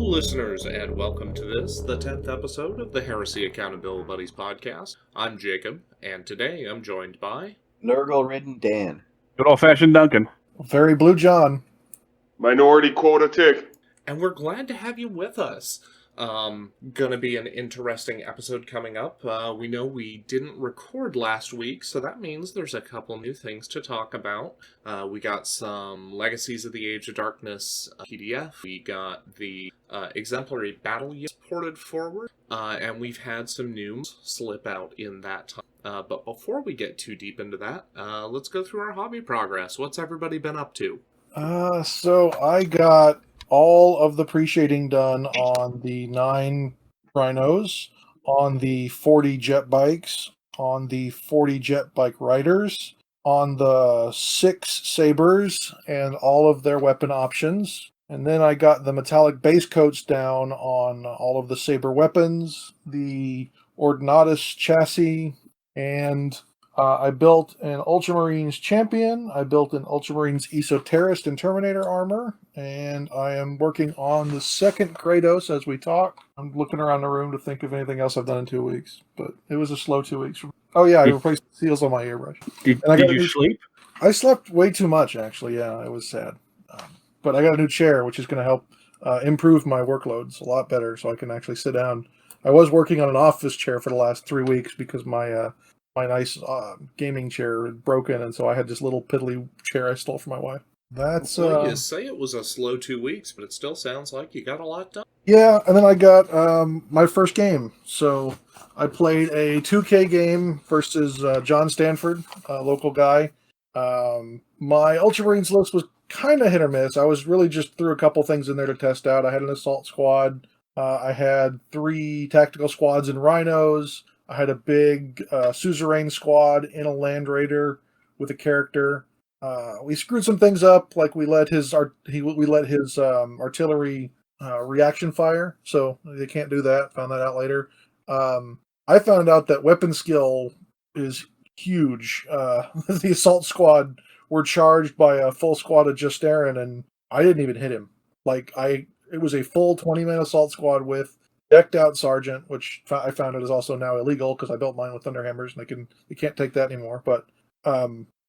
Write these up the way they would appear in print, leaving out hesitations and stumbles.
listeners, and welcome to this, the 10th episode of the Heresy Accountability Buddies podcast. I'm Jacob, and today I'm joined by... Nurgle-ridden Dan. Good old-fashioned Duncan. Very Blue John. Minority Quota Tick. And we're glad to have you with us. Gonna be an interesting episode coming up. We know we didn't record last week, so that means there's a couple new things to talk about. We got some Legacies of the Age of Darkness PDF. We got the Exemplary Battle Unit ported forward, and we've had some news slip out in that time. But before we get too deep into that, let's go through our hobby progress. What's everybody been up to? So I got all of the pre-shading done on the 9 Rhinos, on the 40 jet bikes, on the 40 jet bike riders, on the 6 sabers, and all of their weapon options. And then I got the metallic base coats down on all of the saber weapons, the Ordinatus chassis, and I built an Ultramarines Champion, I built an Ultramarines Esoterist and Terminator armor, and I am working on the second Kratos as we talk. I'm looking around the room to think of anything else I've done in 2 weeks, but it was a slow 2 weeks. Oh yeah, I replaced the seals on my airbrush. Did you sleep? I slept way too much, actually, yeah, it was sad. But I got a new chair, which is going to help improve my workloads a lot better, so I can actually sit down. I was working on an office chair for the last 3 weeks because my nice gaming chair had broken, and so I had this little piddly chair I stole from my wife. That's Well, you say it was a slow 2 weeks, but it still sounds like you got a lot done. Yeah, and then I got my first game. So I played a 2K game versus John Stanford, a local guy. My Ultramarines list was kind of hit or miss. I was really just threw a couple things in there to test out. I had an assault squad. I had 3 tactical squads in Rhinos. I had a big suzerain squad in a Land Raider with a character. We screwed some things up, like we let his artillery reaction fire, so they can't do that. Found that out later. I found out that weapon skill is huge. The assault squad were charged by a full squad of Justarin, and I didn't even hit him. It was a full 20-man assault squad with decked out sergeant, which I found out is also now illegal because I built mine with thunderhammers, and they can't take that anymore. But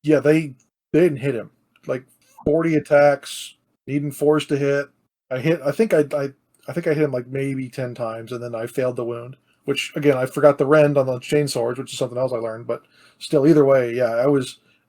yeah, they didn't hit him. Like 40 attacks, needing 4s to hit. I think I hit him like maybe 10 times, and then I failed the wound. Which again, I forgot the rend on the chainswords, which is something else I learned. But still, either way, yeah,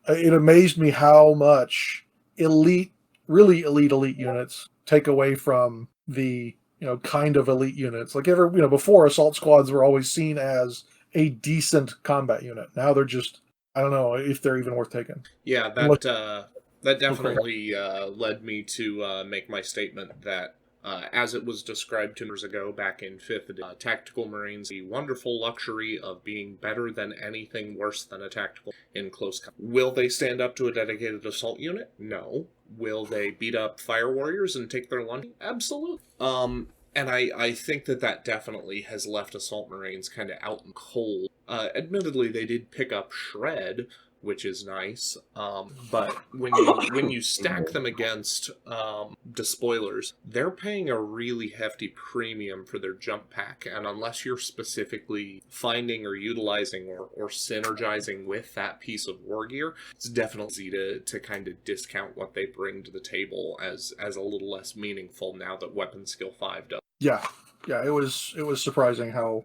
it amazed me how much really elite units take away from the kind of elite units. Like before, assault squads were always seen as a decent combat unit. Now they're just, I don't know if they're even worth taking. Yeah, that definitely led me to make my statement that as it was described 2 years ago back in 5th edition, Tactical Marines, the wonderful luxury of being better than anything worse than a tactical in close combat. Will they stand up to a dedicated assault unit? No. Will they beat up fire warriors and take their lunch? Absolutely. And I think that definitely has left Assault Marines kind of out in cold. Admittedly, they did pick up Shred, which is nice. But when you stack them against despoilers, they're paying a really hefty premium for their jump pack, and unless you're specifically finding or utilizing or synergizing with that piece of war gear, it's definitely easy to kind of discount what they bring to the table as a little less meaningful now that Weapon Skill 5 does. Yeah, it was surprising how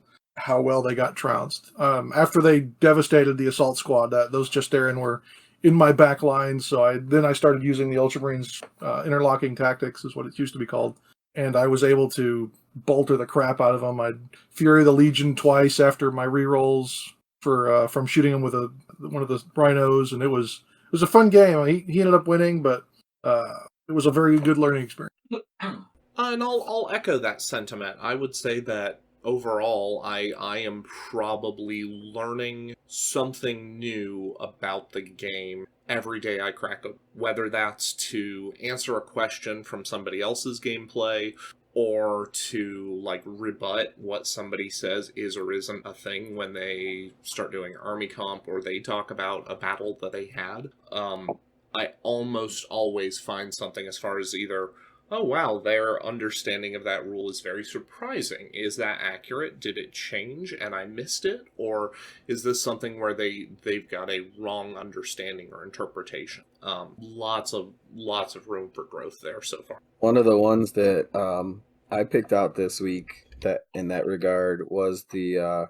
well they got trounced. After they devastated the assault squad, those Justarin were in my back line, so I started using the Ultramarines interlocking tactics, is what it used to be called, and I was able to bolter the crap out of them. I'd Fury the Legion twice after my rerolls from shooting him with one of the Rhinos, and it was a fun game. He ended up winning, but it was a very good learning experience. And I'll echo that sentiment. I would say that overall, I am probably learning something new about the game every day I crack it. Whether that's to answer a question from somebody else's gameplay, or to rebut what somebody says is or isn't a thing when they start doing army comp or they talk about a battle that they had. I almost always find something as far as either Oh wow, their understanding of that rule is very surprising. Is that accurate? Did it change and I missed it? Or is this something where they've got a wrong understanding or interpretation? Lots of room for growth there so far. One of the ones that I picked out this week that in that regard was the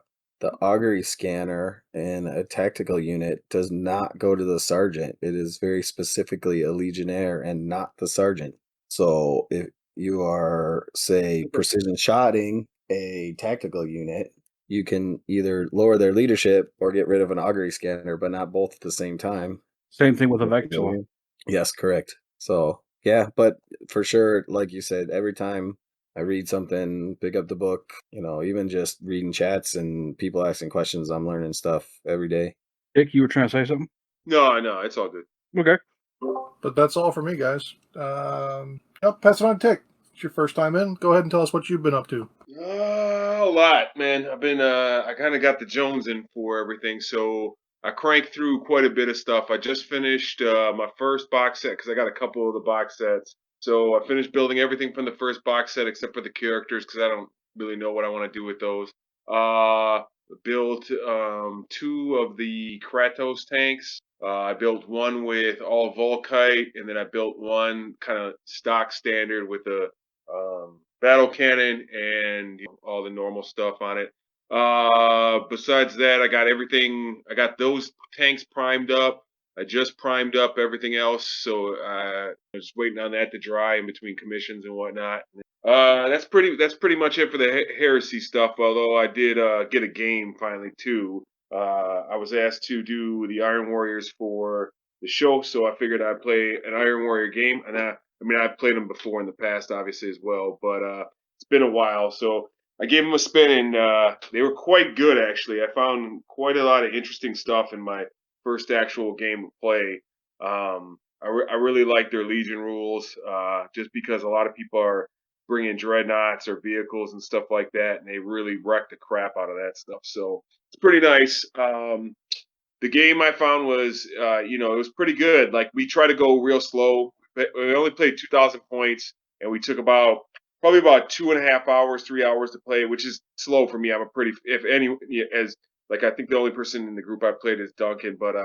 augury scanner in a tactical unit does not go to the sergeant. It is very specifically a legionnaire and not the sergeant. So if you are, say, precision shotting a tactical unit, you can either lower their leadership or get rid of an augury scanner, but not both at the same time. Same thing with a Vexilla. Yes, correct. So yeah, but for sure, like you said, every time I read something, pick up the book, even just reading chats and people asking questions, I'm learning stuff every day. Dick, you were trying to say something? No, it's all good. Okay. But that's all for me, guys. Pass it on to Tick. It's your first time in. Go ahead and tell us what you've been up to. A lot, man. I've been, I kind of got the Jones in for everything, so I cranked through quite a bit of stuff. I just finished my first box set because I got a couple of the box sets. So I finished building everything from the first box set except for the characters because I don't really know what I want to do with those. Built 2 of the Kratos tanks. I built one with all Volkite, and then I built one kind of stock standard with a battle cannon and all the normal stuff on it. Besides that, I got everything. I got those tanks primed up. I just primed up everything else, so I'm just waiting on that to dry in between commissions and whatnot. That's pretty much it for the heresy stuff. Although I did get a game finally too. I was asked to do the Iron Warriors for the show, so I figured I'd play an Iron Warrior game, and I've played them before in the past, obviously as well, but it's been a while, so I gave them a spin, and they were quite good actually. I found quite a lot of interesting stuff in my first actual game of play. I really like their Legion rules, just because a lot of people are bringing dreadnoughts or vehicles and stuff like that, and they really wreck the crap out of that stuff. So it's pretty nice. The game I found was, it was pretty good. Like we try to go real slow. We only played 2,000 points, and we took probably about 2.5 hours, 3 hours to play, which is slow for me. I'm a pretty, if any, as like I think the only person in the group I played is Duncan, but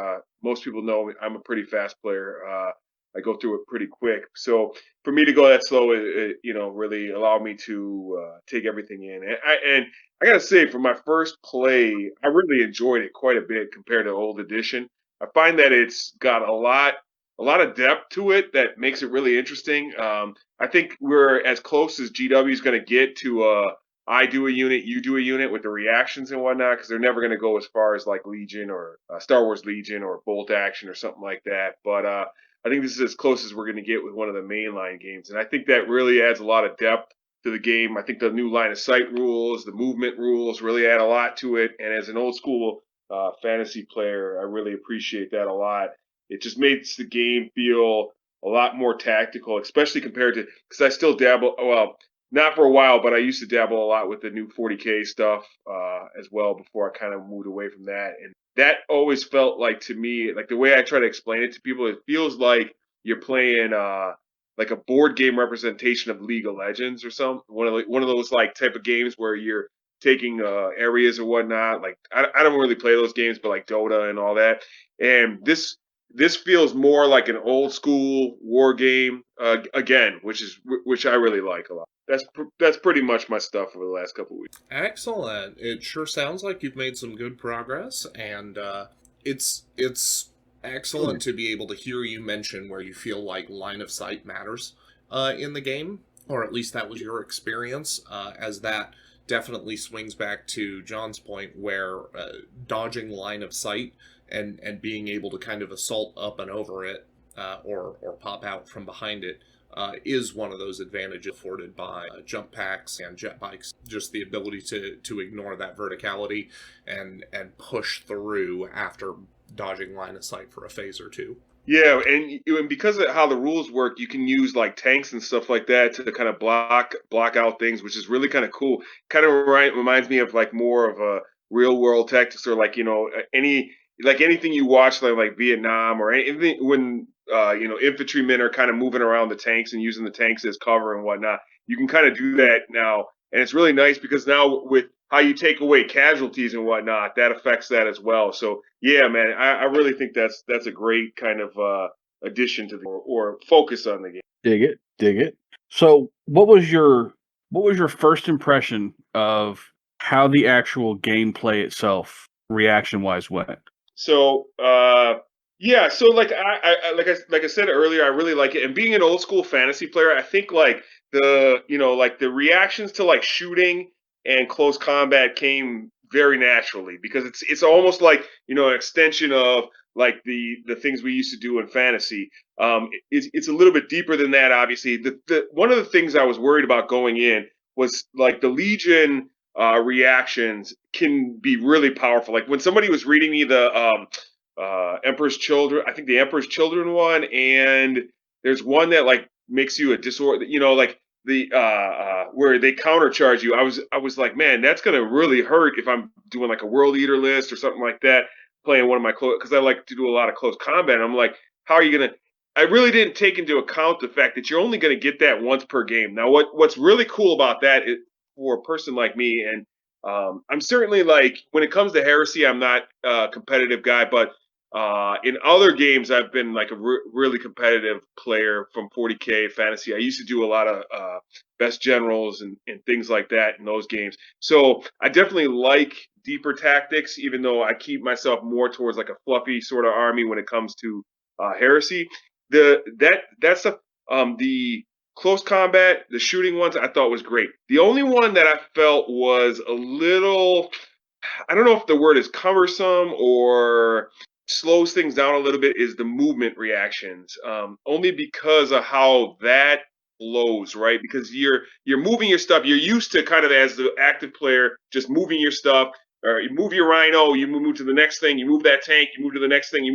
most people know I'm a pretty fast player. I go through it pretty quick. So for me to go that slow, it really allowed me to take everything in. And I gotta say, for my first play, I really enjoyed it quite a bit compared to old edition. I find that it's got a lot of depth to it that makes it really interesting. I think we're as close as GW is going to get to I do a unit, you do a unit with the reactions and whatnot, because they're never going to go as far as like Legion or Star Wars Legion or Bolt Action or something like that. But I think this is as close as we're going to get with one of the mainline games, and I think that really adds a lot of depth to the game. I think the new line of sight rules, the movement rules really add a lot to it. And as an old school fantasy player, I really appreciate that a lot. It just makes the game feel a lot more tactical, especially compared to, because I still dabble, well, not for a while, but I used to dabble a lot with the new 40K stuff as well before I kind of moved away from that. And that always felt like, to me, like the way I try to explain it to people, it feels like you're playing like a board game representation of League of Legends or something. One of those like type of games where you're taking areas or whatnot. Like I don't really play those games, but like Dota and all that. And this feels more like an old school war game again, which I really like a lot. That's pretty much my stuff over the last couple of weeks. Excellent. It sure sounds like you've made some good progress, and it's excellent to be able to hear you mention where you feel like line of sight matters in the game, or at least that was your experience, as that definitely swings back to John's point where dodging line of sight and being able to kind of assault up and over it or pop out from behind it is one of those advantages afforded by jump packs and jet bikes. Just the ability to ignore that verticality and push through after dodging line of sight for a phase or two. Yeah, and because of how the rules work, you can use like tanks and stuff like that to kind of block out things, which is really kind of cool. Kind of reminds me of like more of a real world tactics, or like anything you watch like Vietnam or anything when infantrymen are kind of moving around the tanks and using the tanks as cover and whatnot. You can kind of do that now, and it's really nice because now with how you take away casualties and whatnot, that affects that as well. So yeah, man, I really think that's a great kind of addition to the or focus on the game. Dig it. So, what was your first impression of how the actual gameplay itself, reaction wise, went? So yeah, so like I said earlier, I really like it. And being an old school fantasy player, I think like the reactions to like shooting and close combat came very naturally because it's almost like an extension of like the things we used to do in fantasy. It's a little bit deeper than that. Obviously, the one of the things I was worried about going in was like the Legion reactions can be really powerful. Like when somebody was reading me the Emperor's Children, I think the Emperor's Children one, and there's one that like makes you a disorder, like the where they countercharge you. I was like, man, that's gonna really hurt if I'm doing like a World Eater list or something like that, playing one of my close because I like to do a lot of close combat. And I'm like, how are you gonna? I really didn't take into account the fact that you're only going to get that once per game. Now, what's really cool about that is, for a person like me, and I'm certainly like when it comes to Heresy, I'm not a competitive guy, but in other games, I've been like a really competitive player from 40K fantasy. I used to do a lot of best generals and things like that in those games. So I definitely like deeper tactics, even though I keep myself more towards like a fluffy sort of army when it comes to Heresy. The close combat, the shooting ones, I thought was great. The only one that I felt was a little, I don't know if the word is cumbersome or slows things down a little bit, is the movement reactions. Only because of how that flows, right? Because you're moving your stuff. You're used to kind of as the active player just moving your stuff. Or you move your rhino, you move to the next thing, you move that tank, you move to the next thing,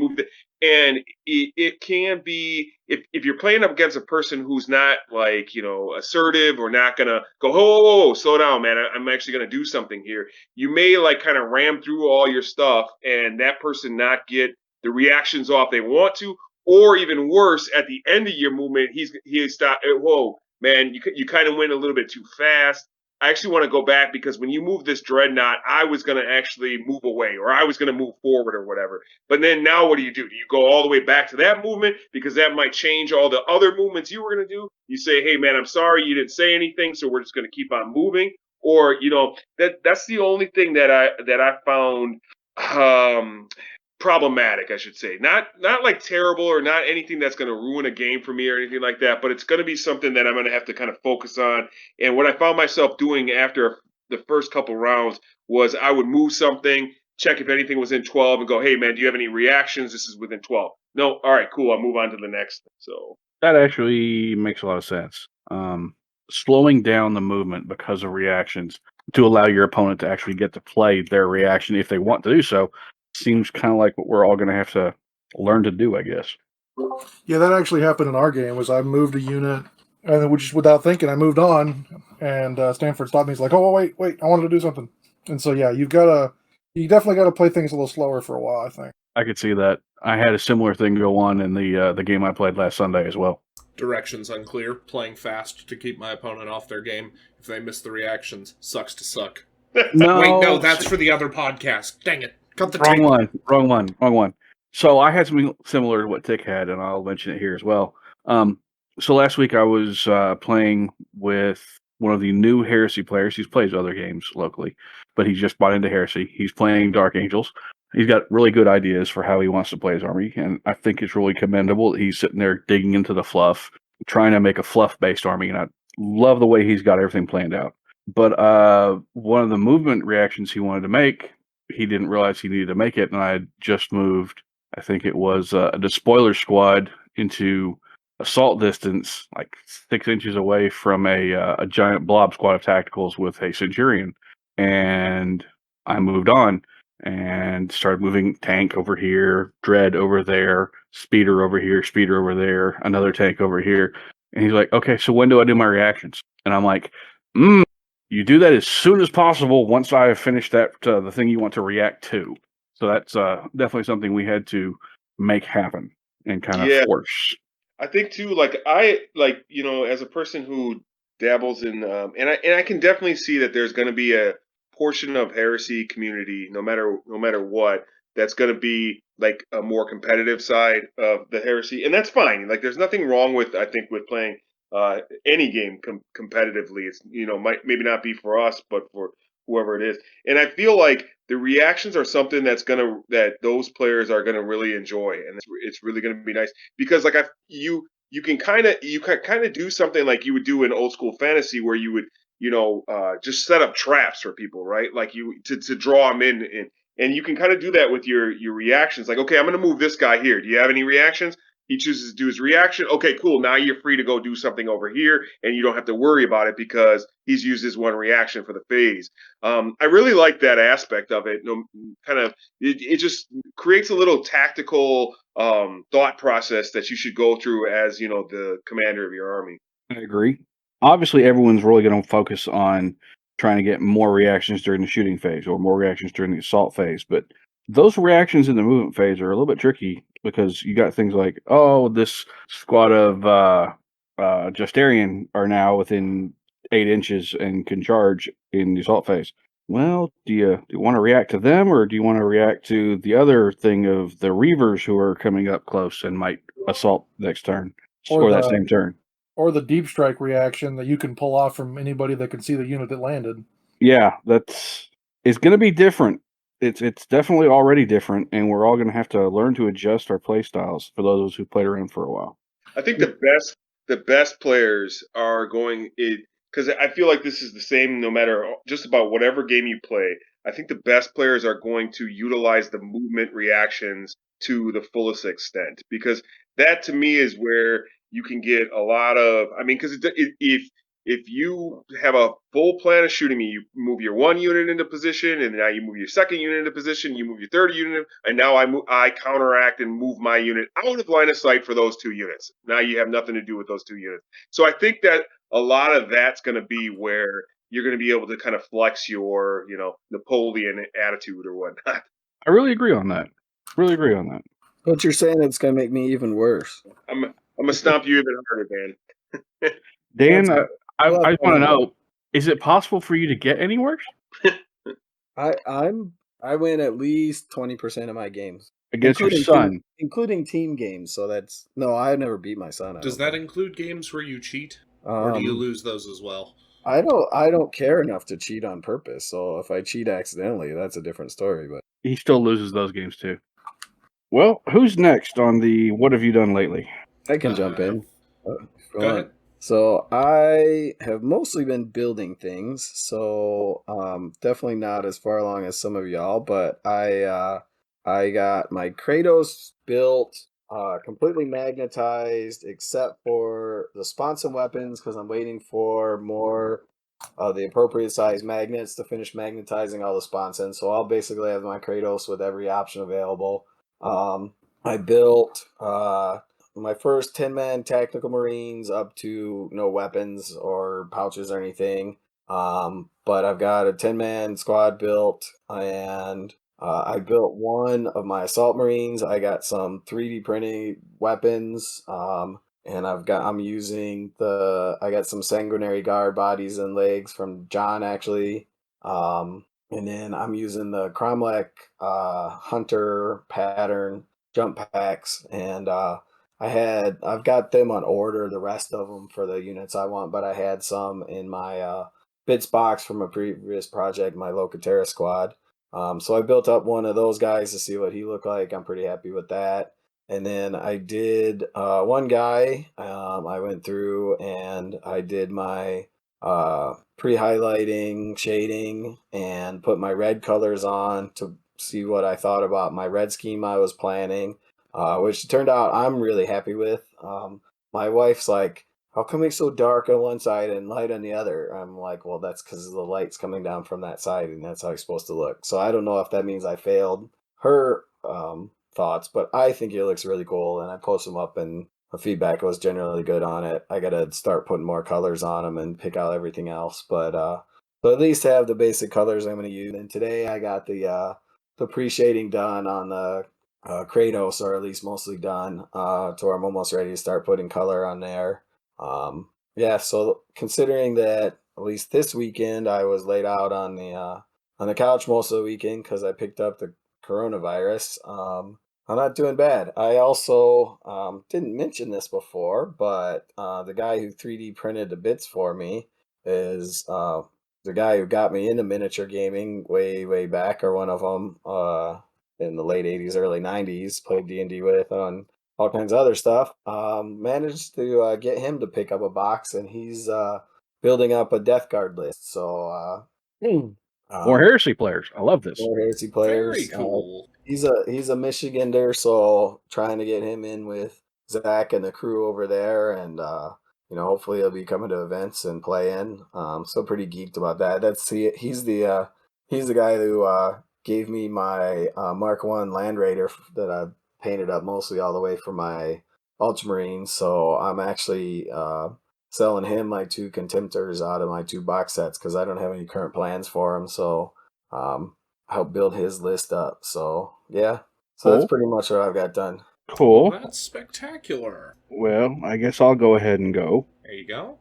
and it can be if you're playing up against a person who's not like assertive or not gonna go, whoa, slow down, man, I'm actually gonna do something here. You may like kind of ram through all your stuff and that person not get the reactions off they want to, or even worse, at the end of your movement, he stop. Whoa, man, you kind of went a little bit too fast. I actually want to go back because when you move this dreadnought, I was going to actually move away or I was going to move forward or whatever. But then now what do? Do you go all the way back to that movement because that might change all the other movements you were going to do? You say, hey, man, I'm sorry you didn't say anything, so we're just going to keep on moving. Or, that's the only thing that I found problematic, I should say. Not like terrible or not anything that's going to ruin a game for me or anything like that, but it's going to be something that I'm going to have to kind of focus on. And what I found myself doing after the first couple rounds was I would move something, check if anything was in 12 and go, hey, man, do you have any reactions? This is within 12. No, all right, cool. I'll move on to the next. So that actually makes a lot of sense. Slowing down the movement because of reactions to allow your opponent to actually get to play their reaction if they want to do so seems kind of like what we're all going to have to learn to do, I guess. Yeah, that actually happened in our game. Was I moved a unit, and then just without thinking, I moved on, and Stanford stopped me. He's like, "Oh, wait, I wanted to do something." And so, yeah, you definitely got to play things a little slower for a while, I think. I could see that. I had a similar thing go on in the game I played last Sunday as well. Directions unclear, playing fast to keep my opponent off their game. If they miss the reactions, sucks to suck. No, wait, no, that's for the other podcast. Dang it. Cut the wrong tape. Wrong one. So I had something similar to what Tick had, and I'll mention it here as well. So last week I was playing with one of the new Heresy players. He plays other games locally, but he's just bought into Heresy. He's playing Dark Angels. He's got really good ideas for how he wants to play his army, and I think it's really commendable that he's sitting there digging into the fluff, trying to make a fluff-based army, and I love the way he's got everything planned out. But one of the movement reactions he wanted to make, he didn't realize he needed to make it, and I had just moved, I think it was a despoiler squad into assault distance, like 6 inches away from a giant blob squad of tacticals with a Centurion. And I moved on and started moving tank over here, dread over there, speeder over here, speeder over there, another tank over here. And he's like, okay, so when do I do my reactions? And I'm like, you do that as soon as possible once I have finished that the thing you want to react to. So that's definitely something we had to make happen. and kind of Yeah, force. I think too. As a person who dabbles in, and I can definitely see that there's going to be a portion of heresy community, no matter what, that's going to be like a more competitive side of the heresy, and that's fine. Like, there's nothing wrong with, I think, with playing any game competitively. It's, might maybe not be for us, but for whoever it is. And I feel like the reactions are something that those players are gonna really enjoy, and it's really gonna be nice because, like, you can kind of do something like you would do in old school fantasy, where you would, just set up traps for people, right? Like, you to draw them in, and you can kind of do that with your reactions. Like, okay, I'm going to move this guy here. Do you have any reactions? He chooses to do his reaction. Okay, cool. Now you're free to go do something over here, and you don't have to worry about it because he's used his one reaction for the phase. I really like that aspect of it. Kind of, it just creates a little tactical thought process that you should go through as, the commander of your army. I agree. Obviously, everyone's really going to focus on trying to get more reactions during the shooting phase or more reactions during the assault phase. But those reactions in the movement phase are a little bit tricky because you got things like, oh, this squad of Justarian are now within 8 inches and can charge in the assault phase. Well, do you want to react to them, or do you want to react to the other thing of the Reavers who are coming up close and might assault next turn Or or that the same turn? or the deep strike reaction that you can pull off from anybody that can see the unit that landed. Yeah, it's going to be different. It's definitely already different, and we're all going to have to learn to adjust our play styles for those who played around for a while. I think the best players are going it, because I feel like this is the same no matter just about whatever game you play. I think the best players are going to utilize the movement reactions to the fullest extent, because that to me is where you can get a lot of. I mean, because if you have a full plan of shooting me, you move your one unit into position, and now you move your second unit into position, you move your third unit, and now I counteract and move my unit out of line of sight for those two units. Now you have nothing to do with those two units. So I think that a lot of that's going to be where you're going to be able to kind of flex your, Napoleon attitude or whatnot. I really agree on that. Really agree on that. But you're saying it's going to make me even worse. I'm gonna stomp you even harder, man. Dan, That's- I well, just want to know: is it possible for you to get any worse I win at least 20% of my games, against your including son? including team games. So that's no, I've never beat my son. Does that include games where you cheat, or Um, do you lose those as well? I don't care enough to cheat on purpose. So if I cheat accidentally, that's a different story. But He still loses those games too. Well, who's next on the what have you done lately? I can jump in. If you Go want. ahead. So I have mostly been building things. So definitely not as far along as some of y'all, but I got my Kratos built, completely magnetized, except for the sponson weapons, because I'm waiting for more the appropriate size magnets to finish magnetizing all the sponsons. So I'll basically have my Kratos with every option available. I built my first 10-man tactical marines up to no weapons or pouches or anything. But I've got a 10-man squad built, and I built one of my assault marines. I got some 3D printed weapons. And I got some sanguinary guard bodies and legs from John, actually. And then I'm using the Cromlech Hunter pattern jump packs, and I've got them on order, the rest of them for the units I want, but I had some in my bits box from a previous project, my Locatera squad. So I built up one of those guys to see what he looked like. I'm pretty happy with that. And then I did one guy. I went through and I did my pre-highlighting, shading, and put my red colors on to see what I thought about my red scheme I was planning, which turned out I'm really happy with. My wife's like, how come it's so dark on one side and light on the other? I'm like, well, that's because the light's coming down from that side, and that's how it's supposed to look. So I don't know if that means I failed her thoughts, but I think it looks really cool, and I post them up, and the feedback was generally good on it. I gotta start putting more colors on them and pick out everything else, but so at least have the basic colors I'm gonna use. And today I got the pre-shading done on the Kratos are at least mostly done. To where I'm almost ready to start putting color on there. Yeah, so considering that at least this weekend I was laid out on the couch most of the weekend because I picked up the coronavirus. I'm not doing bad. I also didn't mention this before, but the guy who 3D printed the bits for me is the guy who got me into miniature gaming way back, or one of them in the late '80s, early '90s. Played D&D with on all kinds of other stuff. Managed to get him to pick up a box, and he's building up a Death Guard list. So More um, Heresy players. I love this. more Heresy Very players. cool. He's a Michigander, so trying to get him in with Zach and the crew over there, and hopefully he'll be coming to events and playing. So pretty geeked about that. He's the guy who gave me my Mark One Land Raider that I painted up mostly all the way for my Ultramarines. So I'm actually selling him my 2 Contemptors out of my 2 box sets because I don't have any current plans for him. So help build his list up. So yeah, so that's Cool. pretty much what I've got done. Cool. Well, that's spectacular. Well, I guess I'll go ahead and go. There you go.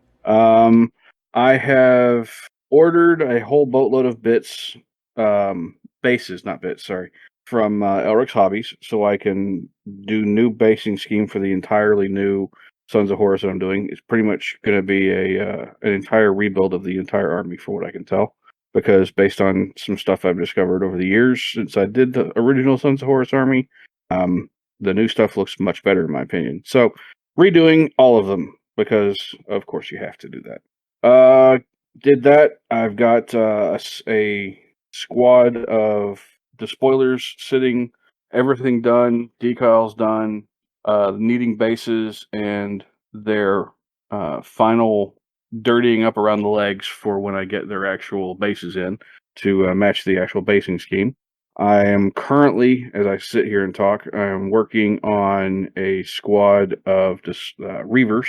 I have ordered a whole boatload of bits, bases, not bits, sorry, from Elric's Hobbies, so I can do new basing scheme for the entirely new Sons of Horus that I'm doing. It's pretty much going to be an entire rebuild of the entire army, for what I can tell, because based on some stuff I've discovered over the years since I did the original Sons of Horus army, the new stuff looks much better in my opinion. So redoing all of them because, of course, you have to do that. Did that. I've got a squad of the spoilers sitting, everything done, decals done, needing bases, and their final dirtying up around the legs for when I get their actual bases in to match the actual basing scheme. I am currently, as I sit here and talk, I am working on a squad of just Reavers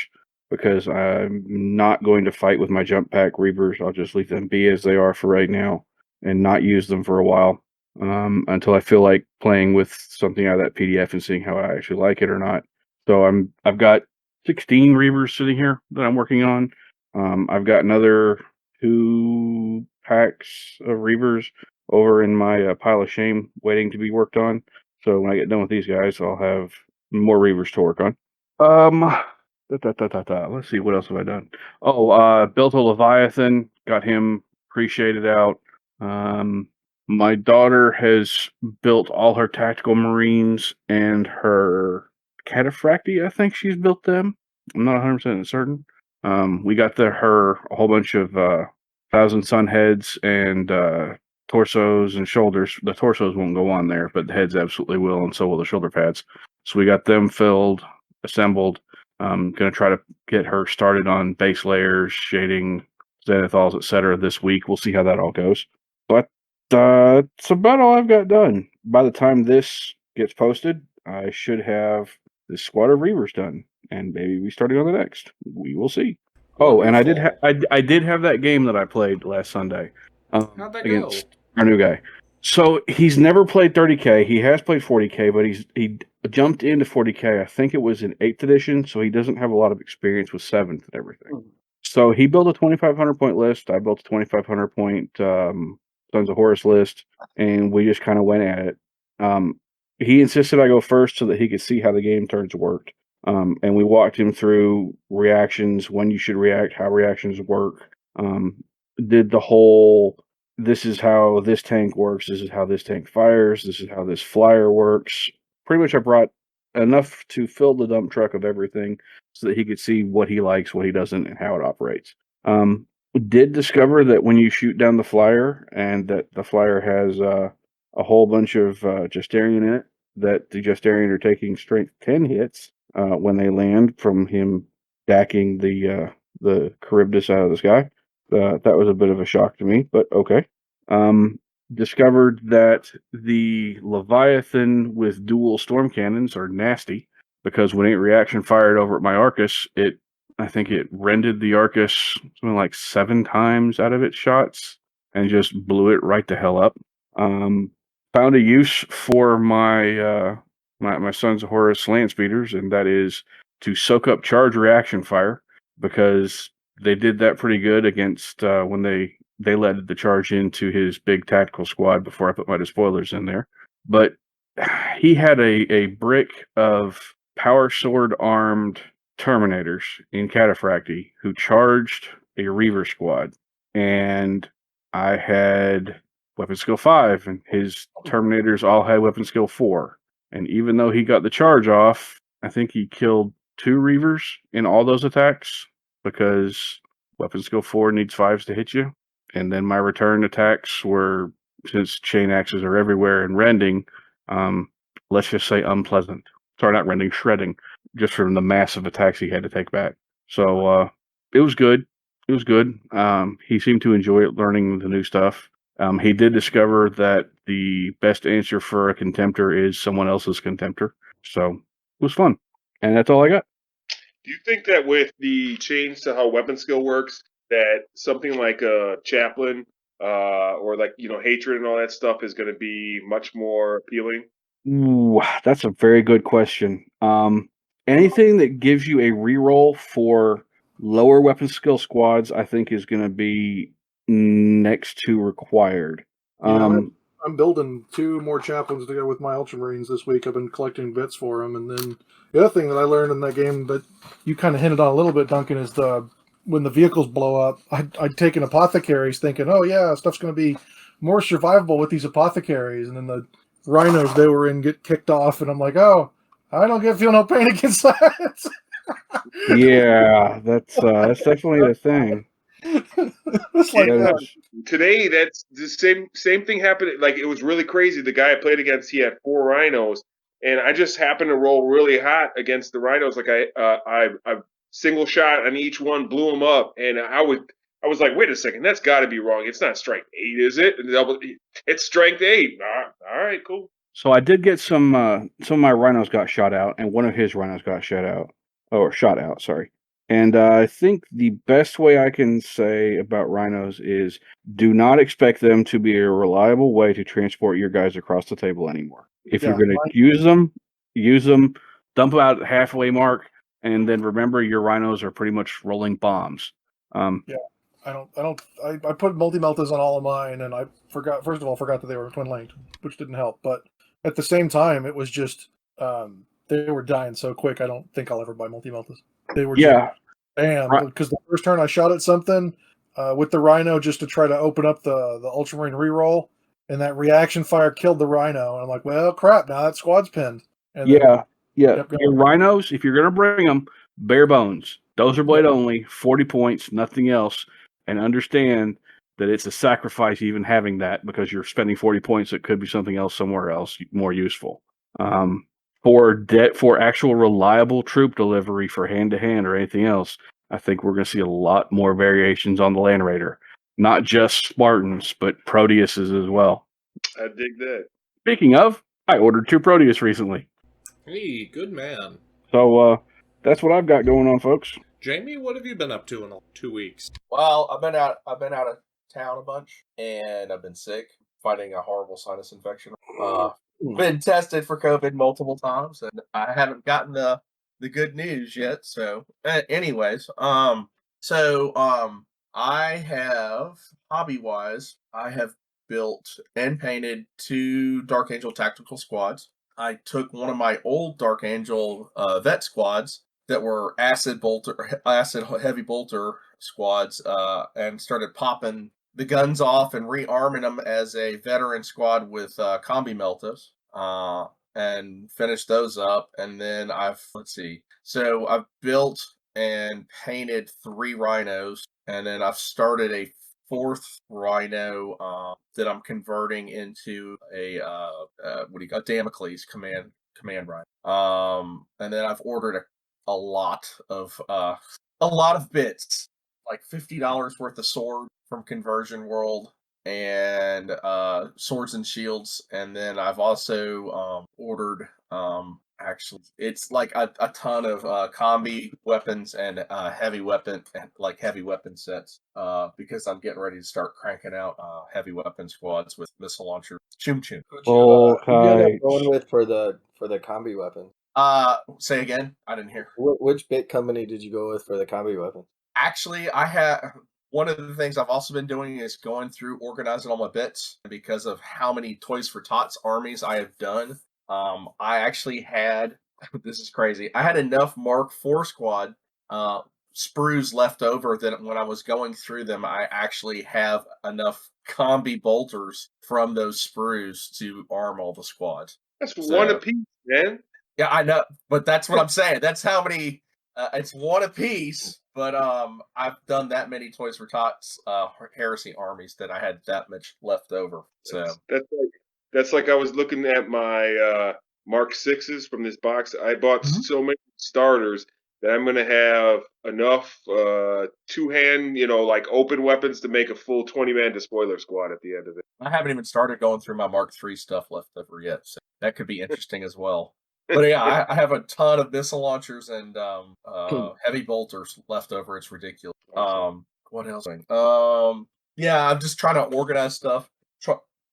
because I'm not going to fight with my jump pack Reavers. I'll just leave them be as they are for right now and not use them for a while until I feel like playing with something out of that PDF and seeing how I actually like it or not. So I've got 16 Reavers sitting here that I'm working on. I've got another 2 packs of Reavers over in my pile of shame waiting to be worked on. So when I get done with these guys, I'll have more Reavers to work on. Let's see, what else have I done? Oh, built a Leviathan, got him pre-shaded out. My daughter has built all her tactical marines and her cataphracti. I think she's built them. I'm not 100% certain. We got her a whole bunch of Thousand Sun heads and torsos and shoulders. The torsos won't go on there, but the heads absolutely will, and so will the shoulder pads. So we got them filled, assembled. I'm going to try to get her started on base layers, shading, zenithols, etc. this week. We'll see how that all goes. But that's about all I've got done. By the time this gets posted, I should have this squad of Reavers done, and maybe we starting on the next. We will see. Oh, and Wonderful. I did have that game that I played last Sunday How'd that against go? our new guy. So he's never played 30K. He has played 40K, but he jumped into 40K. I think it was in 8th edition, so he doesn't have a lot of experience with 7th and everything. So he built a 2,500 point list. I built a 2,500 point Sons of Horus list, and we just kind of went at it. He insisted I go first so that he could see how the game turns worked. And we walked him through reactions, when you should react, how reactions work. Did the whole, this is how this tank works, this is how this tank fires, this is how this flyer works. Pretty much I brought enough to fill the dump truck of everything so that he could see what he likes, what he doesn't, and how it operates. Did discover that when you shoot down the flyer and that the flyer has a whole bunch of Justarian in it, that the Justarian are taking strength 10 hits when they land from him dacking the Charybdis out of the sky. That was a bit of a shock to me, but okay. Discovered that the Leviathan with dual storm cannons are nasty because when it reaction fired over at my Arcus, I think it rended the Arcus something like 7 times out of its shots and just blew it right the hell up. Found a use for my my Sons of Horus land speeders, and that is to soak up charge reaction fire, because they did that pretty good against when they led the charge into his big tactical squad before I put my despoilers in there. But he had a brick of power sword armed Terminators in Cataphracti who charged a Reaver squad, and I had weapon skill 5, and his Terminators all had weapon skill 4. And even though he got the charge off, I think he killed 2 Reavers in all those attacks, because weapon skill 4 needs 5s to hit you. And then my return attacks were, since chain axes are everywhere and rending, let's just say unpleasant. Sorry, not rending, shredding, just from the massive attacks he had to take back. So it was good. It was good. He seemed to enjoy it, learning the new stuff. He did discover that the best answer for a contemptor is someone else's contemptor. So it was fun. And that's all I got. Do you think that with the change to how weapon skill works, that something like a chaplain or like, hatred and all that stuff is going to be much more appealing? Ooh, that's a very good question. Anything that gives you a reroll for lower weapon skill squads, I think, is going to be next to required. I'm building 2 more chaplains to go with my Ultramarines this week. I've been collecting bits for them, and then the other thing that I learned in that game that you kind of hinted on a little bit, Duncan, is when the vehicles blow up, I'd taken apothecaries thinking, oh yeah, stuff's going to be more survivable with these apothecaries, and then the rhinos they were in get kicked off, and I'm like, oh, I don't feel no pain against that. Yeah, that's definitely the thing. It's like That that. is- Today, that's the same thing happened. Like, it was really crazy. The guy I played against, he had 4 rhinos, and I just happened to roll really hot against the rhinos. Like, I single shot on each one, blew them up, and I was like, wait a second, that's got to be wrong. It's not strength 8, is it? It's strength 8. All right, cool. So I did get some of my rhinos got shot out, and one of his rhinos got shot out, sorry. And I think the best way I can say about rhinos is, do not expect them to be a reliable way to transport your guys across the table anymore. If you're going to use them, dump them out at the halfway mark, and then remember your rhinos are pretty much rolling bombs. I put multi-meltas on all of mine, and I forgot that they were twin linked, which didn't help. But at the same time, it was just they were dying so quick. I don't think I'll ever buy multi-meltas. They were just bam, because the first turn I shot at something with the rhino just to try to open up the Ultramarine reroll, and that reaction fire killed the rhino. And I'm like, well, crap, now that squad's pinned. And Your rhinos, if you're going to bring them, bare bones. Dozer blade only, 40 points, nothing else. And understand that it's a sacrifice even having that, because you're spending 40 points that could be something else somewhere else more useful. For actual reliable troop delivery for hand-to-hand or anything else, I think we're going to see a lot more variations on the Land Raider. Not just Spartans, but Proteuses as well. I dig that. Speaking of, I ordered 2 Proteus recently. Hey, good man. So that's what I've got going on, folks. Jamie, what have you been up to in 2 weeks? Well, I've been out of town a bunch, and I've been sick, fighting a horrible sinus infection. Been tested for COVID multiple times, and I haven't gotten the good news yet. So, anyways, I have, hobby-wise, I have built and painted 2 Dark Angel tactical squads. I took one of my old Dark Angel vet squads that were acid heavy bolter squads, and started popping the guns off and rearming them as a veteran squad with combi meltas, and finished those up. And then I've built and painted 3 rhinos, and then I've started a 4th rhino that I'm converting into a Damocles command rhino. And then I've ordered a lot of bits, like $50 worth of sword from Conversion World, and swords and shields. And then I've also ordered actually it's like a ton of combi weapons and heavy weapon sets, because I'm getting ready to start cranking out heavy weapon squads with missile launcher chum chum. Who'd you end up going with for for the combi weapon? Say again. I didn't hear. Which bit company did you go with for the combi weapon? Actually, I have one of the things I've also been doing is going through organizing all my bits because of how many Toys for Tots armies I have done. I actually had this is crazy. I had enough Mark IV squad sprues left over that when I was going through them, I actually have enough combi bolters from those sprues to arm all the squads. That's So- one apiece, man. Yeah, I know, but that's what I'm saying. That's how many. It's one apiece, but I've done that many Toys for Tots Heresy armies that I had that much left over. So That's like I was looking at my Mark VIs from this box. I bought Mhm. so many starters that I'm gonna have enough two-hand, like open weapons to make a full 20-man despoiler squad at the end of it. I haven't even started going through my Mark III stuff left over yet. So that could be interesting as well. But yeah, I have a ton of missile launchers and heavy bolters left over. It's ridiculous. Awesome. What else? Yeah, I'm just trying to organize stuff,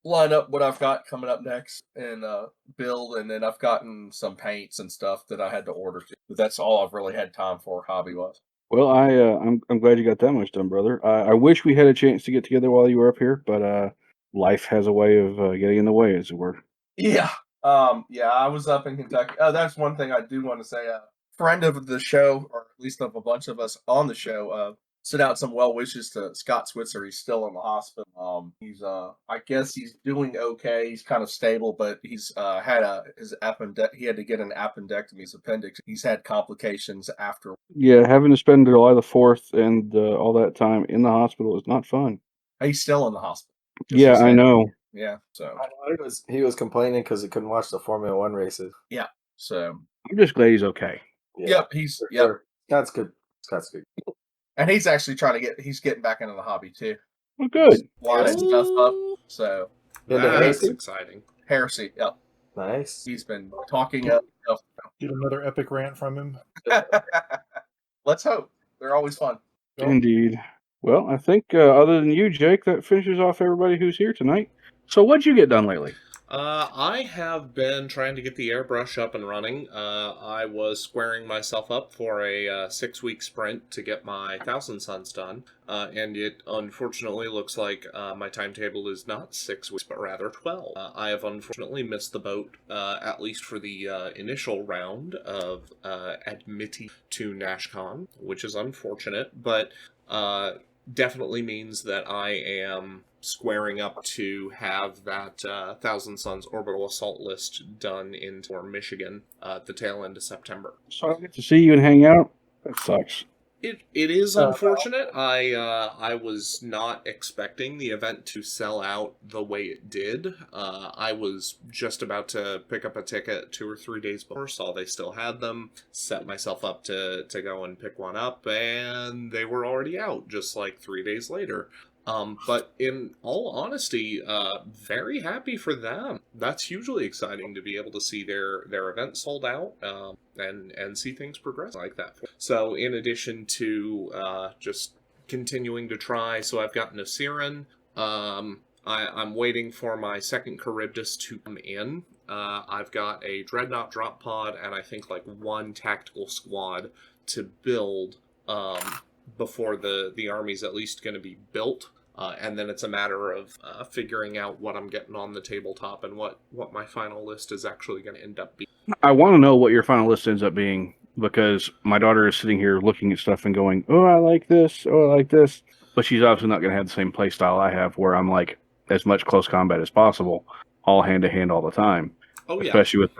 line up what I've got coming up next, and build. And then I've gotten some paints and stuff that I had to order. But that's all I've really had time for hobby wise. Well, I'm glad you got that much done, brother. I wish we had a chance to get together while you were up here, but life has a way of getting in the way, as it were. Yeah. Yeah, I was up in Kentucky. Oh, that's one thing I do want to say. A friend of the show, or at least of a bunch of us on the show, sent out some well wishes to Scott Switzer. He's still in the hospital. He's I guess he's doing okay. He's kind of stable, but he's had he had to get an appendectomy, his appendix. He's had complications after. Yeah, having to spend July the 4th and all that time in the hospital is not fun. He's still in the hospital. Yeah, I know. Yeah, so He was complaining because he couldn't watch the Formula One races. so I'm just glad he's okay. yep, he's for yep. sure. Scott's good. Scott's good. And he's actually he's getting back into the hobby too. Well, good. Lining stuff up. So That's exciting. Heresy, yep. Nice. He's been talking up stuff. Get another epic rant from him. Let's hope. They're always fun. Indeed. Well, I think other than you, Jake, that finishes off everybody who's here tonight. So what'd you get done lately? I have been trying to get the airbrush up and running. I was squaring myself up for a 6-week sprint to get my 1,000 Suns done, and it unfortunately looks like my timetable is not 6 weeks, but rather 12. I have unfortunately missed the boat, at least for the initial round of admittee to NashCon, which is unfortunate, but definitely means that I am squaring up to have that 1,000 Suns orbital assault list done in Michigan at the tail end of September. So I get to see you and hang out? That sucks. It is unfortunate. I was not expecting the event to sell out the way it did. I was just about to pick up a ticket 2 or 3 days before, saw they still had them, set myself up to go and pick one up, and they were already out just like 3 days later. But in all honesty, very happy for them. That's hugely exciting to be able to see their event sold out, and see things progress like that. So in addition to just continuing to try, so I've gotten a Siren. I'm waiting for my second Charybdis to come in. I've got a Dreadnought drop pod, and I think like 1 tactical squad to build before the army's at least going to be built. And then it's a matter of figuring out what I'm getting on the tabletop and what my final list is actually going to end up being. I want to know what your final list ends up being, because my daughter is sitting here looking at stuff and going, oh, I like this, oh, I like this. But she's obviously not going to have the same play style I have, where I'm like as much close combat as possible, all hand-to-hand all the time. Oh, yeah. Especially with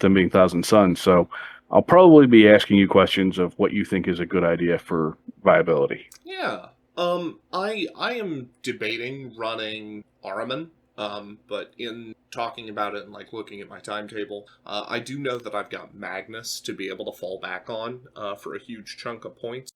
them being 1,000 Suns. So I'll probably be asking you questions of what you think is a good idea for viability. Yeah. I am debating running Ahriman, but in talking about it and like looking at my timetable, I do know that I've got Magnus to be able to fall back on for a huge chunk of points.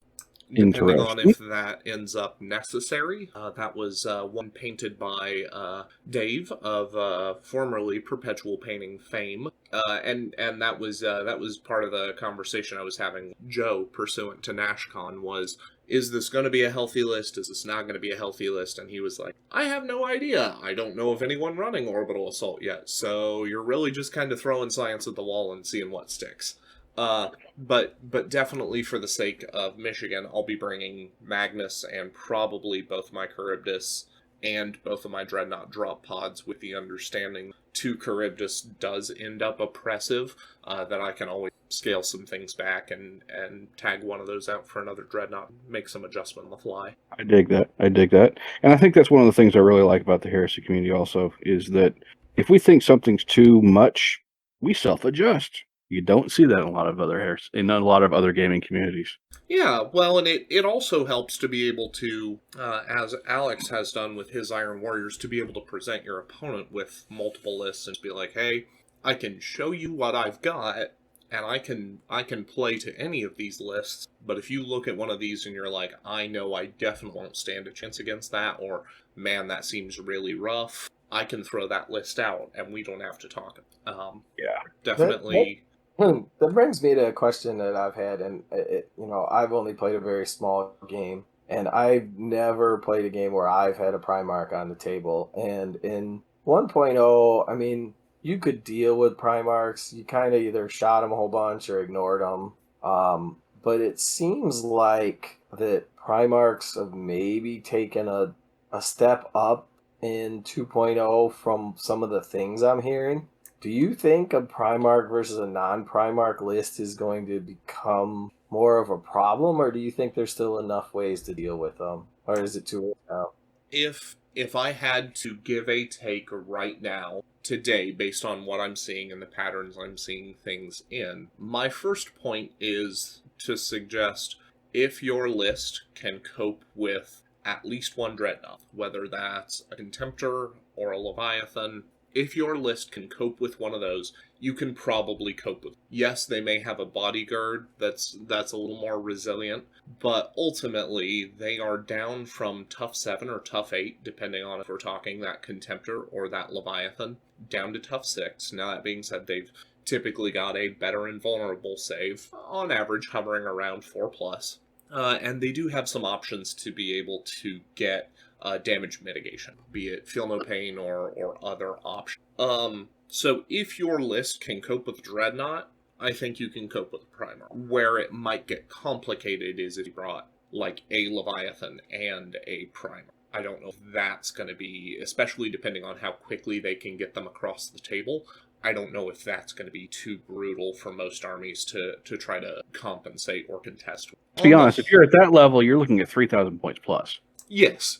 Depending on if that ends up necessary. That was one painted by Dave of formerly Perpetual Painting fame, and that was part of the conversation I was having with Joe pursuant to NashCon was, is this going to be a healthy list? Is this not going to be a healthy list? And he was like, I have no idea. I don't know of anyone running Orbital Assault yet. So you're really just kind of throwing science at the wall and seeing what sticks. But definitely for the sake of Michigan, I'll be bringing Magnus and probably both my Charybdis and both of my Dreadnought drop pods, with the understanding 2 Charybdis does end up oppressive, that I can always scale some things back and tag one of those out for another Dreadnought, make some adjustment on the fly. I dig that. And I think that's one of the things I really like about the Heresy community also, is that if we think something's too much, we self-adjust. You don't see that in a lot of other gaming communities. Yeah, well, and it also helps to be able to, as Alex has done with his Iron Warriors, to be able to present your opponent with multiple lists and be like, hey, I can show you what I've got, and I can play to any of these lists, but if you look at one of these and you're like, I know I definitely won't stand a chance against that, or, man, that seems really rough, I can throw that list out, and we don't have to talk. Definitely... That brings me to a question that I've had, and I've only played a very small game, and I've never played a game where I've had a Primarch on the table. And in 1.0, I mean, you could deal with Primarchs. You kind of either shot them a whole bunch or ignored them. But it seems like that Primarchs have maybe taken a step up in 2.0 from some of the things I'm hearing. Do you think a Primarch versus a non-Primarch list is going to become more of a problem, or do you think there's still enough ways to deal with them? Or is it too late now? If I had to give a take right now, today, based on what I'm seeing and the patterns I'm seeing things in, my first point is to suggest if your list can cope with at least one Dreadnought, whether that's a Contemptor or a Leviathan, if your list can cope with one of those, you can probably cope with it. Yes, they may have a bodyguard that's a little more resilient, but ultimately they are down from tough 7 or tough 8, depending on if we're talking that Contemptor or that Leviathan, down to tough 6. Now, that being said, they've typically got a better invulnerable save, on average hovering around 4+. And they do have some options to be able to get damage mitigation, be it Feel No Pain or other options. So if your list can cope with Dreadnought, I think you can cope with Primarch. Where it might get complicated is if you brought like a Leviathan and a Primarch. I don't know if that's going to be, especially depending on how quickly they can get them across the table, I don't know if that's going to be too brutal for most armies to try to compensate or contest. To be honest, if you're at that level, you're looking at 3,000 points plus. Yes.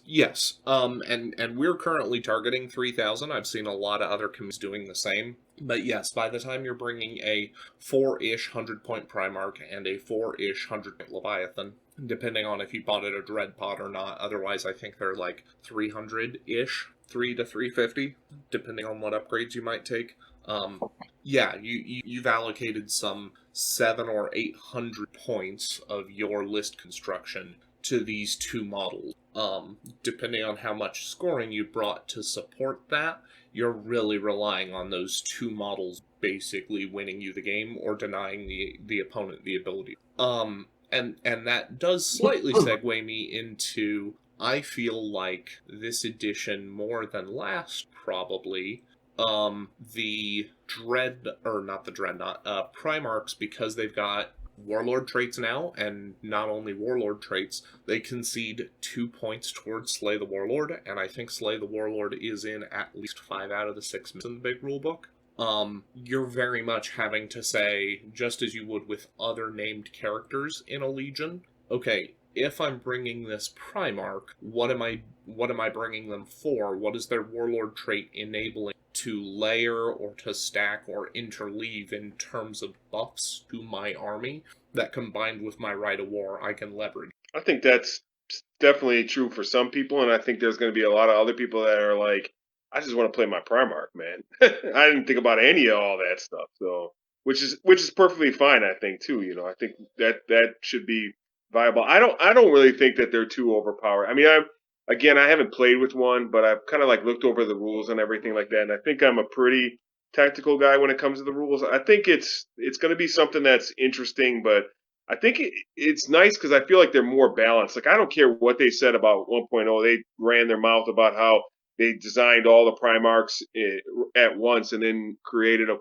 And we're currently targeting 3,000. I've seen a lot of other communities doing the same. But yes, by the time you're bringing a 4-ish 100-point Primarch and a 4-ish 100-point Leviathan, depending on if you bought it a Dread Pod or not, otherwise I think they're like 300-ish, 3 to 350, depending on what upgrades you might take. You've allocated some 700 or 800 points of your list construction to these two models. Depending on how much scoring you brought to support that, you're really relying on those two models basically winning you the game or denying the opponent the ability. And that does slightly segue me into, I feel like this edition more than last probably, the Primarchs, because they've got Warlord traits now, and not only Warlord traits, they concede 2 points towards Slay the Warlord, and I think Slay the Warlord is in at least 5 out of the 6 in the big rulebook. You're very much having to say, just as you would with other named characters in a Legion, okay, if I'm bringing this Primarch, what am I bringing them for? What is their Warlord trait enabling to layer or to stack or interleave in terms of buffs to my army that, combined with my Rite of War, I can leverage? I think that's definitely true for some people, and I think there's going to be a lot of other people that are like, I just want to play my Primarch, man. I didn't think about any of all that stuff, so which is perfectly fine, I think, too. I think that should be viable. I don't really think that they're too overpowered. I mean, I haven't played with one, but I've kind of like looked over the rules and everything like that, and I think I'm a pretty tactical guy when it comes to the rules. I think it's going to be something that's interesting, but I think it's nice because I feel like they're more balanced. Like I don't care what they said about 1.0. They ran their mouth about how they designed all the Primarchs at once and then created them.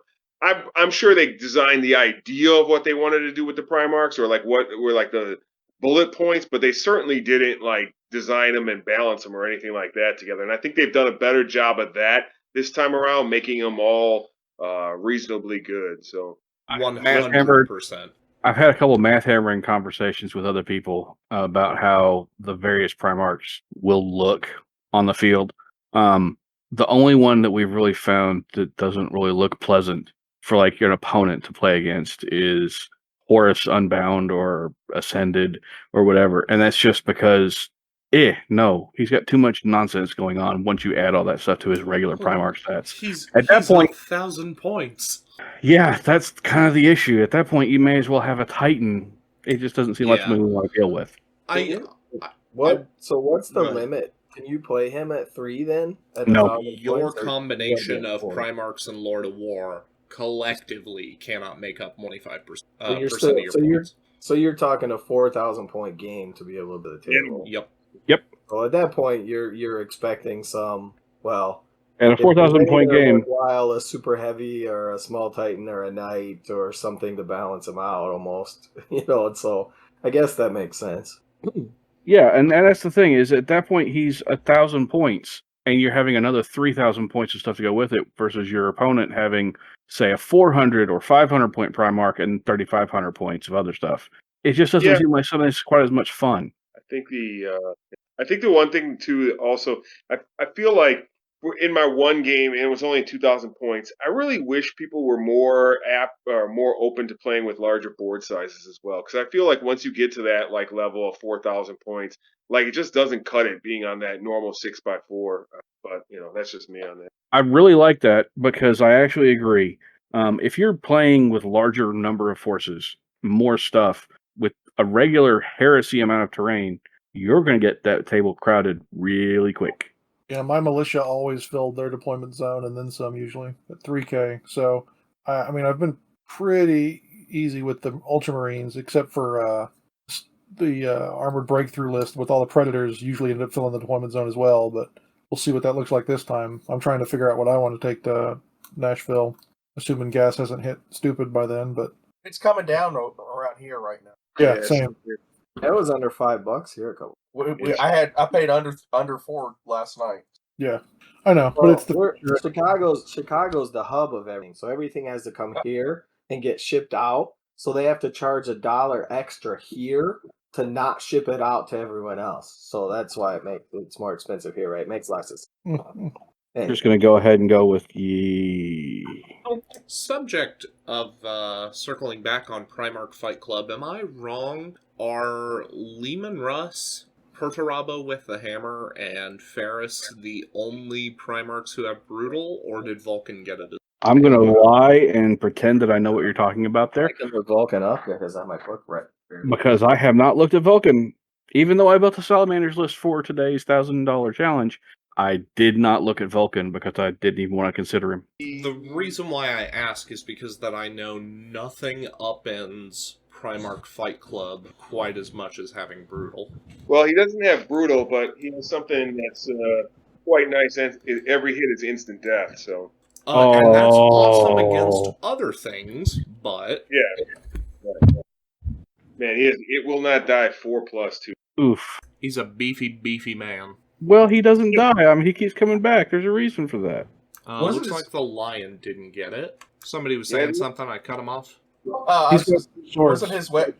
I'm sure they designed the idea of what they wanted to do with the Primarchs, or like what were like the bullet points, but they certainly didn't like design them and balance them or anything like that together. And I think they've done a better job of that this time around, making them all reasonably good. So 100%. I've had a couple of math hammering conversations with other people about how the various Primarchs will look on the field. The only one that we've really found that doesn't really look pleasant for like your opponent to play against is Horus Unbound or Ascended or whatever. And that's just because, no, he's got too much nonsense going on once you add all that stuff to his regular Primarch stats. He's that point, 1,000 points. Yeah, that's kind of the issue. At that point, you may as well have a Titan. It just doesn't seem like something we want to deal with. So what's the limit? Can you play him at 3 then? No. Your combination of Primarchs and Lord of War collectively cannot make up 25% of your points. So you're talking a 4,000 point game to be able to table. Yep. So at that point, you're expecting some, well, and a 4,000 point game, while a super heavy or a small Titan or a Knight or something to balance him out, almost, And so I guess that makes sense. Yeah, and that's the thing is at that point he's 1,000 points, and you're having another 3,000 points of stuff to go with it, versus your opponent having, say, a 400 or 500 point Primarch and 3,500 points of other stuff. It just doesn't seem like something that's quite as much fun. I think the one thing too also I feel like in my one game and it was only 2,000 points. I really wish people were more apt or more open to playing with larger board sizes as well, because I feel like once you get to that like level of 4,000 points, like it just doesn't cut it being on that normal 6x4. But that's just me on that. I really like that because I actually agree. If you're playing with larger number of forces, more stuff with a regular heresy amount of terrain, you're going to get that table crowded really quick. Yeah, my militia always filled their deployment zone and then some, usually at 3K. So, I mean, I've been pretty easy with the Ultramarines, except for the Armored Breakthrough list with all the Predators usually end up filling the deployment zone as well, but we'll see what that looks like this time. I'm trying to figure out what I want to take to Nashville, assuming gas hasn't hit stupid by then, but... It's coming down around here right now. Yeah, same. That was under $5 here a couple. I paid under 4 last night. Yeah, I know, but it's Chicago's the hub of everything, so everything has to come here and get shipped out. So they have to charge $1 extra here to not ship it out to everyone else. So that's why it's more expensive here, right? It makes less sense. I'm just going to go ahead and go with Subject of circling back on Primarch Fight Club, am I wrong? Are Lehman Russ, Perturabo with the hammer, and Ferris the only Primarchs who have Brutal, or did Vulcan get it? I'm going to lie and pretend that I know what you're talking about there. I can look Vulcan up because I might look right. Because I have not looked at Vulcan. Even though I built the Salamanders list for today's $1,000 challenge, I did not look at Vulcan because I didn't even want to consider him. The reason why I ask is because that I know nothing upends Primarch Fight Club quite as much as having Brutal. Well, he doesn't have Brutal, but he has something that's quite nice. Every hit is instant death, so... And that's awesome against other things, but... Yeah. Man, it will not die 4+2. Oof. He's a beefy man. Well, he doesn't die. I mean, he keeps coming back. There's a reason for that. Looks like the lion didn't get it. Somebody was saying something, I cut him off. Wasn't his wet...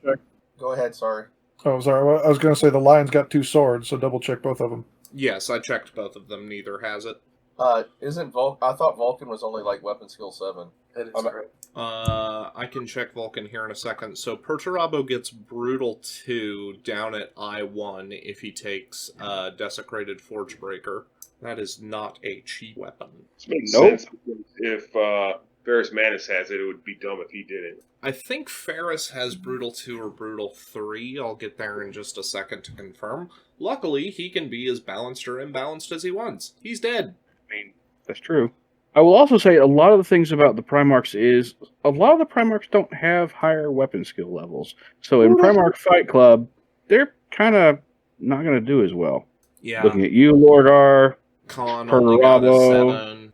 Go ahead, sorry. Oh, sorry. Well, I was going to say the lion's got 2 swords, so double check both of them. Yes, I checked both of them. Neither has it. I thought Vulcan was only like weapon skill 7. That is right. I can check Vulcan here in a second. So Perturabo gets Brutal 2 down at I1 if he takes Desecrated Forgebreaker. That is not a cheap weapon. This makes sense because if Ferris Manus has it, it would be dumb if he didn't. I think Ferris has Brutal 2 or Brutal 3. I'll get there in just a second to confirm. Luckily, he can be as balanced or imbalanced as he wants. He's dead. I mean, that's true. I will also say a lot of the things about the Primarchs is a lot of the Primarchs don't have higher weapon skill levels. So in Primarch Fight Club, they're kind of not going to do as well. Yeah. Looking at you, Lord R. Con only got a Perabo. 7.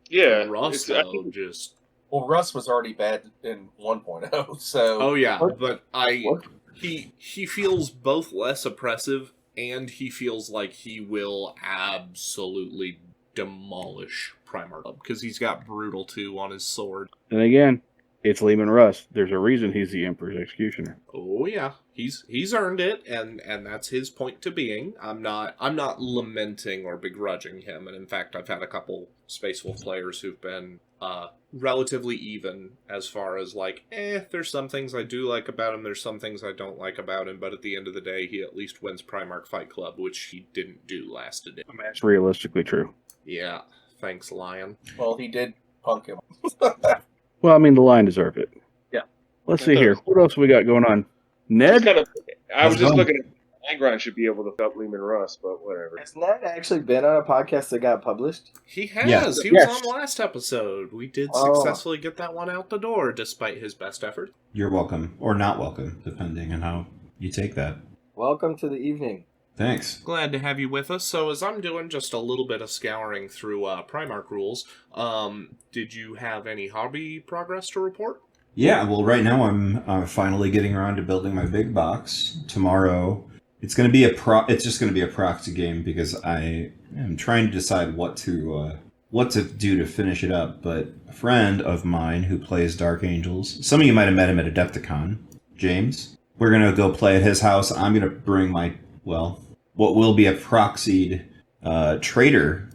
Yeah. Russ, I though, think just... Well, Russ was already bad in 1.0, so Oh, yeah, What? but What? he feels both less oppressive, and he feels like he will absolutely demolish Primarch Club, because he's got Brutal 2 on his sword. And again, it's Lehman Russ. There's a reason he's the Emperor's Executioner. Oh yeah, he's earned it, and that's his point to being. I'm not lamenting or begrudging him, and in fact, I've had a couple Space Wolf players who've been relatively even as far as like, there's some things I do like about him, there's some things I don't like about him, but at the end of the day, he at least wins Primarch Fight Club, which he didn't do last edition. I mean, that's realistically true. Yeah, thanks, Lion. well, he did punk him. Well, I mean, the Lion deserved it. Yeah. Let's see here. What else we got going on? Just Ned? I was just looking at Angron should be able to help Lehman Russ, but whatever. Has Ned actually been on a podcast that got published? He has. Yes. He was Yes. on last episode. We did Oh. successfully get that one out the door, despite his best effort. You're welcome, or not welcome, depending on how you take that. Welcome to the evening. Thanks. Glad to have you with us. So as I'm doing just a little bit of scouring through Primarch rules, did you have any hobby progress to report? Yeah, well, right now I'm finally getting around to building my big box. Tomorrow, it's going to be It's just going to be a proxy game because I am trying to decide what to do to finish it up. But a friend of mine who plays Dark Angels, some of you might have met him at Adepticon, James. We're going to go play at his house. I'm going to bring what will be a proxied traitor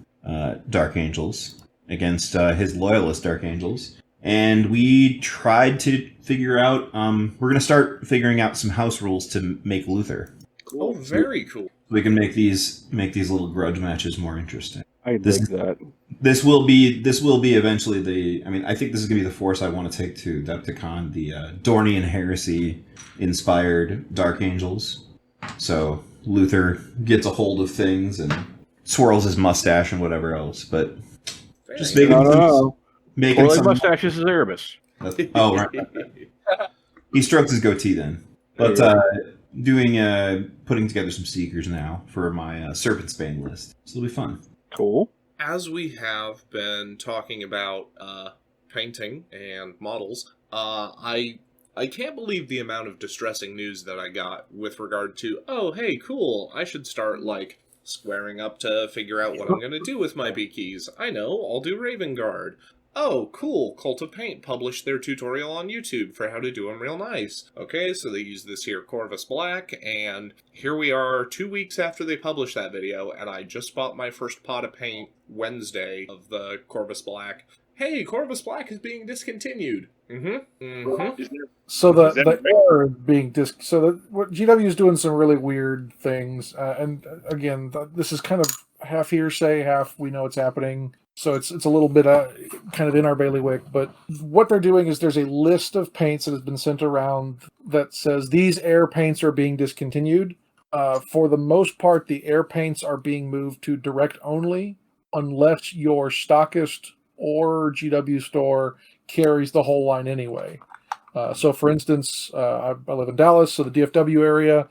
Dark Angels against his loyalist Dark Angels. And we tried to figure out, we're going to start figuring out some house rules to make Luther. Oh, very cool. We can make these little grudge matches more interesting. I dig that. This will be eventually I think this is going to be the force I want to take to Adepticon, the Dornian Heresy inspired Dark Angels. So Luther gets a hold of things and swirls his mustache and whatever else, but Very just nice. making Corley some mustaches is Erebus. Oh, right. He strokes his goatee then. But putting together some Seekers now for my Serpent's Bane list. So it'll be fun. Cool. As we have been talking about painting and models, I can't believe the amount of distressing news that I got with regard to, oh, hey, cool, I should start, squaring up to figure out what I'm going to do with my beakies. I know, I'll do Raven Guard. Oh, cool, Cult of Paint published their tutorial on YouTube for how to do them real nice. Okay, so they use this here Corvus Black, and here we are 2 weeks after they published that video, and I just bought my first pot of paint Wednesday of the Corvus Black. Hey, Corvus Black is being discontinued. So the Is that air being what GW is doing some really weird things, and again, this is kind of half hearsay, half we know it's happening. So it's a little bit kind of in our bailiwick. But what they're doing is there's a list of paints that has been sent around that says these air paints are being discontinued. For the most part, the air paints are being moved to direct only, unless your stockist or GW store carries the whole line anyway. So, for instance, I live in Dallas, so the DFW area,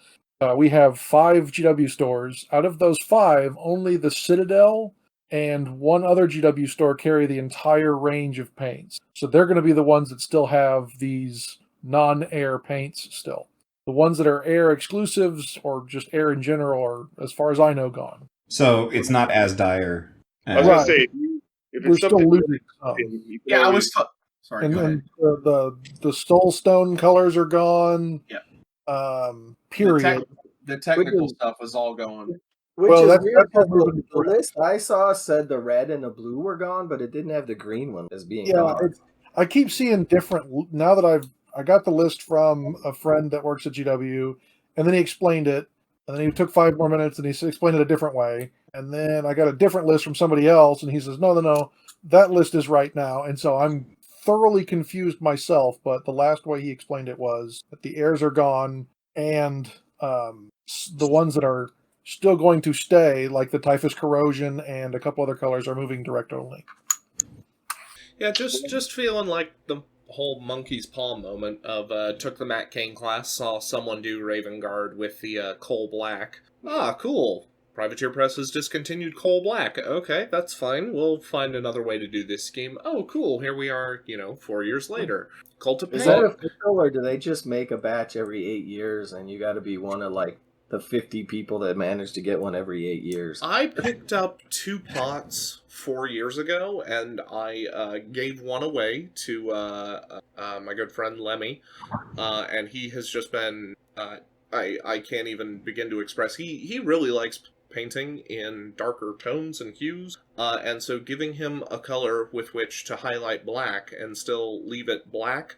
we have 5 GW stores. Out of those 5, only the Citadel and one other GW store carry the entire range of paints. So they're going to be the ones that still have these non-air paints still. The ones that are air exclusives or just air in general are, as far as I know, gone. So it's not as dire. I was going Right. to say, if We're it's still something... losing some. Yeah, I was. Sorry. And go ahead. then the Soulstone colors are gone. Yeah. Period. The technical stuff was all going. Which Well, is that's- weird that's because what we're the doing. list I saw said the red and the blue were gone, but it didn't have the green one as being Yeah, gone. I keep seeing different. Now that I got the list from a friend that works at GW, and then he explained it, and then he took 5 more minutes and he explained it a different way, and then I got a different list from somebody else, and he says, no, that list is right now, and so I'm thoroughly confused myself. But the last way he explained it was that the airs are gone, and the ones that are still going to stay, like the Typhus Corrosion and a couple other colors, are moving direct only. Yeah, just feeling like the whole monkey's paw moment of took the Matt Kane class, saw someone do Raven Guard with the coal black. Ah, cool. Privateer Press has discontinued coal black. Okay, that's fine. We'll find another way to do this scheme. Oh, cool. Here we are, 4 years later. Cult of Is that Pain. official, or do they just make a batch every 8 years, and you got to be one of like the 50 people that manage to get one every 8 years? I picked up 2 pots 4 years ago, and I gave one away to my good friend Lemmy, and he has just been. I can't even begin to express. He really likes painting in darker tones and hues, and so giving him a color with which to highlight black and still leave it black,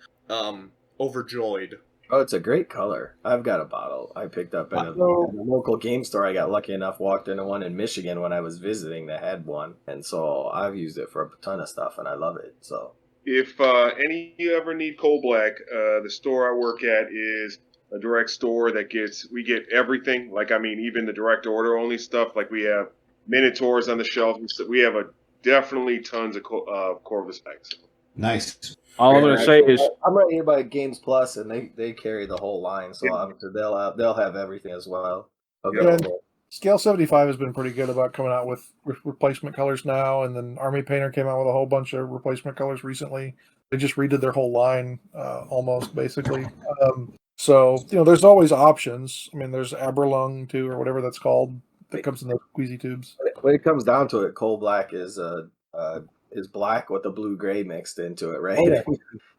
overjoyed. Oh, it's a great color. I've got a bottle I picked up at a local game store. I got lucky enough, walked into one in Michigan when I was visiting that had one, and so I've used it for a ton of stuff, and I love it. So If any of you ever need coal black, the store I work at is a direct store that we get everything. Like, I mean, even the direct order only stuff. Like, we have Minotaurs on the shelf. We have definitely tons of Corvus packs. Nice. All I'm going to say is I'm right here by Games Plus, and they carry the whole line, so they'll have everything as well. Yeah, Scale 75 has been pretty good about coming out with replacement colors now, and then Army Painter came out with a whole bunch of replacement colors recently. They just redid their whole line, almost, basically. So, there's always options. I mean, there's Aberlung, too, or whatever that's called, that comes in those squeezy tubes. When it comes down to it, coal black is black with a blue-gray mixed into it, right? Oh, yeah.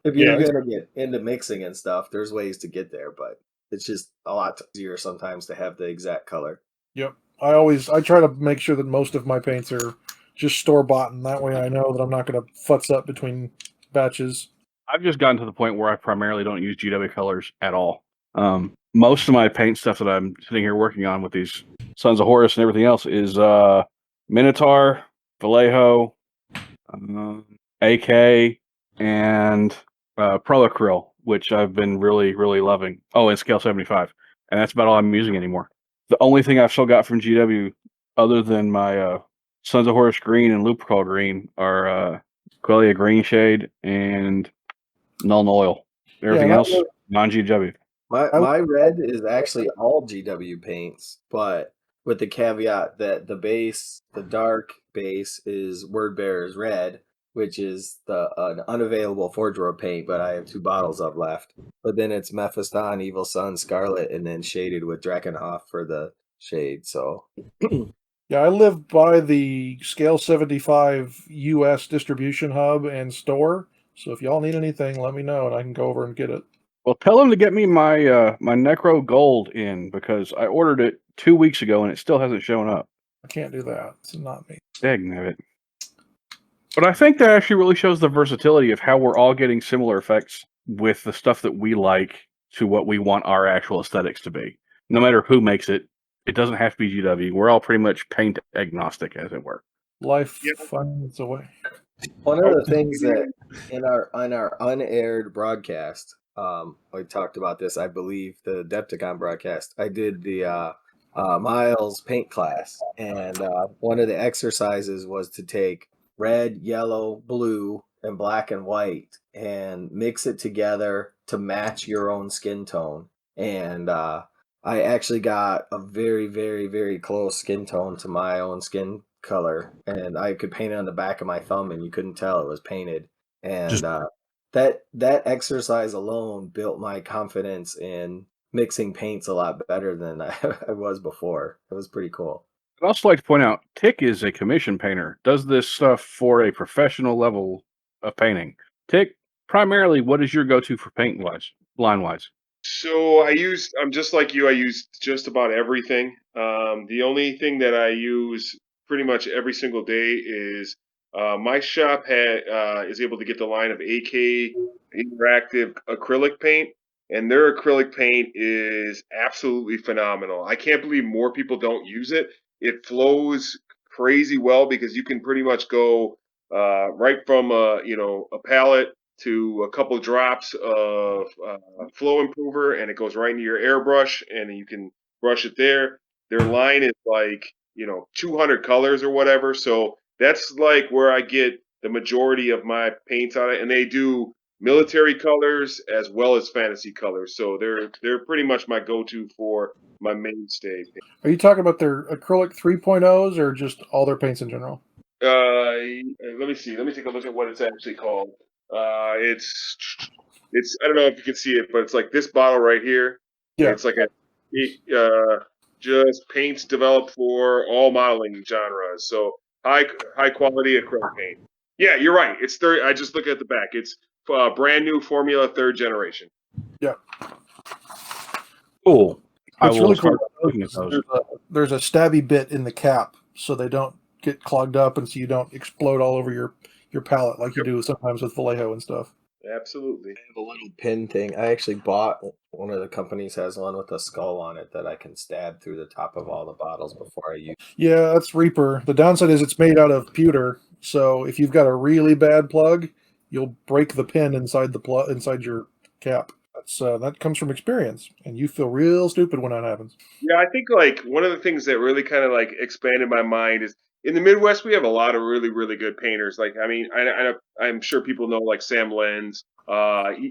If you're going to get into mixing and stuff, there's ways to get there, but it's just a lot easier sometimes to have the exact color. Yep. I try to make sure that most of my paints are just store-bought, and that way I know that I'm not going to futz up between batches. I've just gotten to the point where I primarily don't use GW colors at all. Most of my paint stuff that I'm sitting here working on with these Sons of Horus and everything else is Minotaur, Vallejo, AK, and Proacryl, which I've been really, really loving. Oh, and Scale 75. And that's about all I'm using anymore. The only thing I've still got from GW, other than my Sons of Horus green and Lupercal green, are Quellia green shade and Null Oil. Everything else, non-GW. My red is actually all GW paints, but with the caveat that the dark base is Word Bearer's red, which is an unavailable Forge World paint, but I have 2 bottles of left. But then it's Mephiston, Evil Sun, Scarlet, and then shaded with Drakenhof for the shade. So yeah, I live by the Scale 75 US distribution hub and store. So if y'all need anything, let me know and I can go over and get it. Well, tell them to get me my my Necro Gold in, because I ordered it 2 weeks ago and it still hasn't shown up. I can't do that. It's not me. Dagnabbit. But I think that actually really shows the versatility of how we're all getting similar effects with the stuff that we like to what we want our actual aesthetics to be. No matter who makes it, it doesn't have to be GW. We're all pretty much paint agnostic, as it were. Life finds a way. One of the things that in our unaired broadcast, we talked about this, I believe, the Adepticon broadcast. I did the Miles paint class, and one of the exercises was to take red, yellow, blue, and black and white and mix it together to match your own skin tone. And I actually got a very, very, very close skin tone to my own skin color, and I could paint it on the back of my thumb and you couldn't tell it was painted. And that exercise alone built my confidence in mixing paints a lot better than I was before. It was pretty cool. I'd also like to point out, Tick is a commission painter, does this stuff for a professional level of painting. Tick, primarily, what is your go-to for paint-wise, line-wise? So I'm just like you, I use just about everything. The only thing that I use pretty much every single day is my shop is able to get the line of AK Interactive acrylic paint, and their acrylic paint is absolutely phenomenal. I can't believe more people don't use it. It flows crazy well because you can pretty much go right from a palette to a couple drops of flow improver, and it goes right into your airbrush, and you can brush it there. Their line is like 200 colors or whatever, so that's like where I get the majority of my paints on it, and they do military colors as well as fantasy colors. So they're pretty much my go-to for my mainstay. Are you talking about their acrylic 3.0s or just all their paints in general? Let me see. Let me take a look at what it's actually called. It's I don't know if you can see it, but it's like this bottle right here. Yeah. It's like just paints developed for all modeling genres. So high quality acrylic paint. Yeah, you're right. It's third. I just look at the back. It's brand new formula, 3rd generation. Yeah. Cool. I It's will really start cool. looking at those. There's a stabby bit in the cap, so they don't get clogged up, and so you don't explode all over your palette like you do sometimes with Vallejo and stuff. Absolutely. I have a little pin thing. I actually bought one of the companies has one with a skull on it that I can stab through the top of all the bottles before I use. Yeah, that's Reaper. The downside is it's made out of pewter, so if you've got a really bad plug, you'll break the pin inside the inside your cap. That comes from experience, and you feel real stupid when that happens. Yeah, I think like one of the things that really kind of like expanded my mind is in the Midwest we have a lot of really really good painters. Like I mean, I'm sure people know like Sam Lenz.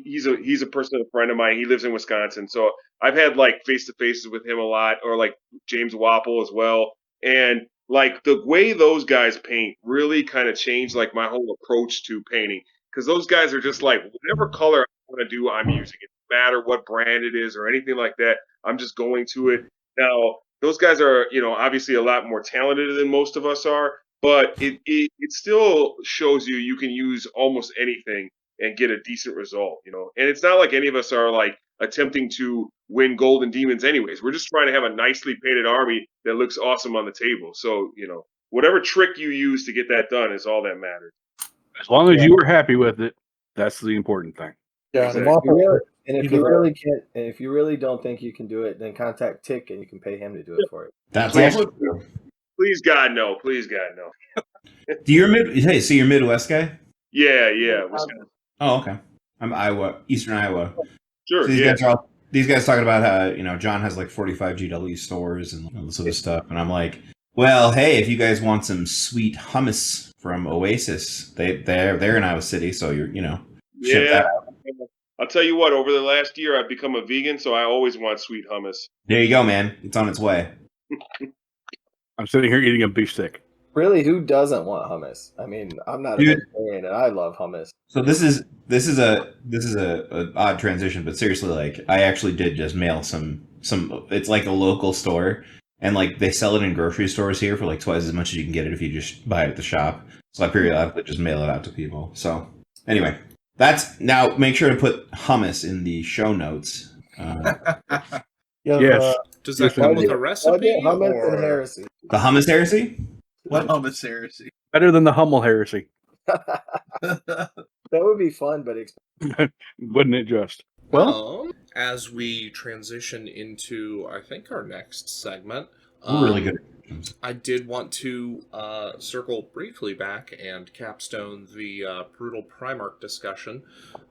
He's a personal friend of mine. He lives in Wisconsin, so I've had like face to faces with him a lot, or like James Wapple as well. And like the way those guys paint really kind of changed like my whole approach to painting, because those guys are just like whatever color I want to do, I'm using it. No matter what brand it is or anything like that, I'm just going to it. Now, those guys are, obviously a lot more talented than most of us are, but it still shows you can use almost anything and get a decent result, And it's not like any of us are like attempting to win golden demons anyways. We're just trying to have a nicely painted army that looks awesome on the table. So, whatever trick you use to get that done is all that matters. As long as you were happy with it, that's the important thing. Yeah, Exactly. And if you really can't, and if you really don't think you can do it, then contact Tick and you can pay him to do it for you. That's Please, also true. please God no. Please God no. Do you Hey, so you're Midwest guy? Yeah. Wisconsin. Oh, okay. I'm Iowa, Eastern Iowa. Sure. So these guys talking about how John has like 45 GW stores and all this other stuff, and I'm like, well, hey, if you guys want some sweet hummus from Oasis, they're in Iowa City, so ship that out. I'll tell you what, over the last year, I've become a vegan, so I always want sweet hummus. There you go, man. It's on its way. I'm sitting here eating a beef stick. Really, who doesn't want hummus? I mean, I'm not a vegetarian, and I love hummus. So this is a odd transition, but seriously, like I actually did just mail some. It's like a local store, and like they sell it in grocery stores here for like twice as much as you can get it if you just buy it at the shop. So I periodically just mail it out to people. So anyway. Now make sure to put hummus in the show notes. Yes. Does that come with a recipe? Hummus and heresy. The hummus heresy? What hummus heresy? Better than the Hummel heresy. That would be fun, but Wouldn't it just? Well, as we transition into, I think, our next segment, We're really good. I did want to circle briefly back and capstone the Brutal Primarch discussion.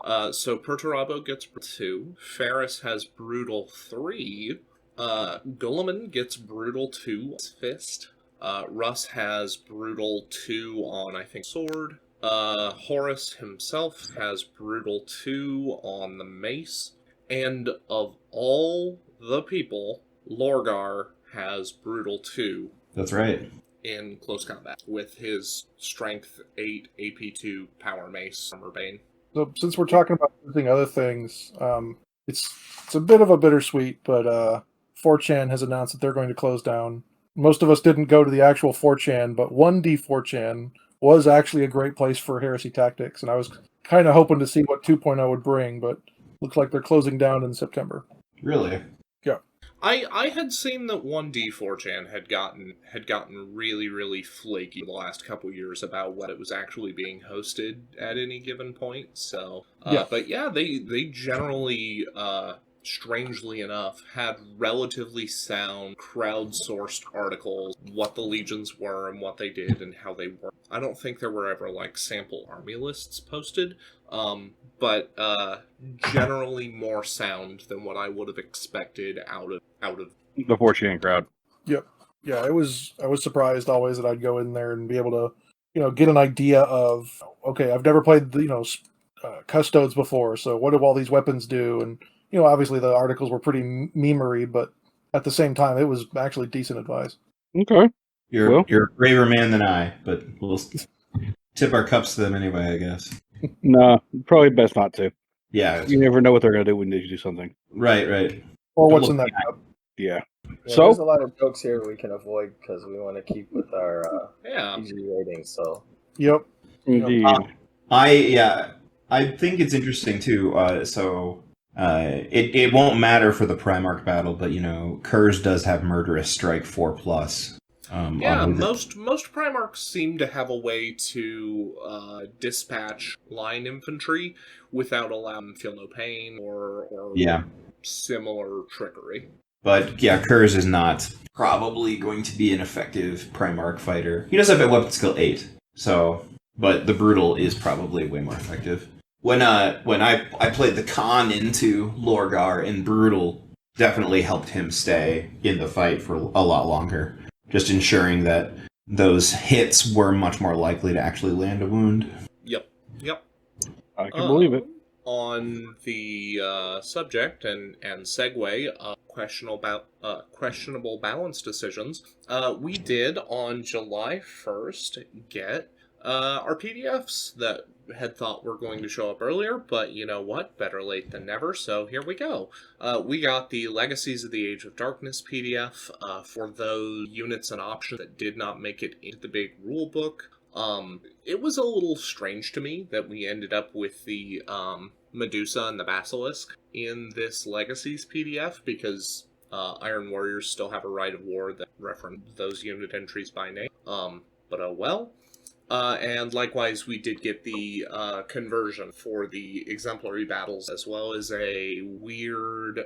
So Perturabo gets 2, Ferris has Brutal 3, Guilliman gets Brutal 2 Fist, Russ has Brutal 2 on, I think, Sword, Horus himself has Brutal 2 on the Mace, and of all the people, Lorgar has Brutal 2. That's right. In close combat with his Strength 8 AP2 Power Mace Summerbane. So since we're talking about using other things, it's a bit of a bittersweet, but 4chan has announced that they're going to close down. Most of us didn't go to the actual 4chan, but 1D 4chan was actually a great place for Heresy Tactics, and I was kind of hoping to see what 2.0 would bring, but looks like they're closing down in September. Really? Yeah. I had seen that 1D 4chan had gotten really, really flaky the last couple years about what it was actually being hosted at any given point. So, but yeah, they generally, strangely enough, had relatively sound crowdsourced articles, what the legions were and what they did and how they worked. I don't think there were ever like sample army lists posted, but generally more sound than what I would have expected out of The 4chan crowd. Yep. Yeah, I was surprised always that I'd go in there and be able to get an idea of, okay, I've never played custodes before, so what do all these weapons do? And obviously the articles were pretty memery, but at the same time, it was actually decent advice. Okay. You're Well- you're a braver man than I, but we'll tip our cups to them anyway, I guess. No, probably best not to. Yeah. You never know what they're going to do when they do something. Right. Or Don't what's look in that behind. cup. Yeah. Yeah, So- there's a lot of jokes here we can avoid because we want to keep with our Yeah. PG ratings. So Yep. Indeed. I think it's interesting too. It won't matter for the Primarch battle, but Kurz does have Murderous Strike 4+. Yeah, on his- most Primarchs seem to have a way to dispatch line infantry without allowing them to feel no pain or Yeah. similar trickery. But yeah, Kurz is not probably going to be an effective Primarch fighter. He does have a weapon skill 8, but the Brutal is probably way more effective. When I played the Khan into Lorgar, and Brutal definitely helped him stay in the fight for a lot longer, just ensuring that those hits were much more likely to actually land a wound. Yep. I can believe it. On the subject and segue, questionable balance decisions, we did on July 1st get our PDFs that had thought were going to show up earlier, but you know what? Better late than never, so here we go. We got the Legacies of the Age of Darkness PDF for those units and options that did not make it into the big rule book. It was a little strange to me that we ended up with the Medusa and the Basilisk in this Legacies PDF because Iron Warriors still have a right of war that reference those unit entries by name. But oh well. And likewise, we did get the conversion for the exemplary battles, as well as a weird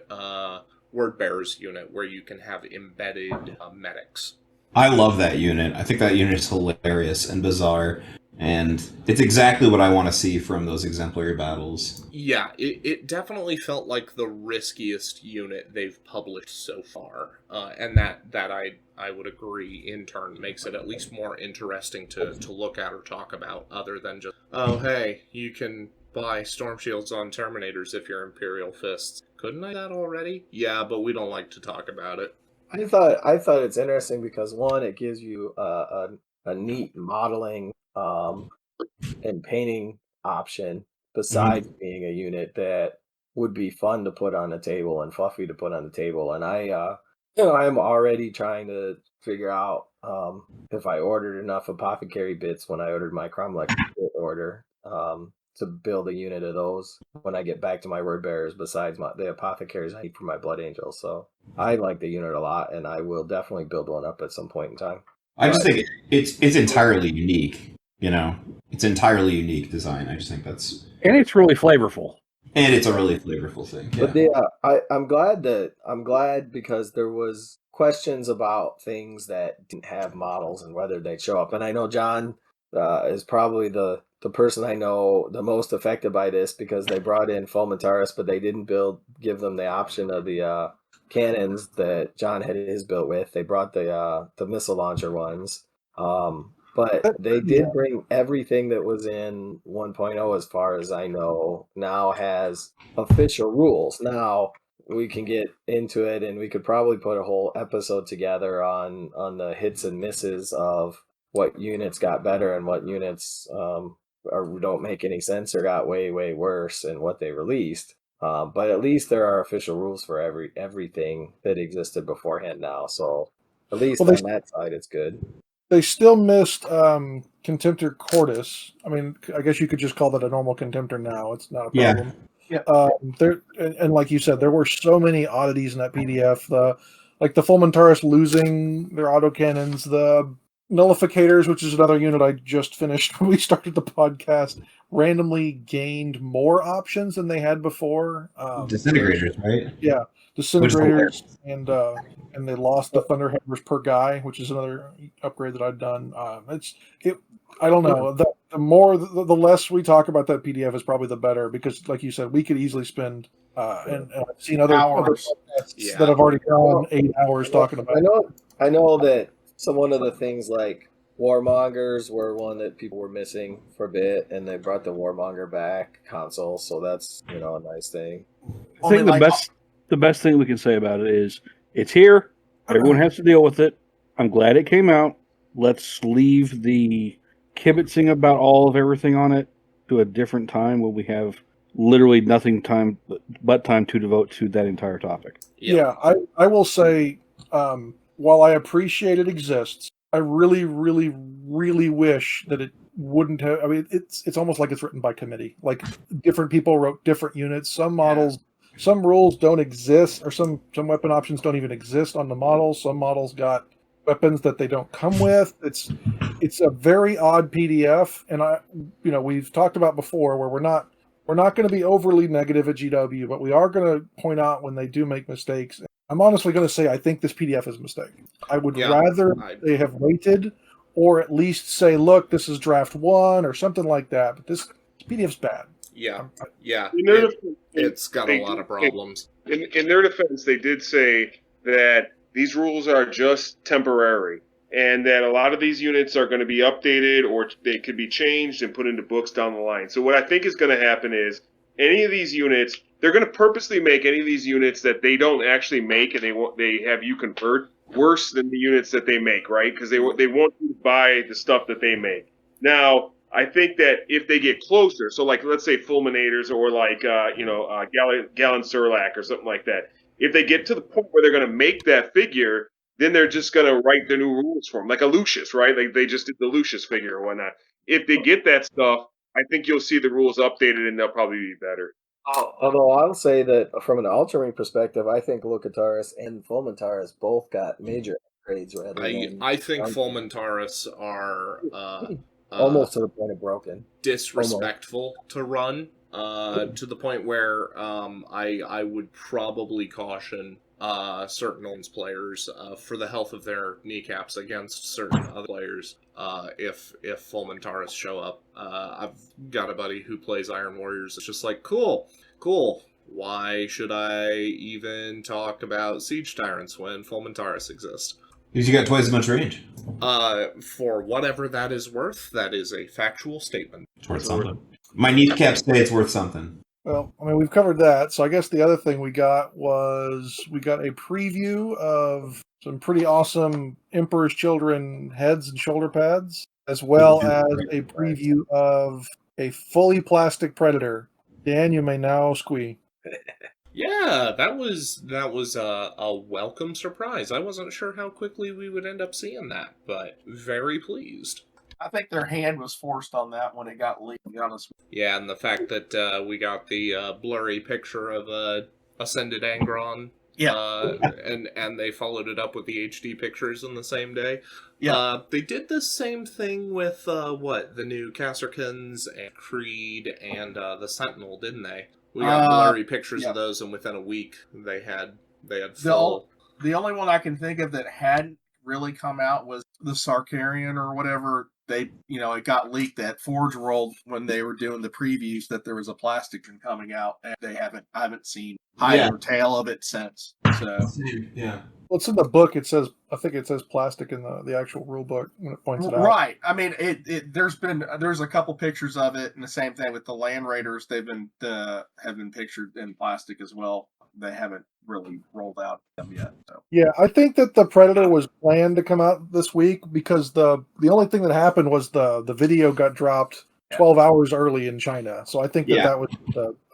word bearers unit where you can have embedded medics. I love that unit. I think that unit is hilarious and bizarre, and it's exactly what I want to see from those exemplary battles. Yeah, it definitely felt like the riskiest unit they've published so far, and that I would agree in turn makes it at least more interesting to look at or talk about, other than just, oh hey, you can buy storm shields on Terminators if you're Imperial Fists. Couldn't I do that already? Yeah, but we don't like to talk about it. I thought it's interesting because one, it gives you a neat modeling and painting option besides being a unit that would be fun to put on the table and fluffy to put on the table. And I'm already trying to figure out if I ordered enough apothecary bits when I ordered my Cromlech bit order to build a unit of those when I get back to my word bearers besides the apothecaries I need for my blood angels. So I like the unit a lot, and I will definitely build one up at some point in time. I just think it's entirely unique. It's entirely unique design. I just think that's, And it's really flavorful. and it's a really flavorful thing. But I'm glad because there was questions about things that didn't have models and whether they'd show up. And I know John is probably the person I know the most affected by this because they brought in Fulmentaris, but they didn't give them the option of the cannons that John had his built with. They brought the missile launcher ones. But they did bring everything that was in 1.0, as far as I know, now has official rules. Now we can get into it, and we could probably put a whole episode together on the hits and misses of what units got better and what units don't make any sense or got way, way worse and what they released. But at least there are official rules for everything that existed beforehand now. So at least on that side, it's good. They still missed Contemptor Cordis. I mean, I guess you could just call that a normal Contemptor now. It's not a problem. Yeah. There and like you said, there were so many oddities in that PDF. The Fulmentaris losing their autocannons, the Nullificators, which is another unit I just finished when we started the podcast, randomly gained more options than they had before. Disintegrators, right? Yeah, Disintegrators, and they lost the Thunderhammers per guy, which is another upgrade that I've done. I don't know. The less we talk about that PDF is probably the better, because, like you said, we could easily spend and I've seen other Hours. podcasts that have already gone 8 hours talking about. I know that. So one of the things, like Warmongers were one that people were missing for a bit, and they brought the Warmonger back console, so that's a nice thing. I think the best thing we can say about it is it's here. Everyone has to deal with it. I'm glad it came out. Let's leave the kibitzing about all of everything on it to a different time when we have literally nothing but time to devote to that entire topic. Yeah, I will say, while I appreciate it exists, I really, really, really wish that it wouldn't have. I mean, it's almost like it's written by committee. Like different people wrote different units. Some models, some rules don't exist, or some weapon options don't even exist on the models. Some models got weapons that they don't come with. It's a very odd PDF, and we've talked about before where we're not going to be overly negative at GW, but we are going to point out when they do make mistakes. I'm honestly going to say I think this PDF is a mistake. I would rather they have waited, or at least say, look, this is draft 1 or something like that. But this PDF's bad. Yeah. It's got a lot of problems. In their defense, they did say that these rules are just temporary, and that a lot of these units are going to be updated, or they could be changed and put into books down the line. So what I think is going to happen is any of these units, they're going to purposely make any of these units that they don't actually make, and they have you convert worse than the units that they make, right? Because they want you to buy the stuff that they make. Now, I think that if they get closer, so like let's say Fulminators or like Gallon Surlac or something like that, if they get to the point where they're going to make that figure, then they're just going to write the new rules for them, like a Lucius, right? Like they just did the Lucius figure or whatnot. If they get that stuff, I think you'll see the rules updated and they'll probably be better. Although I'll say that from an Ultramarine perspective, I think Locutarus and Fulmintarus both got major upgrades rather than... I think Fulmintarus are... almost to the point of broken. Disrespectful to run, to the point where I would probably caution certain players for the health of their kneecaps against certain other players if Fulmintarus show up. I've got a buddy who plays Iron Warriors. It's just like, cool. Why should I even talk about Siege Tyrants when Fulmintarus exists? Because you got twice as much range. For whatever that is worth, that is a factual statement. It's worth something. My kneecaps say it's worth something. Well, I mean, we've covered that. So I guess the other thing we got a preview of some pretty awesome Emperor's Children heads and shoulder pads, as well as a preview of a fully plastic Predator. Dan, you may now squee. Yeah, that was a welcome surprise. I wasn't sure how quickly we would end up seeing that, but very pleased. I think their hand was forced on that when it got leaked, to be honest. Yeah, and the fact that we got the blurry picture of Ascended Angron, and they followed it up with the HD pictures in the same day. Yeah, they did the same thing with the new Kasserkins and Creed and the Sentinel, didn't they? We got blurry pictures of those, and within a week they had full. The only one I can think of that hadn't really come out was the Sarkarian or whatever. They, it got leaked at Forge World when they were doing the previews that there was a plastic one coming out, and I haven't seen hide or tail of it since. So yeah. Well, it's in the book. I think it says plastic in the actual rule book when it points it out. Right. I mean, there's a couple pictures of it, and the same thing with the Land Raiders. They've been have been pictured in plastic as well. They haven't really rolled out them yet. So. Yeah, I think that the Predator was planned to come out this week because the only thing that happened was the video got dropped 12 hours early in China. So I think that was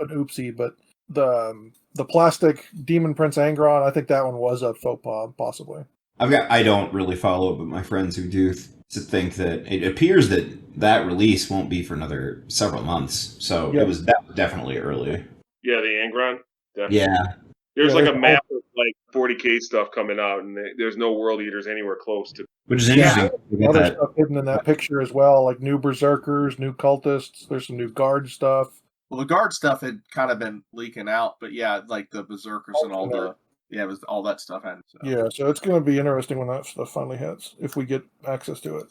an oopsie, but the plastic Demon Prince Angron, I think that one was a faux pas, possibly. I don't really follow it, but my friends who do think that it appears that release won't be for another several months. So it was definitely early. Yeah, the Angron. Definitely. Yeah. There's like a map of like 40K stuff coming out, and there's no World Eaters anywhere close to. Which is interesting. Other stuff hidden in that picture as well, like new Berserkers, new Cultists. There's some new Guard stuff. Well, the Guard stuff had kind of been leaking out, but like the Berserkers and all it was all that stuff had. So. Yeah, so it's going to be interesting when that stuff finally hits, if we get access to it.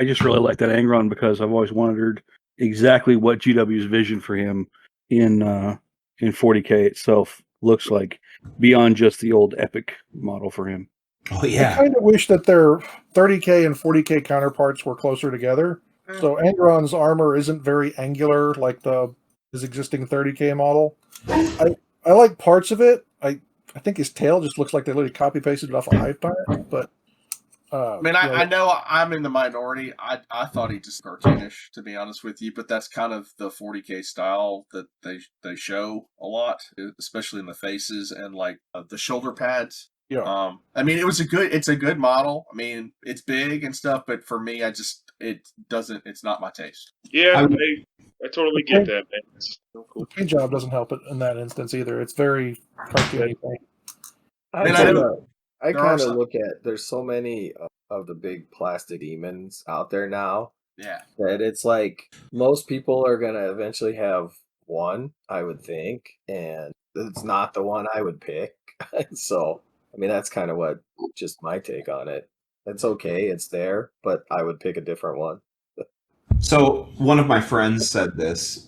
I just really like that Angron because I've always wondered exactly what GW's vision for him in 40K itself looks like, beyond just the old epic model for him. Oh I yeah. kind of wish that their 30k and 40k counterparts were closer together. So Angron's armor isn't very angular like his existing 30k model. I like parts of it. I think his tail just looks like they literally copy pasted it off a Hive Tyrant, but I mean, I know I'm in the minority. I thought he just cartoonish, to be honest with you, but that's kind of the 40k style that they show a lot, especially in the faces and like the shoulder pads. yeah. I mean, it's a good model. I mean, it's big and stuff, but for me, it's not my taste. Yeah, I totally get that, man. It's so cool. The paint job doesn't help it in that instance either. It's very cartoony paint. I And kind there of are some- look at there's so many of the big plastic demons out there now Yeah. that it's like most people are gonna eventually have one, I would think, and it's not the one I would pick. So I mean that's kind of what just my take on it. It's okay, it's there, but I would pick a different one. So one of my friends said this.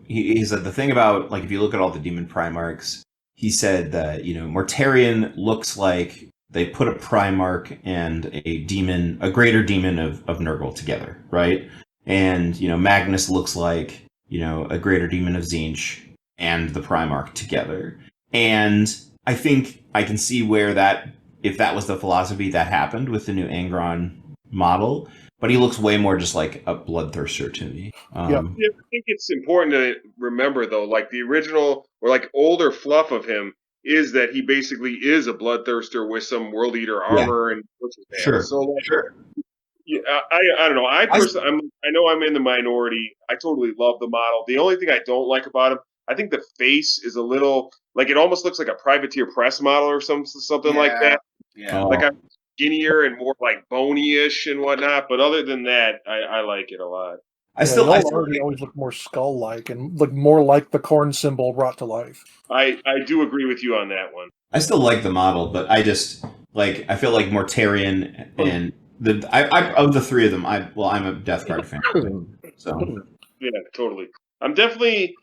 He said the thing about, like, if you look at all the demon Primarchs, he said that, Mortarion looks like they put a Primarch and a greater demon of Nurgle together, right? And, Magnus looks like, a greater demon of Tzeentch and the Primarch together. And I think I can see where if that was the philosophy that happened with the new Angron model. But he looks way more just like a bloodthirster to me. Yeah, I think it's important to remember, though, like the original or like older fluff of him is that he basically is a bloodthirster with some World Eater armor and Sure. So, like, yeah, I don't know. I know I'm in the minority. I totally love the model. The only thing I don't like about him, I think the face is a little like it almost looks like a Privateer press model or something like that. Yeah. Like I'm skinnier and more like bony-ish and whatnot. But other than that, I like it a lot. I still always look more skull-like and look more like the corn symbol brought to life. I do agree with you on that one. I still like the model, but I just I feel like Mortarion and of the three of them, I'm a Death Guard fan. So yeah, totally. I'm definitely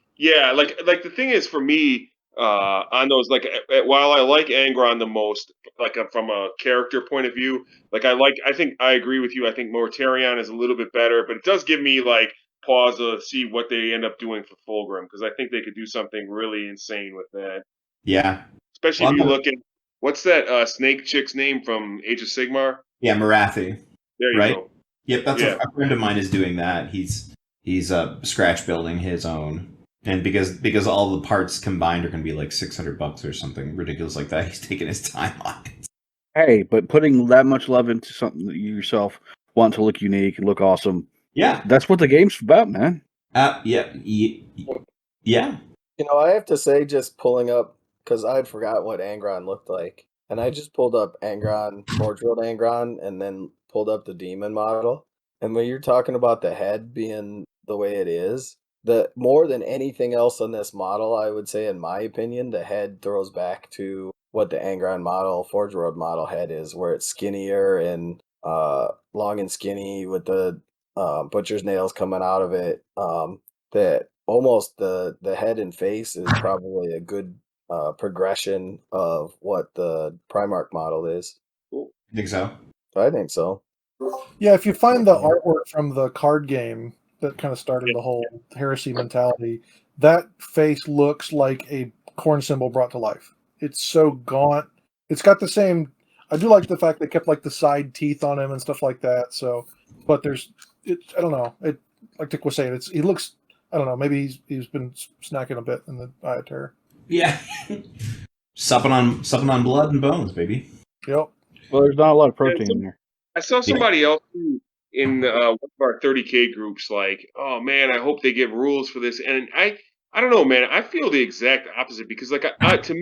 like the thing is for me on those while I like Angron the most, like from a character point of view, I think I agree with you. I think Mortarion is a little bit better, but it does give me like pause to see what they end up doing for Fulgrim because I think they could do something really insane with that. Yeah, especially if you look at what's that snake chick's name from Age of Sigmar? Yeah, Marathi. There you go. Yep, that's a friend of mine is doing that. He's scratch building his own, and because all the parts combined are going to be like $600 or something ridiculous like that, he's taking his time on it. Hey, but putting that much love into something that you yourself want to look unique and look awesome, that's what the game's about, man. Yeah. I have to say, just pulling up because I'd forgot what Angron looked like. And I just pulled up Angron, Forge World Angron, and then pulled up the demon model. And when you're talking about the head being the way it is, more than anything else on this model, I would say, in my opinion, the head throws back to what the Angron model, Forge World model head is, where it's skinnier and long and skinny with the butcher's nails coming out of it. That almost the head and face is probably a good progression of what the Primarch model is. Think so? I think so. Yeah, if you find the artwork from the card game that kind of started the whole heresy mentality, that face looks like a corn symbol brought to life. It's so gaunt. It's got the same. I do like the fact they kept like the side teeth on him and stuff like that. So, but I don't know. It like Dick was saying, he looks. I don't know. Maybe he's been snacking a bit in the Eye of Terror. Yeah, supping on blood and bones, baby. Yep. Well, there's not a lot of protein in there. I saw somebody else in one of our 30K groups like, oh man, I hope they give rules for this. And I don't know, man. I feel the exact opposite because like to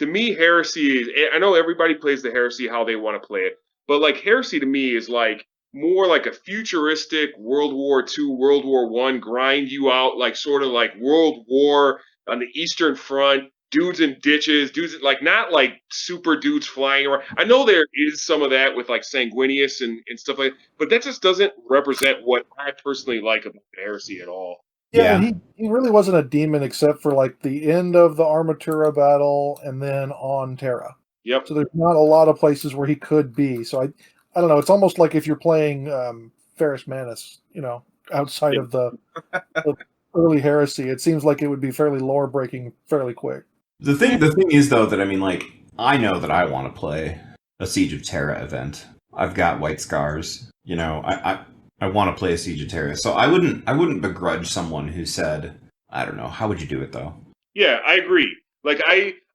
me, Heresy is. I know everybody plays the Heresy how they want to play it, but like Heresy to me is like more like a futuristic World War II, World War I, grind you out, like sort of like World War on the Eastern Front, dudes in ditches, dudes like not like super dudes flying around. I know there is some of that with like Sanguinius and stuff like that, but that just doesn't represent what I personally like about Heresy at all. Yeah, he really wasn't a demon except for like the end of the Armatura battle and then on Terra. Yep. So there's not a lot of places where he could be. So I don't know. It's almost like if you're playing Ferris Manus, outside of the early Heresy, it seems like it would be fairly lore breaking fairly quick. The thing is though that I mean, like, I know that I want to play a Siege of Terra event. I've got white scars. I want to play a Siege of Terra, so I wouldn't begrudge someone who said, I don't know, how would you do it though? Yeah, I agree. Like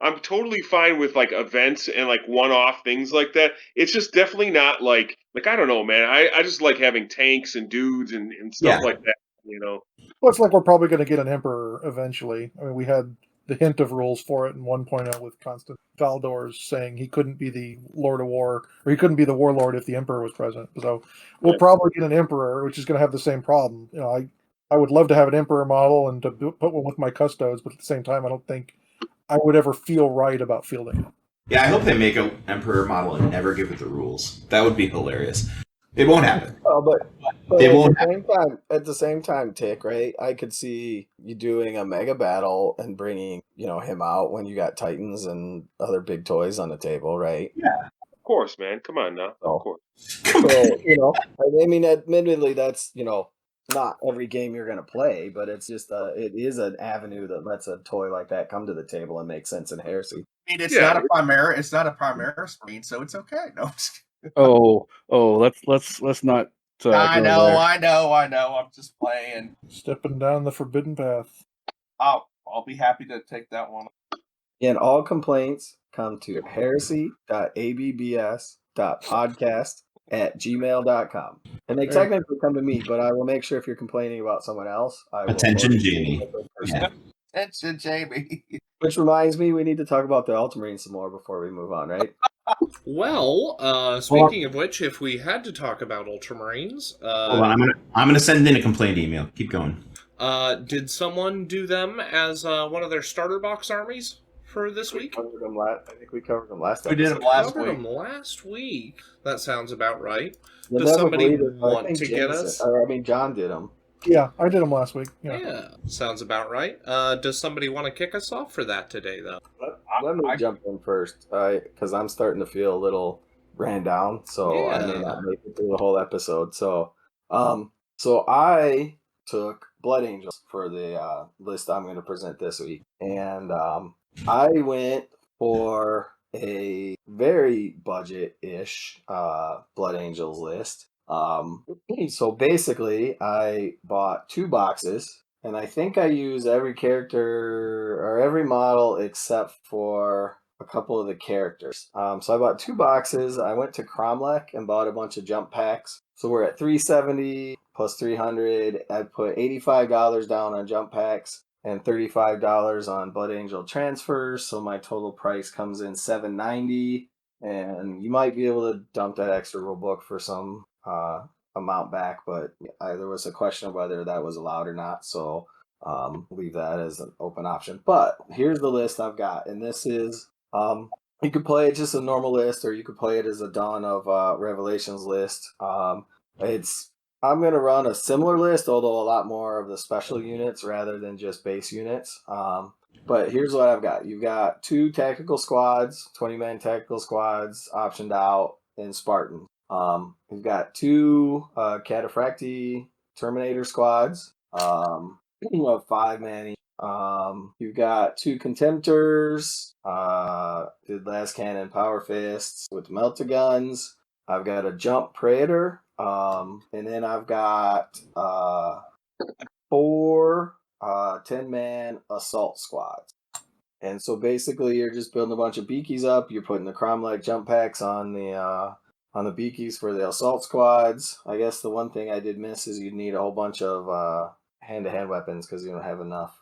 I'm totally fine with like events and like one-off things like that. It's just definitely not like I don't know, man. I just like having tanks and dudes and stuff Yeah. like that. You know. Well, it's like we're probably going to get an Emperor eventually. I mean, we had the hint of rules for it in 1.0 with Constant Valdor's saying he couldn't be the Lord of War, or he couldn't be the Warlord if the Emperor was present. So we'll probably get an Emperor, which is going to have the same problem. I would love to have an Emperor model and to put one with my Custodes, but at the same time, I don't think I would ever feel right about fielding it. Yeah, I hope they make an Emperor model and never give it the rules. That would be hilarious. It won't happen. Oh, but They at won't the same time, Tick, right? I could see you doing a mega battle and bringing, him out when you got Titans and other big toys on the table, right? Of course, man. Come on now. Oh. Of course. So, I mean, admittedly, that's, not every game you're going to play, but it's just, it is an avenue that lets a toy like that come to the table and make sense in Heresy. I mean, it's not a Primaris Marine, so it's okay. No. Let's not. I know. I'm just playing. Stepping down the forbidden path. I'll be happy to take that one. And all complaints come to heresy.abbs.podcast@gmail.com. And they technically come to me, but I will make sure if you're complaining about someone else, I will. Attention, Jamie. Yeah. Attention, Jamie. Which reminds me, we need to talk about the Ultramarines some more before we move on, right? Well, speaking of which, if we had to talk about Ultramarines, Hold on, I'm gonna send in a complaint email. Keep going. Did someone do them as one of their starter box armies for this week? I think we covered them last We did them last Covered week. them last week. That sounds about right. You'll Does never somebody believe it, but I want think to get us? John did them. Yeah, I did them last week. Yeah, sounds about right. Does somebody want to kick us off for that today, though? Let me jump in first, because I'm starting to feel a little ran down, so I may not make it through the whole episode. So I took Blood Angels for the list I'm going to present this week, and I went for a very budget-ish Blood Angels list. So basically, I bought 2 boxes, and I think I use every character or every model except for a couple of the characters. So I bought 2 boxes. I went to Cromlech and bought a bunch of jump packs. So we're at $370 plus $300. I put $85 down on jump packs and $35 on Blood Angel transfers. So my total price comes in $790. And you might be able to dump that extra rule book for some amount back, but there was a question of whether that was allowed or not, so leave that as an open option. But here's the list I've got, and this is you could play it just a normal list, or you could play it as a Dawn of Revelations list. I'm going to run a similar list, although a lot more of the special units rather than just base units. But here's what I've got. You've got 2 tactical squads, 20-man tactical squads optioned out in Spartan. We've got 2 Cataphracti Terminator squads of 5-man each. You've got 2 Contemptors, did Last Cannon Power Fists with Melt-A-Guns. I've got a Jump Praetor, and then I've got 4 10-man assault squads. And so basically you're just building a bunch of beakies up. You're putting the Cromlech jump packs on the beakies for the assault squads. I guess the one thing I did miss is you'd need a whole bunch of hand-to-hand weapons because you don't have enough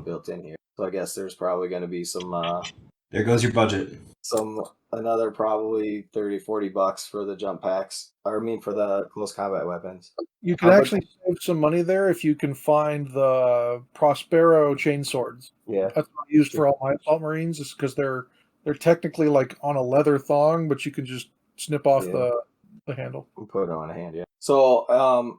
built in here. So I guess there's probably going to be some... there goes your budget. Another probably $30-$40 for the jump packs. Or I mean for the close combat weapons. You can actually save some money there if you can find the Prospero chain swords. Yeah. That's what I used for all my assault marines, is because they're technically like on a leather thong, but you can just snip off the handle. Put it on a hand, yeah. So,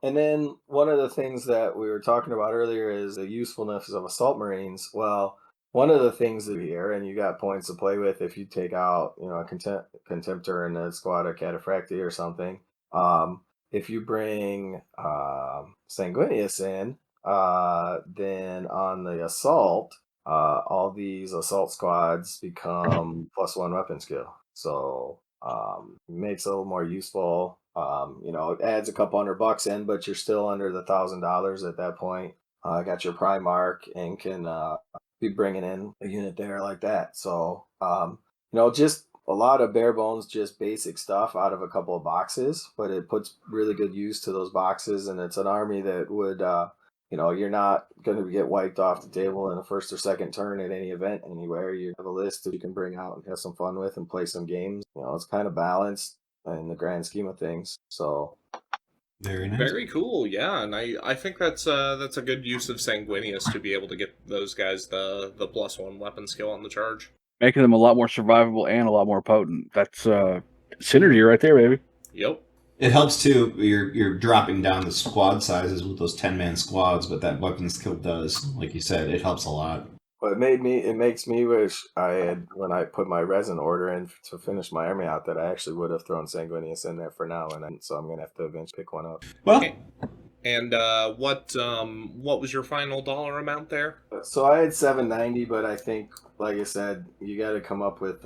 and then one of the things that we were talking about earlier is the usefulness of assault marines. Well, one of the things here, and you got points to play with if you take out, a Contemptor and a squad of Cataphracti or something. If you bring Sanguinius in, then on the assault, all these assault squads become +1 weapon skill. So it makes it a little more useful. It adds a couple $100 in, but you're still under the $1,000 at that point. Got your Primarch and can be bringing in a unit there like that. So, just a lot of bare bones, just basic stuff out of a couple of boxes, but it puts really good use to those boxes. And it's an army that would, you're not going to get wiped off the table in the first or second turn at any event anywhere. You have a list that you can bring out and have some fun with and play some games. It's kind of balanced in the grand scheme of things. So, Very nice. Very cool, yeah, and I think that's a good use of Sanguinius to be able to get those guys the +1 weapon skill on the charge. Making them a lot more survivable and a lot more potent. That's synergy right there, baby. Yep. It helps too. You're dropping down the squad sizes with those 10-man squads, but that weapon skill does, like you said, it helps a lot. But it makes me wish I had, when I put my resin order in to finish my army out, that I actually would have thrown Sanguinius in there for now, so I'm gonna have to eventually pick one up. Well, Okay. And what was your final dollar amount there? So I had 790, but I think, like I said, you got to come up with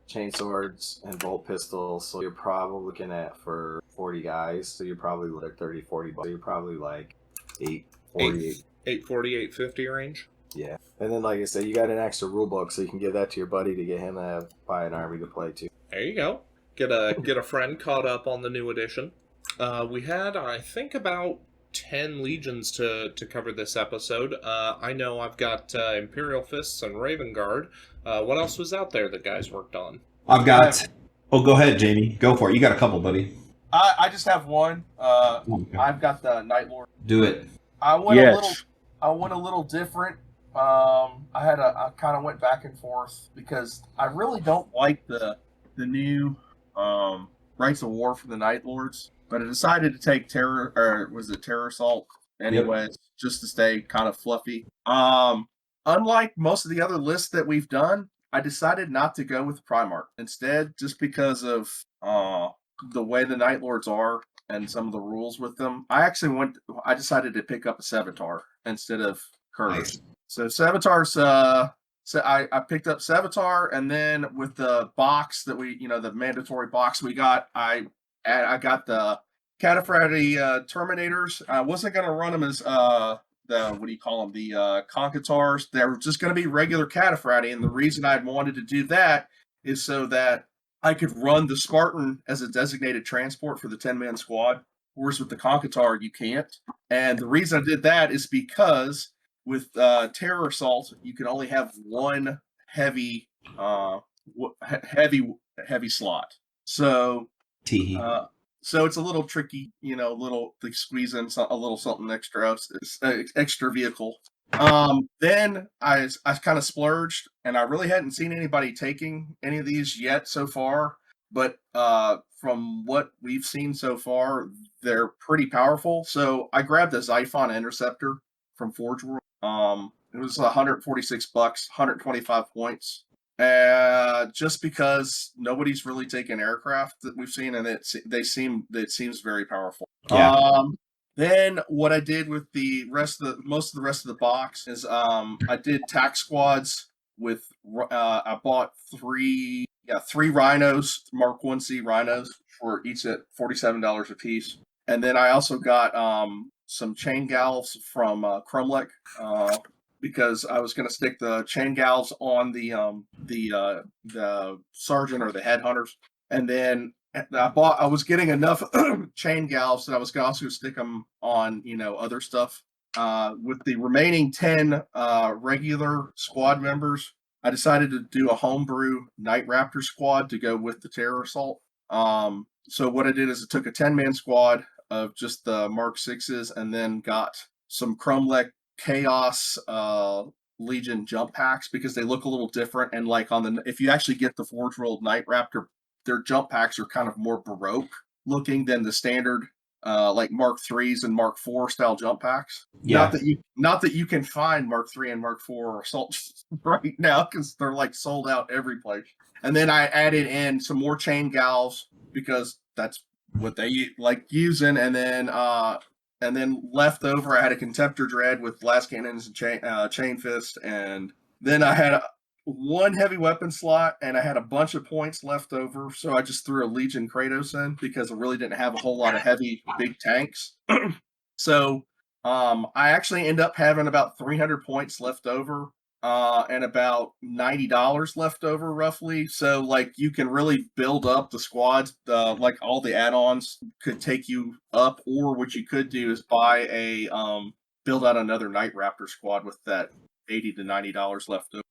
chain swords and bolt pistols. So you're probably looking at, for 40 guys, so you're probably like 30, 40 bucks. So you're probably like 848. 840, 850 range. Yeah, and then like I said, you got an extra rule book, so you can give that to your buddy to get him to buy an army to play too. There you go. Get a friend caught up on the new edition. We had, I think, about 10 legions to cover this episode. I know I've got Imperial Fists and Raven Guard. What else was out there that guys worked on? I've got... Oh, go ahead, Jamie. Go for it. You got a couple, buddy. I just have one. Okay. I've got the Night Lord. Do it. I went a little different. I kind of went back and forth because I really don't like the new Rights of War for the Night Lords, but I decided to take Terror Assault anyways, just to stay kind of fluffy. Unlike most of the other lists that we've done, I decided not to go with Primarch instead, just because of the way the Night Lords are and some of the rules with them. I decided to pick up a Sevatar instead of Curse. Nice. So Sevatar's so I picked up Sevatar, and then with the box that the mandatory box we got, I got the Cataphracti Terminators. I wasn't going to run them as the Conquitars. They were just going to be regular Cataphracti, and the reason I wanted to do that is so that I could run the Spartan as a designated transport for the 10-man squad, whereas with the Conquitar you can't. And the reason I did that is because with Terror Assault, you can only have one heavy slot. So so it's a little tricky, to squeeze in a little something extra vehicle. Then I kind of splurged, and I really hadn't seen anybody taking any of these yet so far. But from what we've seen so far, they're pretty powerful. So I grabbed a Xiphon Interceptor from Forge World. It was $146, 125 points. Just because nobody's really taken aircraft that we've seen, and it seems very powerful. Yeah. Then what I did with most of the rest of the box is I did tac squads with I bought three rhinos, Mark 1C rhinos, for each at $47 a piece, and then I also got some chain galves from Crumlech, because I was going to stick the chain galves on the sergeant or the headhunters, and then I was getting enough chain galves that I was going to also stick them on other stuff. With the remaining 10 regular squad members, I decided to do a homebrew Night Raptor squad to go with the Terror Assault. So what I did is I took a 10-man squad of just the Mark 6s, and then got some Crumlech Chaos Legion jump packs, because they look a little different. And like if you actually get the Forge World Night Raptor, their jump packs are kind of more Baroque looking than the standard like Mark IIIs and Mark IV style jump packs. Yeah. Not that you can find Mark III and Mark IV assault right now because they're like sold out every place. And then I added in some more chain galves because that's what they like using. And then left over, I had a Contemptor Dread with blast cannons and chain fist, and then I had one heavy weapon slot, and I had a bunch of points left over, so I just threw a Legion Kratos in because I really didn't have a whole lot of heavy big tanks. So I actually end up having about 300 points left over, and about $90 left over roughly. So like you can really build up the squads. Like all the add-ons could take you up, or what you could do is buy a build out another Night Raptor squad with that $80 to $90 left over.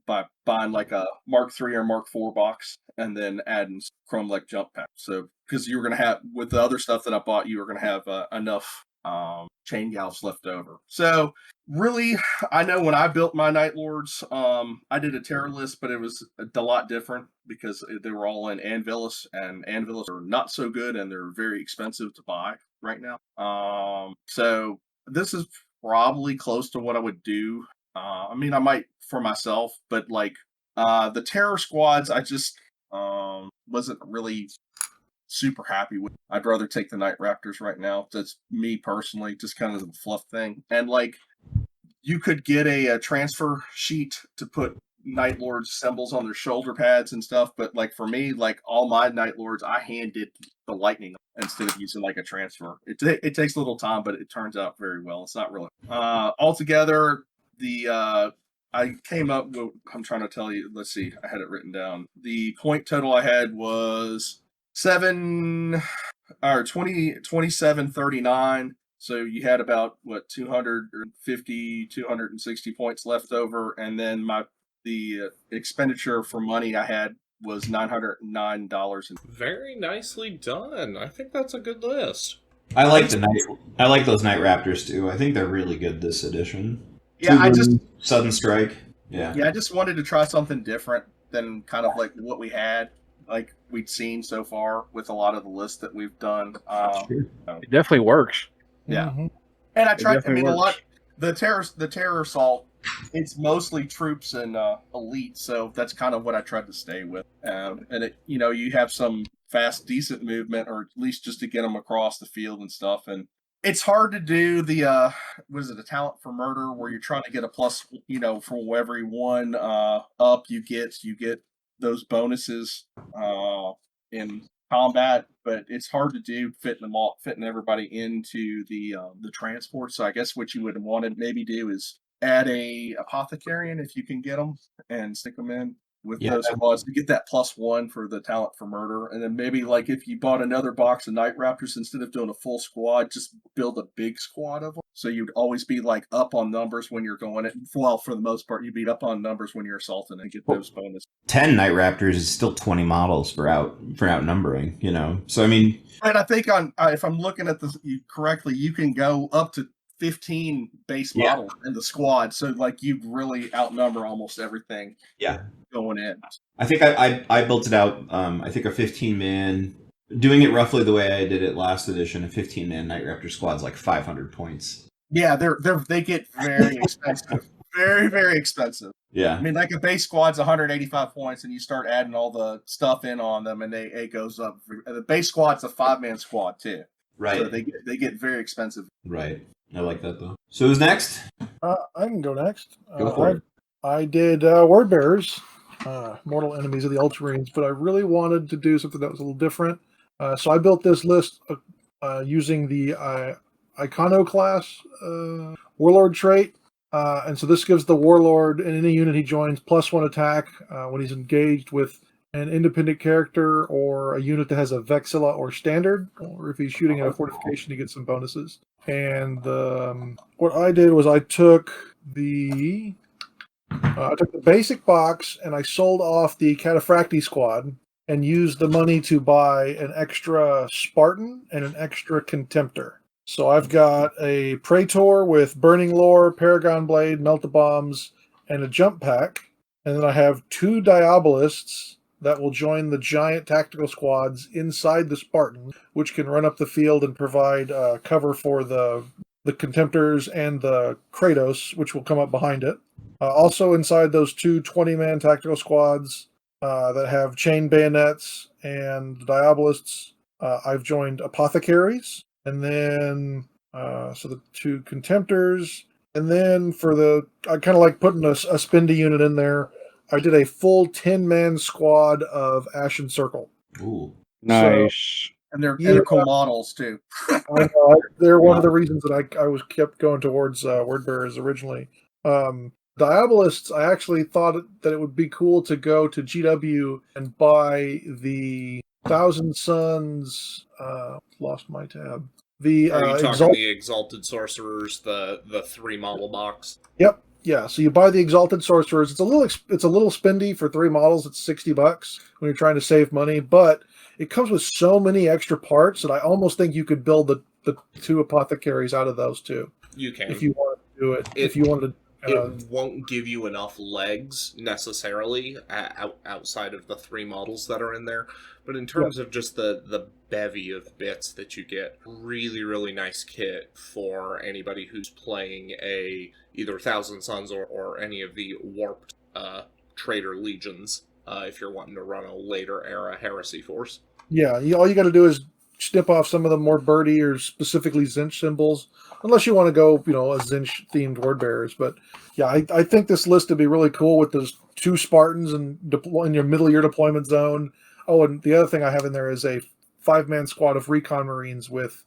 By buying like a Mark III or Mark IV box and then adding Chrome Lek jump pack. So because you were gonna have with the other stuff that I bought, you were gonna have enough chain galves left over. So really, I know when I built my Night Lords, I did a terror list, but it was a lot different because they were all in Anvilus, and Anvilus are not so good and they're very expensive to buy right now. So this is probably close to what I would do. I mean, I might for myself, but like the terror squads, I just wasn't really super happy with. I'd rather take the Night Raptors right now. That's me personally, just kind of the fluff thing. And like, you could get a transfer sheet to put Night Lords symbols on their shoulder pads and stuff, but like for me, like all my Night Lords, I hand did the lightning instead of using like a transfer. It takes a little time, but it turns out very well. It's not really altogether. I came up with, I'm trying to tell you, let's see, I had it written down. The point total I had was 2739. So you had about 250, 260 points left over, and then the expenditure for money I had was $909. Very nicely done. I think that's a good list. I like those Night Raptors too. I think they're really good this edition. Yeah, Sudden Strike. Yeah. Yeah, I just wanted to try something different than kind of like what we had, like we'd seen so far with a lot of the lists that we've done. It definitely works. Yeah, Mhm. and I tried. I mean, works. a lot. The terror assault. It's mostly troops and elite, so that's kind of what I tried to stay with. And it, you have some fast, decent movement, or at least just to get them across the field and stuff. And it's hard to do the a talent for murder where you're trying to get a plus, for every one up you get those bonuses in combat, but it's hard to do fitting everybody into the transport. So I guess what you would want to maybe do is add a apothecarian if you can get them and stick them in with those squads to get that +1 for the talent for murder. And then maybe like if you bought another box of Night Raptors, instead of doing a full squad, just build a big squad of them. So you'd always be like up on numbers when you're going it. Well, for the most part, you'd be up on numbers when you're assaulting and get those bonuses. 10 Night Raptors is still 20 models for outnumbering, So I mean, and I think if I'm looking at this correctly, you can go up to 15 base models in the squad. So like you really outnumber almost everything. Yeah. Going in. I think I built it out. I think a 15-man, doing it roughly the way I did it last edition. A 15-man Night Raptor squad's like 500 points. Yeah, they get very expensive, very very expensive. Yeah, I mean like a base squad's 185 points, and you start adding all the stuff in on them, and it goes up. The base squad's a 5-man squad too. Right. So they get very expensive. Right. I like that though. So who's next? I can go next. Go for it. I did Word Bearers. Mortal Enemies of the Ultramarines, but I really wanted to do something that was a little different. So I built this list using the Iconoclast Warlord trait. And so this gives the Warlord in any unit he joins +1 attack when he's engaged with an independent character or a unit that has a Vexilla or Standard, or if he's shooting at a fortification, he gets some bonuses. And what I did was I took the basic box and I sold off the Cataphracti squad and used the money to buy an extra Spartan and an extra Contemptor. So I've got a Praetor with Burning Lore, Paragon Blade, Melt-A-Bombs, and a Jump Pack. And then I have 2 Diabolists that will join the giant tactical squads inside the Spartan, which can run up the field and provide cover for the Contemptors and the Kratos, which will come up behind it. Also inside those two 20-man tactical squads that have chain bayonets and diabolists, I've joined apothecaries, and then so the two Contemptors, and then I kind of like putting a spendy unit in there. I did a full 10-man squad of Ashen Circle. Ooh. Nice. And they're cool models too. I know, they're one of the reasons that I was kept going towards Wordbearers originally. Diabolists, I actually thought that it would be cool to go to GW and buy the Thousand Suns. Lost my tab. Are you talking the Exalted Sorcerers, the 3-model box? Yep. Yeah. So you buy the Exalted Sorcerers. It's a little spendy for 3 models. It's $60 when you're trying to save money, but it comes with so many extra parts that I almost think you could build the 2 apothecaries out of those 2. You can, if you want to do it. If you wanted to. It won't give you enough legs necessarily outside of the 3 models that are in there, but in terms of just the bevy of bits that you get, really, really nice kit for anybody who's playing either Thousand Suns or any of the warped Traitor Legions, if you're wanting to run a later era Heresy force. Yeah, all you got to do is snip off some of the more birdie or specifically Zinch symbols, unless you want to go, a Zinch themed word bearers. But yeah, I think this list would be really cool with those 2 Spartans and in your middle of your deployment zone. Oh, and the other thing I have in there is a 5-man squad of Recon Marines with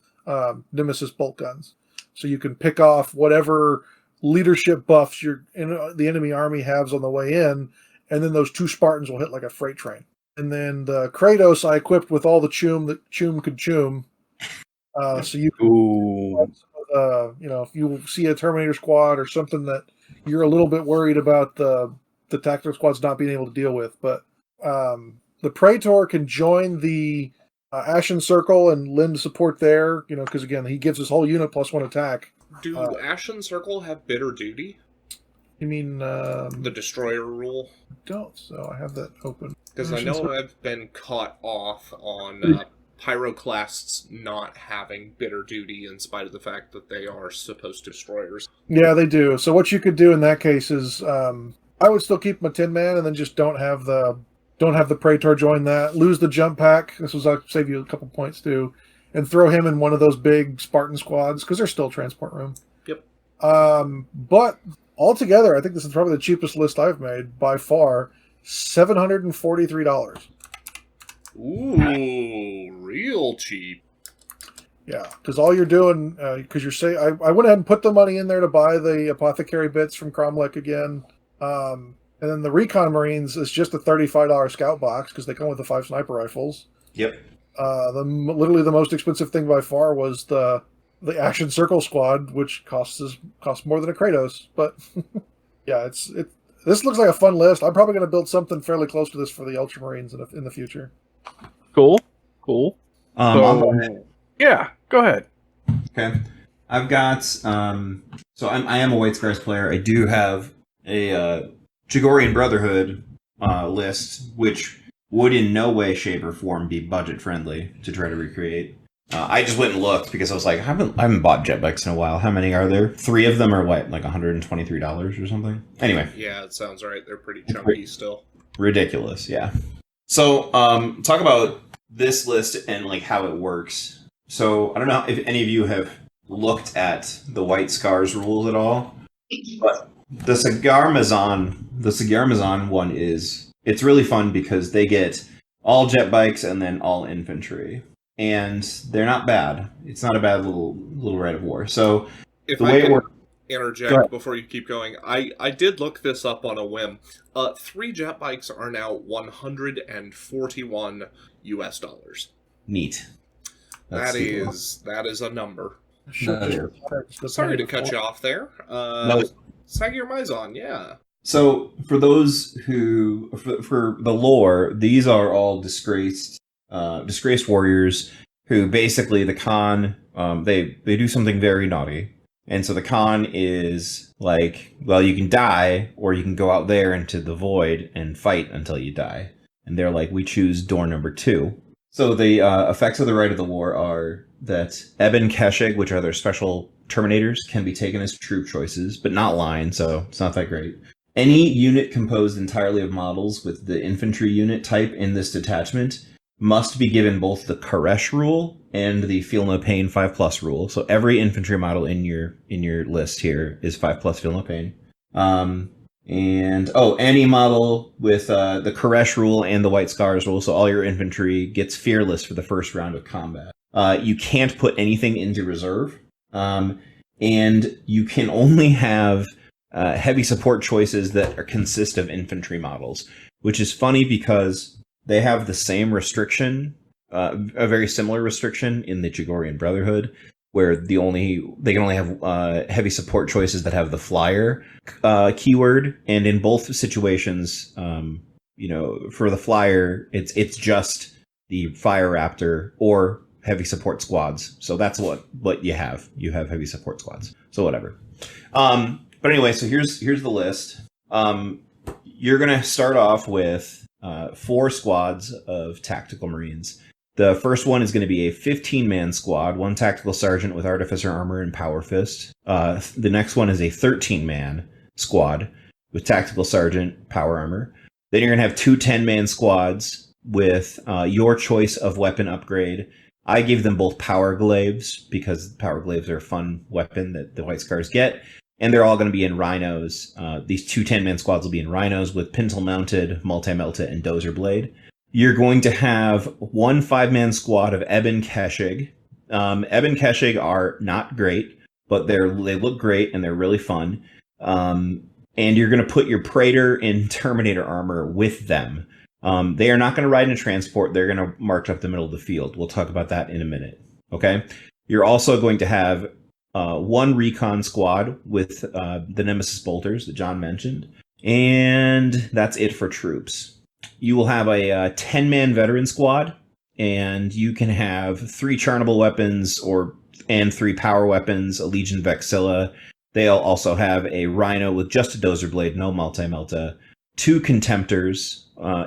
Nemesis bolt guns, so you can pick off whatever leadership buffs the enemy army has on the way in, and then those 2 Spartans will hit like a freight train. And then the Kratos I equipped with all the choom that choom could choom. So you can, if you see a Terminator squad or something that you're a little bit worried about the tactical squads not being able to deal with. But the Praetor can join the Ashen Circle and lend support there, because again, he gives his whole unit +1 attack. Do Ashen Circle have bitter duty? You mean the Destroyer rule? Don't. So I have that open. Because I know I've been caught off on Pyroclasts not having bitter duty in spite of the fact that they are supposed to destroyers. Yeah, they do. So what you could do in that case is I would still keep my 10-man and then just don't have the Praetor join that. Lose the jump pack. This was I'll save you a couple points too, and throw him in one of those big Spartan squads because there's still transport room. Yep. But altogether, I think this is probably the cheapest list I've made by far. $743. Ooh, real cheap. Yeah, because all you're doing, because you're saying, I went ahead and put the money in there to buy the apothecary bits from Cromlech again. And then the Recon Marines is just a $35 scout box because they come with the 5 sniper rifles. Yep. Literally the most expensive thing by far was the Action Circle squad, which costs more than a Kratos. But yeah, this looks like a fun list. I'm probably going to build something fairly close to this for the Ultramarines in the future. Cool. Yeah, go ahead. Okay. I've got, so I am a White Scars player. I do have a Chigorian Brotherhood list, which would in no way, shape, or form be budget friendly to try to recreate. I just went and looked because I was like, I haven't bought jet bikes in a while. How many are there? 3 of them are what, like $123 or something? Anyway. Yeah, it sounds right. They're pretty chunky still. Ridiculous, yeah. So, talk about this list and like how it works. So, I don't know if any of you have looked at the White Scars rules at all, but the Cigar Mazan one it's really fun because they get all jet bikes and then all infantry. And they're not bad. It's not a bad little rite of war. So if the way it works, interject before you keep going, I did look this up on a whim. 3 jet bikes are now $141 US. Neat. That is a number. Sure. Sorry to cut you off there. No. Sagir Maizon, yeah. So for those who, for the lore, these are all disgraced warriors who basically the Khan, they do something very naughty. And so the Khan is like, well, you can die or you can go out there into the void and fight until you die. and they're like, we choose door number 2. So the effects of the Rite of the War are that Eben Keshig, which are their special Terminators, can be taken as troop choices, but not line, so it's not that great. Any unit composed entirely of models with the infantry unit type in this detachment must be given both the Koresh rule and the Feel No Pain 5+ rule. So every infantry model in your list here is 5+ Feel No Pain. Any model with the Koresh rule and the White Scars rule, so all your infantry gets Fearless for the first round of combat. You can't put anything into reserve, and you can only have heavy support choices that consist of infantry models, which is funny because they have the same restriction, a very similar restriction in the Jagorian Brotherhood, where they can only have heavy support choices that have the flyer keyword, and in both situations, for the flyer, it's just the Fire Raptor or heavy support squads. So that's what you have. You have heavy support squads. So whatever. But anyway, so here's the list. You're gonna start off with 4 squads of tactical marines. The first one is going to be a 15-man squad, 1 tactical sergeant with artificer armor and power fist. The next one is a 13-man squad with tactical sergeant, power armor. Then you're going to have 2 10-man squads with your choice of weapon upgrade. I gave them both power glaives because power glaives are a fun weapon that the White Scars get. And they're all going to be in rhinos. These 2 10-man squads will be in rhinos with pintle-mounted, multi-melta, and dozer blade. You're going to have 1 5-man squad of Eben Keshig. Eben Keshig are not great, but they look great and they're really fun. And you're going to put your Praetor in Terminator armor with them. They are not going to ride in a transport. They're going to march up the middle of the field. We'll talk about that in a minute. Okay? You're also going to have 1 recon squad with the Nemesis bolters that John mentioned. And that's it for troops. You will have a 10-man veteran squad, and you can have 3 charnable weapons and 3 power weapons, a Legion Vexilla. They'll also have a Rhino with just a dozer blade, no multi-melta, 2 contemptors,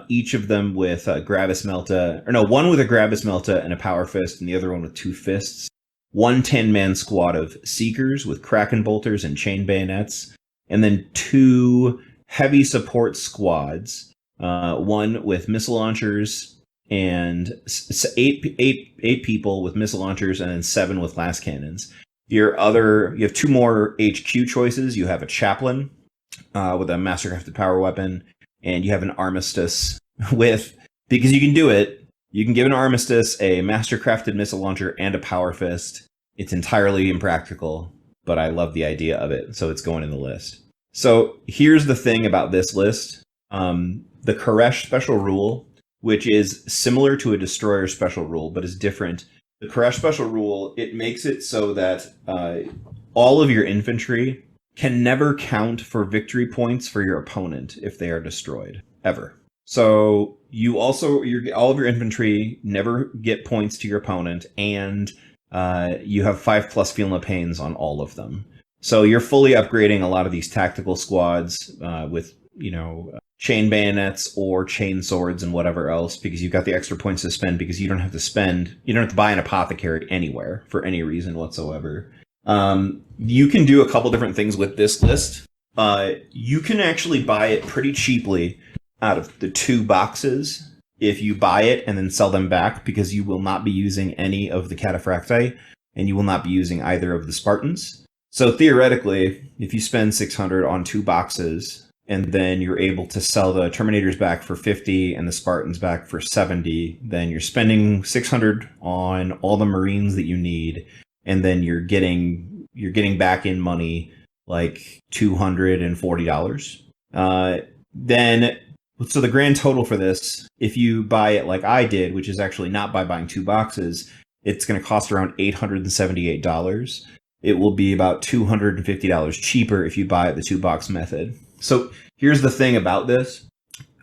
each of them with a Gravis Melta, or no, 1 with a Gravis Melta and a power fist, and the other one with 2 fists. 1 10-man squad of Seekers with Kraken bolters and chain bayonets, and then 2 heavy support squads. 1 with missile launchers and 8 people with missile launchers, and then 7 with las cannons. You have 2 more HQ choices. You have a chaplain with a mastercrafted power weapon, and you have an armistice because you can do it. You can give an armistice a mastercrafted missile launcher and a power fist. It's entirely impractical, but I love the idea of it, so it's going in the list. So here's the thing about this list. The Koresh special rule, which is similar to a destroyer special rule, but is different. The Koresh special rule, it makes it so that all of your infantry can never count for victory points for your opponent if they are destroyed, ever. So all of your infantry never get points to your opponent, and you have 5+ Feel No Pains on all of them. So you're fully upgrading a lot of these tactical squads with chain bayonets or chain swords and whatever else, because you've got the extra points to spend, because you don't have to buy an apothecary anywhere for any reason whatsoever. You can do a couple different things with this list. You can actually buy it pretty cheaply out of the 2 boxes if you buy it and then sell them back, because you will not be using any of the Cataphracti and you will not be using either of the Spartans. So theoretically, if you spend 600 on 2 boxes, and then you're able to sell the Terminators back for 50 and the Spartans back for 70, then you're spending 600 on all the Marines that you need, and then you're getting back in money like $240. So the grand total for this, if you buy it like I did, which is actually not by buying 2 boxes, it's going to cost around $878. It will be about $250 cheaper if you buy it the 2-box method. So here's the thing about this.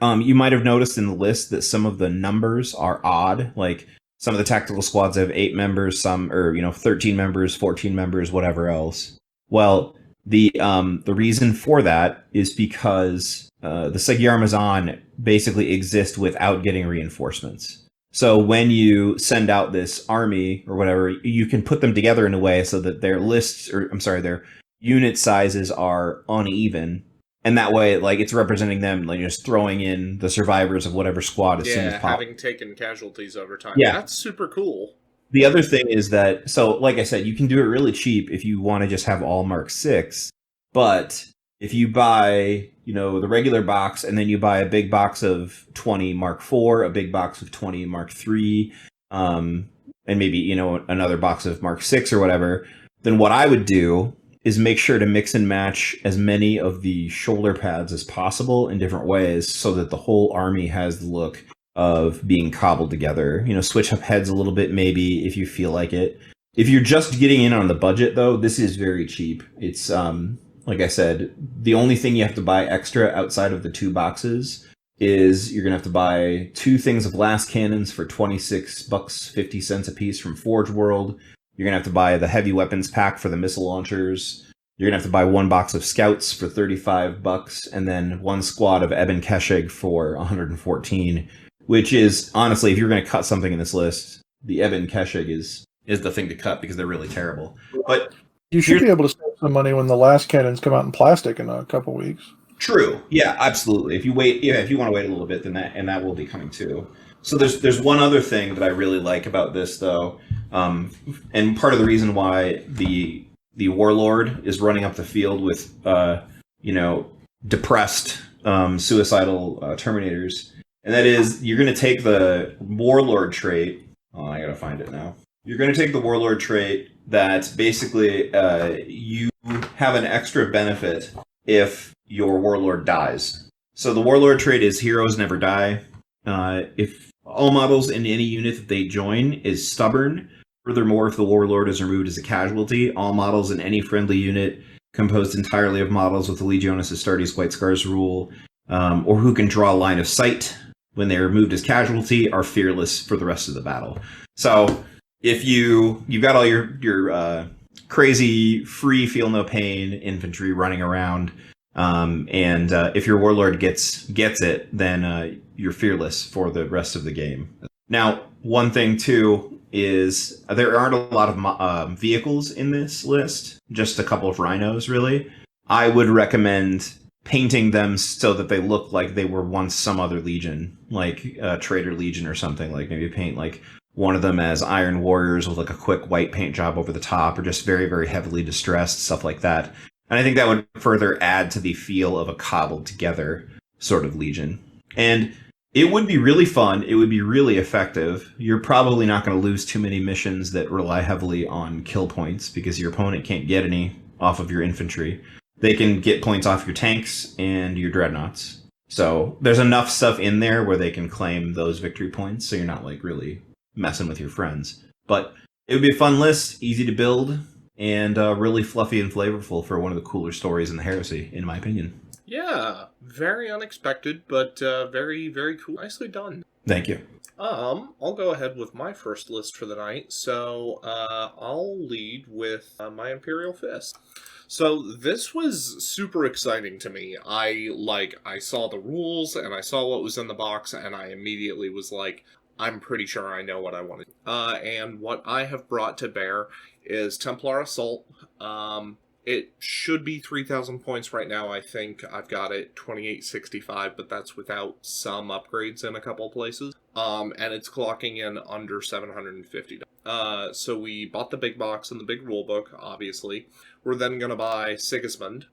You might have noticed in the list that some of the numbers are odd. Like some of the tactical squads have 8 members, some are 13 members, 14 members, whatever else. Well, the reason for that is because the Magyar basically exist without getting reinforcements. So when you send out this army or whatever, you can put them together in a way so that their their unit sizes are uneven. And that way, like, it's representing them, like, just throwing in the survivors of whatever squad as soon as possible. Having taken casualties over time. Yeah. That's super cool. The other thing is that, so like I said, you can do it really cheap if you want to just have all Mark 6. But if you buy, the regular box and then you buy a big box of 20 Mark 4, a big box of 20 Mark 3, and maybe, another box of Mark 6 or whatever, then what I would do is make sure to mix and match as many of the shoulder pads as possible in different ways so that the whole army has the look of being cobbled together. Switch up heads a little bit maybe if you feel like it. If you're just getting in on the budget, though, this is very cheap. It's, like I said, the only thing you have to buy extra outside of the 2 boxes is you're going to have to buy 2 things of blast cannons for $26.50 a piece from Forge World. You're going to have to buy the heavy weapons pack for the missile launchers. You're going to have to buy 1 box of scouts for $35 and then 1 squad of Ebon Keshig for $114, which is, honestly, if you're going to cut something in this list, the Ebon Keshig is the thing to cut because they're really terrible. But you should be able to save some money when the last cannons come out in plastic in a couple weeks. True. Yeah, absolutely. If you want to wait a little bit, then that will be coming too. So there's one other thing that I really like about this, though, and part of the reason why the warlord is running up the field with depressed, suicidal terminators, and that is you're going to take the warlord trait. Oh, I gotta find it now. You're going to take the warlord trait that basically you have an extra benefit if your warlord dies. So the warlord trait is heroes never die. If all models in any unit that they join is stubborn. Furthermore, if the warlord is removed as a casualty, all models in any friendly unit composed entirely of models with the Legionis Astartes White Scars rule, or who can draw a line of sight when they are removed as casualty, are fearless for the rest of the battle. So if you've got all your crazy free feel no pain infantry running around, and if your warlord gets it, then you're fearless for the rest of the game. Now, one thing too is there aren't a lot of vehicles in this list, just a couple of rhinos really. I would recommend painting them so that they look like they were once some other legion, like Traitor Legion or something. Like maybe paint like one of them as Iron Warriors with like a quick white paint job over the top, or just very, very heavily distressed, stuff like that. And I think that would further add to the feel of a cobbled together sort of legion. And it would be really fun. It would be really effective. You're probably not going to lose too many missions that rely heavily on kill points because your opponent can't get any off of your infantry. They can get points off your tanks and your dreadnoughts. So there's enough stuff in there where they can claim those victory points, so you're not like really messing with your friends. But it would be a fun list, easy to build, and really fluffy and flavorful for one of the cooler stories in the Heresy, in my opinion. Yeah, very unexpected, but very, very cool. Nicely done. Thank you. I'll go ahead with my first list for the night. So I'll lead with my Imperial Fist. So this was super exciting to me. I saw the rules and I saw what was in the box, and I immediately was like, I'm pretty sure I know what I want to do. And what I have brought to bear is Templar Assault. It should be 3,000 points right now. I think I've got it 2865, but that's without some upgrades in a couple places. And it's clocking in under $750. So we bought the big box and the big rulebook, obviously. We're then going to buy Sigismund.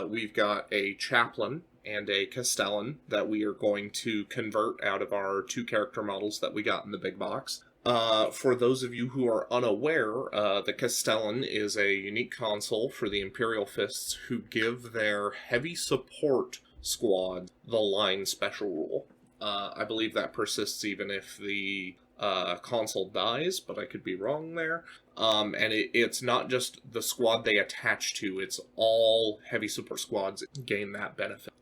We've got a Chaplain and a Castellan that we are going to convert out of our 2 character models that we got in the big box. For those of you who are unaware, the Castellan is a unique console for the Imperial Fists who give their heavy support squad the line special rule. I believe that persists even if the console dies, but I could be wrong there. And it's not just the squad they attach to, it's all heavy support squads gain that benefit.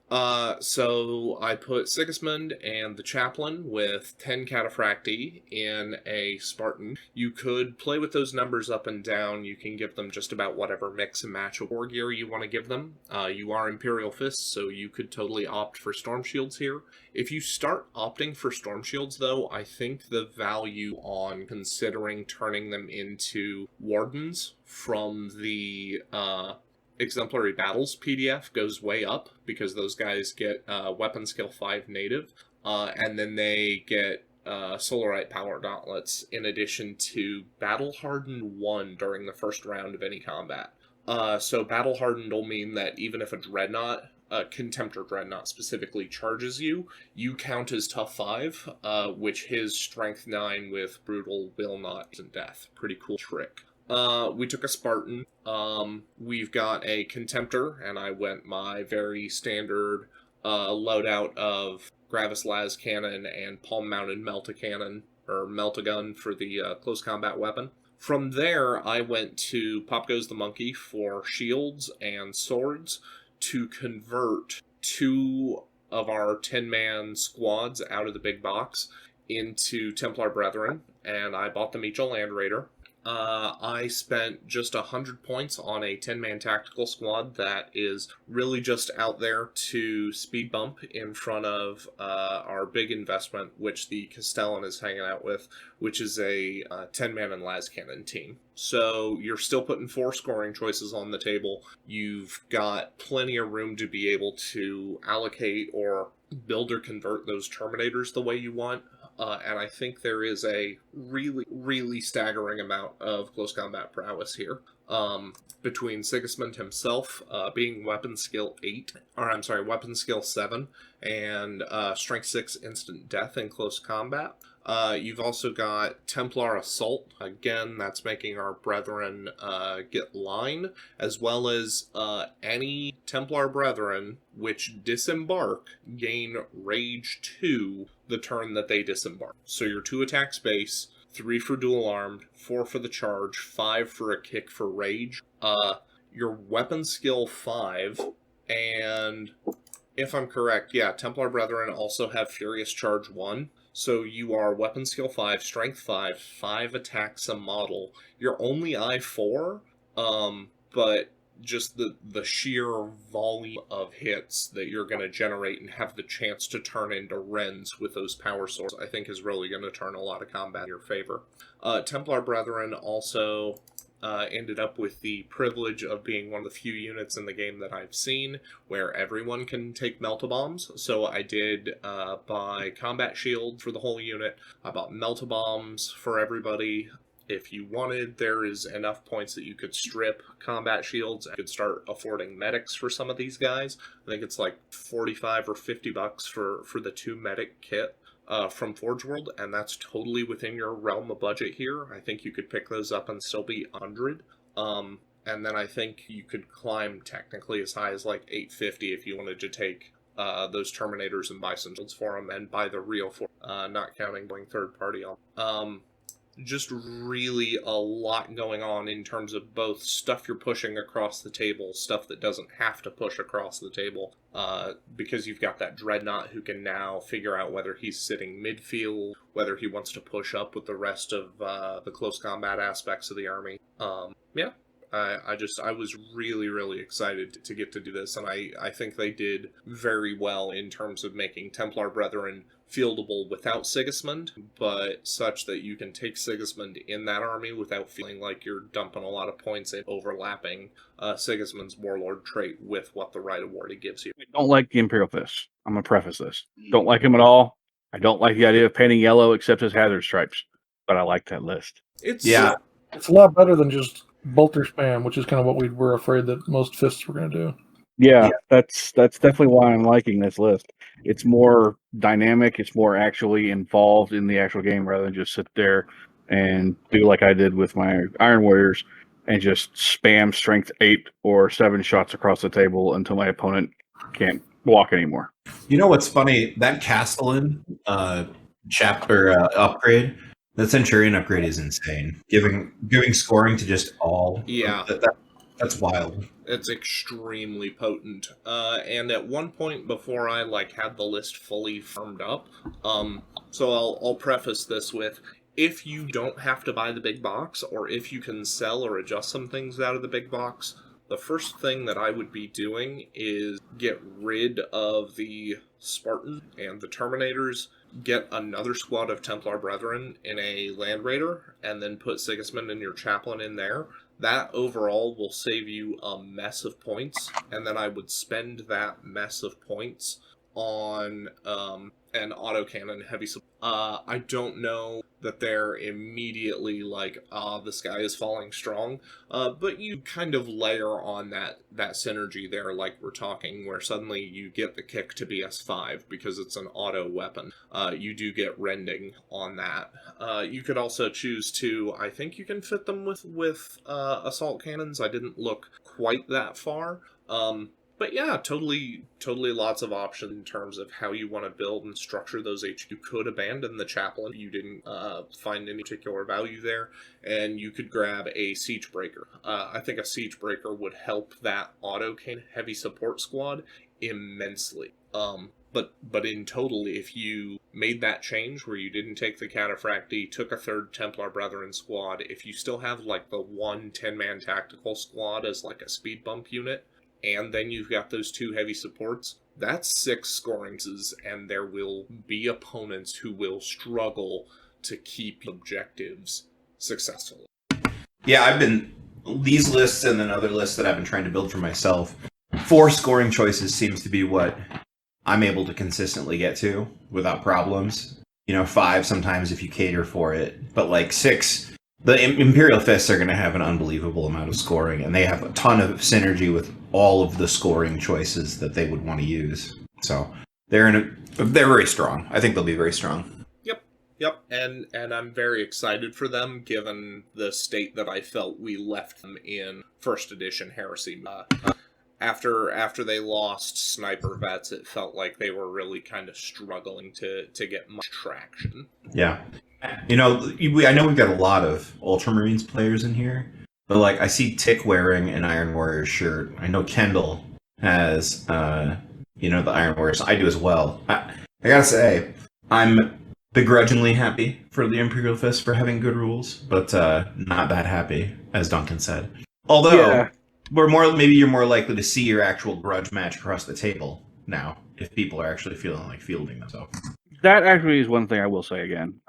So I put Sigismund and the Chaplain with 10 Cataphracti in a Spartan. You could play with those numbers up and down. You can give them just about whatever mix and match of war gear you want to give them. You are Imperial Fists, so you could totally opt for Storm Shields here. If you start opting for Storm Shields, though, I think the value on considering turning them into Wardens from the Exemplary Battles PDF goes way up, because those guys get Weapon Skill 5 native, and then they get Solarite Power Gauntlets, in addition to Battle Hardened 1 during the first round of any combat. So Battle Hardened will mean that even if a Dreadnought, a Contemptor Dreadnought specifically, charges you, you count as Tough 5, which his Strength 9 with Brutal will not instant death. Pretty cool trick. We took a Spartan. We've got a Contemptor, and I went my very standard loadout of Gravis Las Cannon and Palm-Mounted Melta-Cannon, or Melta-Gun for the close combat weapon. From there, I went to Pop Goes the Monkey for shields and swords to convert 2 of our 10-man squads out of the big box into Templar Brethren, and I bought them each a Land Raider. I spent just 100 points on a 10-man tactical squad that is really just out there to speed bump in front of our big investment, which the Castellan is hanging out with, which is a 10-man and las cannon team. So you're still putting 4 scoring choices on the table. You've got plenty of room to be able to allocate or build or convert those Terminators the way you want. And I think there is a really, really staggering amount of close combat prowess here. Between Sigismund himself being weapon skill 7, and strength 6 instant death in close combat. You've also got Templar Assault. Again, that's making our brethren get line, as well as any Templar brethren which disembark gain Rage 2 the turn that they disembark. So your 2 attacks base, 3 for dual armed, 4 for the charge, 5 for a kick for rage. Your weapon skill 5, and if I'm correct, yeah, Templar Brethren also have Furious Charge 1. So you are weapon skill 5, strength 5, 5 attacks a model. You're only I4, but just the sheer volume of hits that you're going to generate and have the chance to turn into Wrens with those power swords, I think is really going to turn a lot of combat in your favor. Templar Brethren also ended up with the privilege of being one of the few units in the game that I've seen where everyone can take Melta-Bombs. So I did buy combat shield for the whole unit. I bought Melta-Bombs for everybody. If you wanted, there is enough points that you could strip combat shields. You could start affording medics for some of these guys. I think it's like $45 or $50 for the 2 medic kit from Forge World, and that's totally within your realm of budget here. I think you could pick those up and still be 100. And then I think you could climb technically as high as like 850 if you wanted to take those Terminators and buy some shields for them and buy the real for not counting going third party on. Just really a lot going on in terms of both stuff you're pushing across the table, stuff that doesn't have to push across the table, because you've got that Dreadnought who can now figure out whether he's sitting midfield, whether he wants to push up with the rest of the close combat aspects of the army. Yeah. I was really, really excited to get to do this, and I think they did very well in terms of making Templar Brethren fieldable without Sigismund, but such that you can take Sigismund in that army without feeling like you're dumping a lot of points in overlapping Sigismund's Warlord trait with what the Rite of War gives you. I don't like the Imperial Fists. I'm going to preface this. Don't like him at all. I don't like the idea of painting yellow except as hazard stripes, but I like that list. It's a lot better than just bolter spam, which is kind of what we were afraid that most fists were going to do. Yeah, that's definitely why I'm liking this list. It's more dynamic. It's more actually involved in the actual game rather than just sit there and do like I did with my Iron Warriors and just spam strength 8 or 7 shots across the table until my opponent can't walk anymore. You know what's funny? That Castellan chapter upgrade The Centurion upgrade is insane. Giving scoring to just all. Yeah. That's wild. It's extremely potent. And at one point before I had the list fully firmed up, so I'll preface this with, if you don't have to buy the big box, or if you can sell or adjust some things out of the big box, the first thing that I would be doing is get rid of the Spartan and the Terminators, get another squad of Templar Brethren in a Land Raider, and then put Sigismund and your Chaplain in there. That overall will save you a mess of points, and then I would spend that mess of points on an autocannon heavy support. I don't know that they're immediately this guy is falling strong, but you kind of layer on that synergy there, like we're talking, where suddenly you get the kick to BS5 because it's an auto weapon. You do get rending on that. You could also choose to, I think you can fit them with assault cannons. I didn't look quite that far. But yeah, totally lots of options in terms of how you want to build and structure those HQ. You could abandon the Chaplain if you didn't find any particular value there, and you could grab a Siege Breaker. I think a Siege Breaker would help that auto-cannon heavy support squad immensely. But in total, if you made that change where you didn't take the Cataphracti, took a third Templar Brethren squad, if you still have the one 10-man tactical squad as a speed bump unit, and then you've got those two heavy supports, that's 6 scorings, and there will be opponents who will struggle to keep objectives successful. Yeah, these lists and then other lists that I've been trying to build for myself, 4 scoring choices seems to be what I'm able to consistently get to without problems. 5 sometimes if you cater for it, but 6, the Imperial Fists are going to have an unbelievable amount of scoring, and they have a ton of synergy with all of the scoring choices that they would want to use. So they're very strong. I think they'll be very strong. Yep, and I'm very excited for them, given the state that I felt we left them in First Edition Heresy. After they lost Sniper Vets, it felt like they were really kind of struggling to get much traction. Yeah. I know we've got a lot of Ultramarines players in here, but I see Tick wearing an Iron Warrior shirt. I know Kendall has, the Iron Warriors. I do as well. I gotta say, I'm begrudgingly happy for the Imperial Fist for having good rules, but not that happy, as Duncan said. Although, maybe you're more likely to see your actual grudge match across the table now, if people are actually feeling like fielding them. So that actually is one thing I will say again.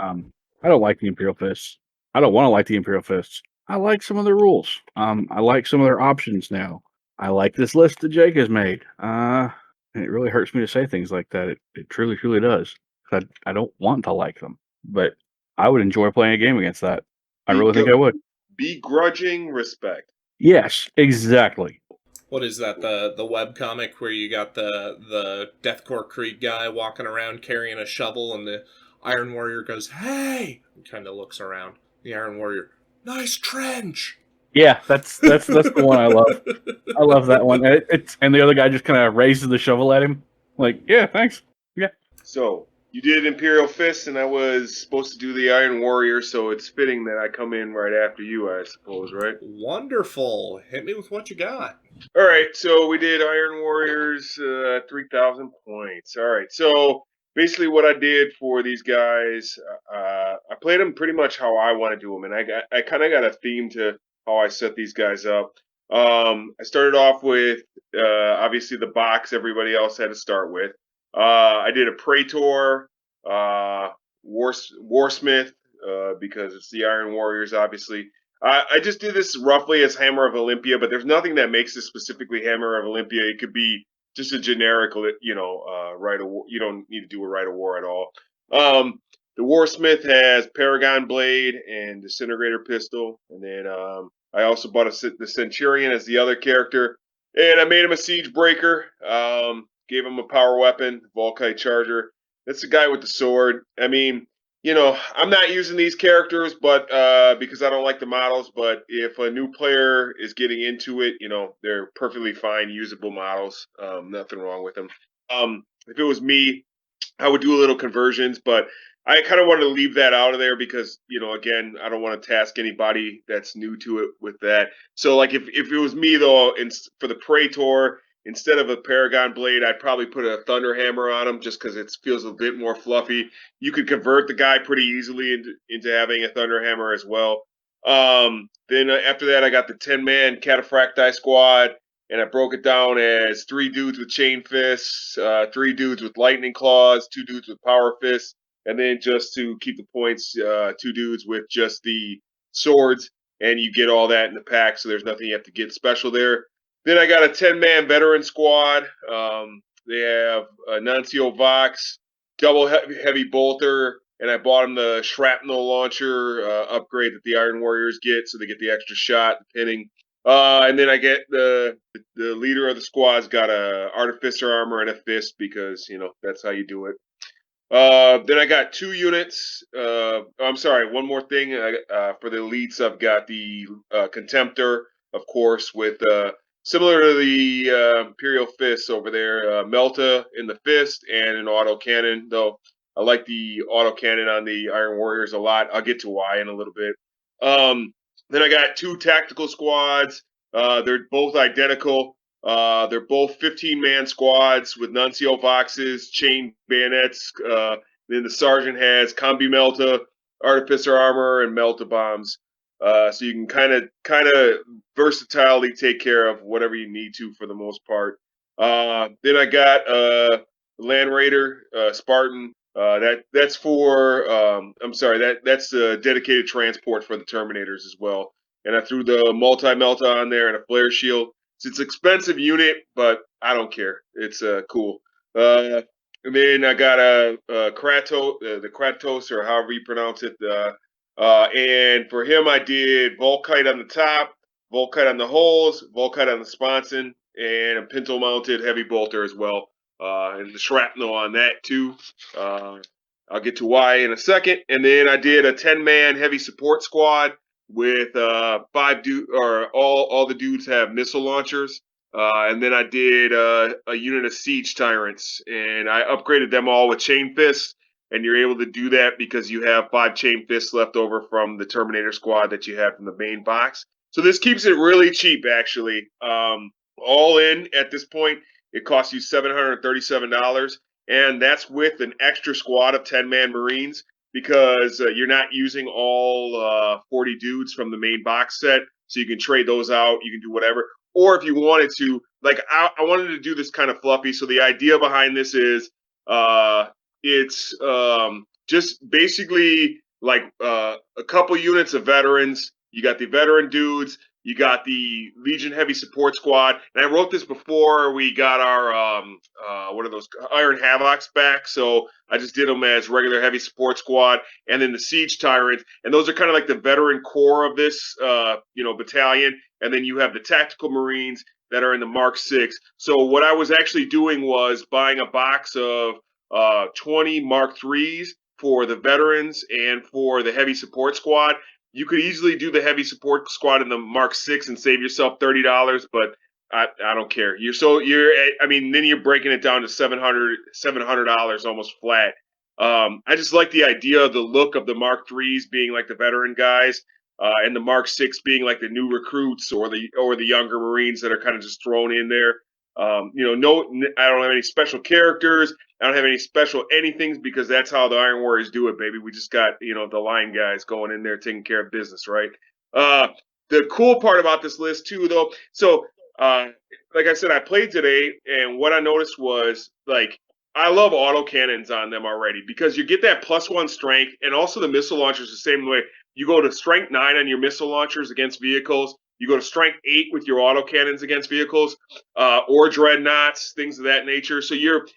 I don't like the Imperial Fists. I don't want to like the Imperial Fists. I like some of their rules. I like some of their options now. I like this list that Jake has made. And it really hurts me to say things like that. It truly, truly does. I don't want to like them, but I would enjoy playing a game against that. I really think I would. Begrudging respect. Yes, exactly. What is that, the webcomic where you got the Deathcore Creed guy walking around carrying a shovel, and the Iron Warrior goes, "Hey!" and kind of looks around. The Iron Warrior, "Nice trench!" Yeah, that's the one I love. I love that one. And the other guy just kind of raises the shovel at him. Yeah, thanks. Yeah. So, you did Imperial Fist, and I was supposed to do the Iron Warrior, so it's fitting that I come in right after you, I suppose, right? Wonderful. Hit me with what you got. All right, so we did Iron Warriors, 3,000 points. All right, so basically what I did for these guys, I played them pretty much how I want to do them, and I kind of got a theme to how I set these guys up. I started off with, obviously, the box everybody else had to start with. I did a Praetor, Warsmith, because it's the Iron Warriors, obviously. I just did this roughly as Hammer of Olympia, but there's nothing that makes this specifically Hammer of Olympia. It could be just a generic, Rite of War. You don't need to do a Rite of War at all. The Warsmith has Paragon Blade and Disintegrator Pistol, and then I also bought the Centurion as the other character, and I made him a Siege Breaker. Gave him a power weapon, Volkite Charger. That's the guy with the sword. I mean, I'm not using these characters, but because I don't like the models. But if a new player is getting into it, they're perfectly fine, usable models. Nothing wrong with them. If it was me, I would do a little conversions, but I kind of wanted to leave that out of there because, again, I don't want to task anybody that's new to it with that. So, like, if it was me, though, for the Praetor, instead of a Paragon Blade, I'd probably put a Thunder Hammer on him just because it feels a bit more fluffy. You could convert the guy pretty easily into having a Thunder Hammer as well. Then after that, I got the 10-man Cataphracti squad, and I broke it down as 3 dudes with chain fists, 3 dudes with lightning claws, 2 dudes with power fists, and then just to keep the points, 2 dudes with just the swords, and you get all that in the pack, so there's nothing you have to get special there. Then I got a 10-man veteran squad. They have Nuncio Vox, double heavy bolter, and I bought them the shrapnel launcher upgrade that the Iron Warriors get, so they get the extra shot, the pinning. And then I get the leader of the squad's got a artificer armor and a fist because that's how you do it. Then I got 2 units. I'm sorry, one more thing. For the elites, I've got the Contemptor, of course, with similar to the Imperial Fist over there, Melta in the fist and an autocannon. Though I like the autocannon on the Iron Warriors a lot. I'll get to why in a little bit. Then I got 2 tactical squads. They're both identical. They're both 15-man squads with Nuncio Voxes, chain bayonets. Then the sergeant has Combi Melta, Artificer armor, and Melta bombs. So you can kind of versatilely take care of whatever you need to for the most part. Then I got Land Raider, Spartan. That's for that's dedicated transport for the Terminators as well. And I threw the multi-melta on there and a flare shield. It's an expensive unit, but I don't care. It's cool. And then I got a Kratos, the Kratos, or however you pronounce it. And for him, I did Volkite on the top, Volkite on the holes, Volkite on the sponson, and a pintle-mounted heavy bolter as well. And the shrapnel on that too. I'll get to why in a second. And then I did a 10-man heavy support squad with 5 dudes, or all the dudes have missile launchers. And then I did a unit of siege tyrants, and I upgraded them all with chain fists. And you're able to do that because you have 5 chain fists left over from the Terminator squad that you have from the main box. So this keeps it really cheap, actually. All in at this point, it costs you $737, and that's with an extra squad of 10-man Marines because you're not using all 40 dudes from the main box set, so you can trade those out. You can do whatever. Or if you wanted to, like I wanted to do this kind of fluffy, so the idea behind this is it's just basically like a couple units of veterans. You got the veteran dudes. You got the Legion Heavy Support Squad. And I wrote this before we got our, what are those, Iron Havocs back. So I just did them as regular Heavy Support Squad. And then the Siege Tyrant. And those are kind of like the veteran core of this, battalion. And then you have the Tactical Marines that are in the Mark 6. So what I was actually doing was buying a box of 20 Mark 3s for the veterans and for the Heavy Support Squad. You could easily do the Heavy Support Squad in the Mark 6 and save yourself $30, but I don't care. Then you're breaking it down to $700 almost flat. I just like the idea of the look of the Mark 3s being like the veteran guys, and the Mark 6 being like the new recruits or the younger Marines that are kind of just thrown in there. I don't have any special characters. I don't have any special anythings because that's how the Iron Warriors do it, baby. We just got, the line guys going in there taking care of business, right? The cool part about this list, too, though, so, like I said, I played today, and what I noticed was, like, I love autocannons on them already because you get that +1 strength, and also the missile launchers the same way. You go to strength 9 on your missile launchers against vehicles. You go to strength 8 with your autocannons against vehicles, or dreadnoughts, things of that nature. So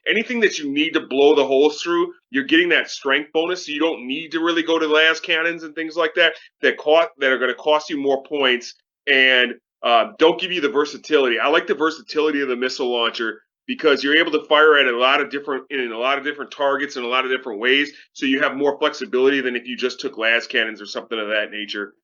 anything that you need to blow the holes through, you're getting that strength bonus. So you don't need to really go to las cannons and things like that that are going to cost you more points and don't give you the versatility. I like the versatility of the missile launcher because you're able to fire at a lot of different targets in a lot of different ways. So you have more flexibility than if you just took las cannons or something of that nature.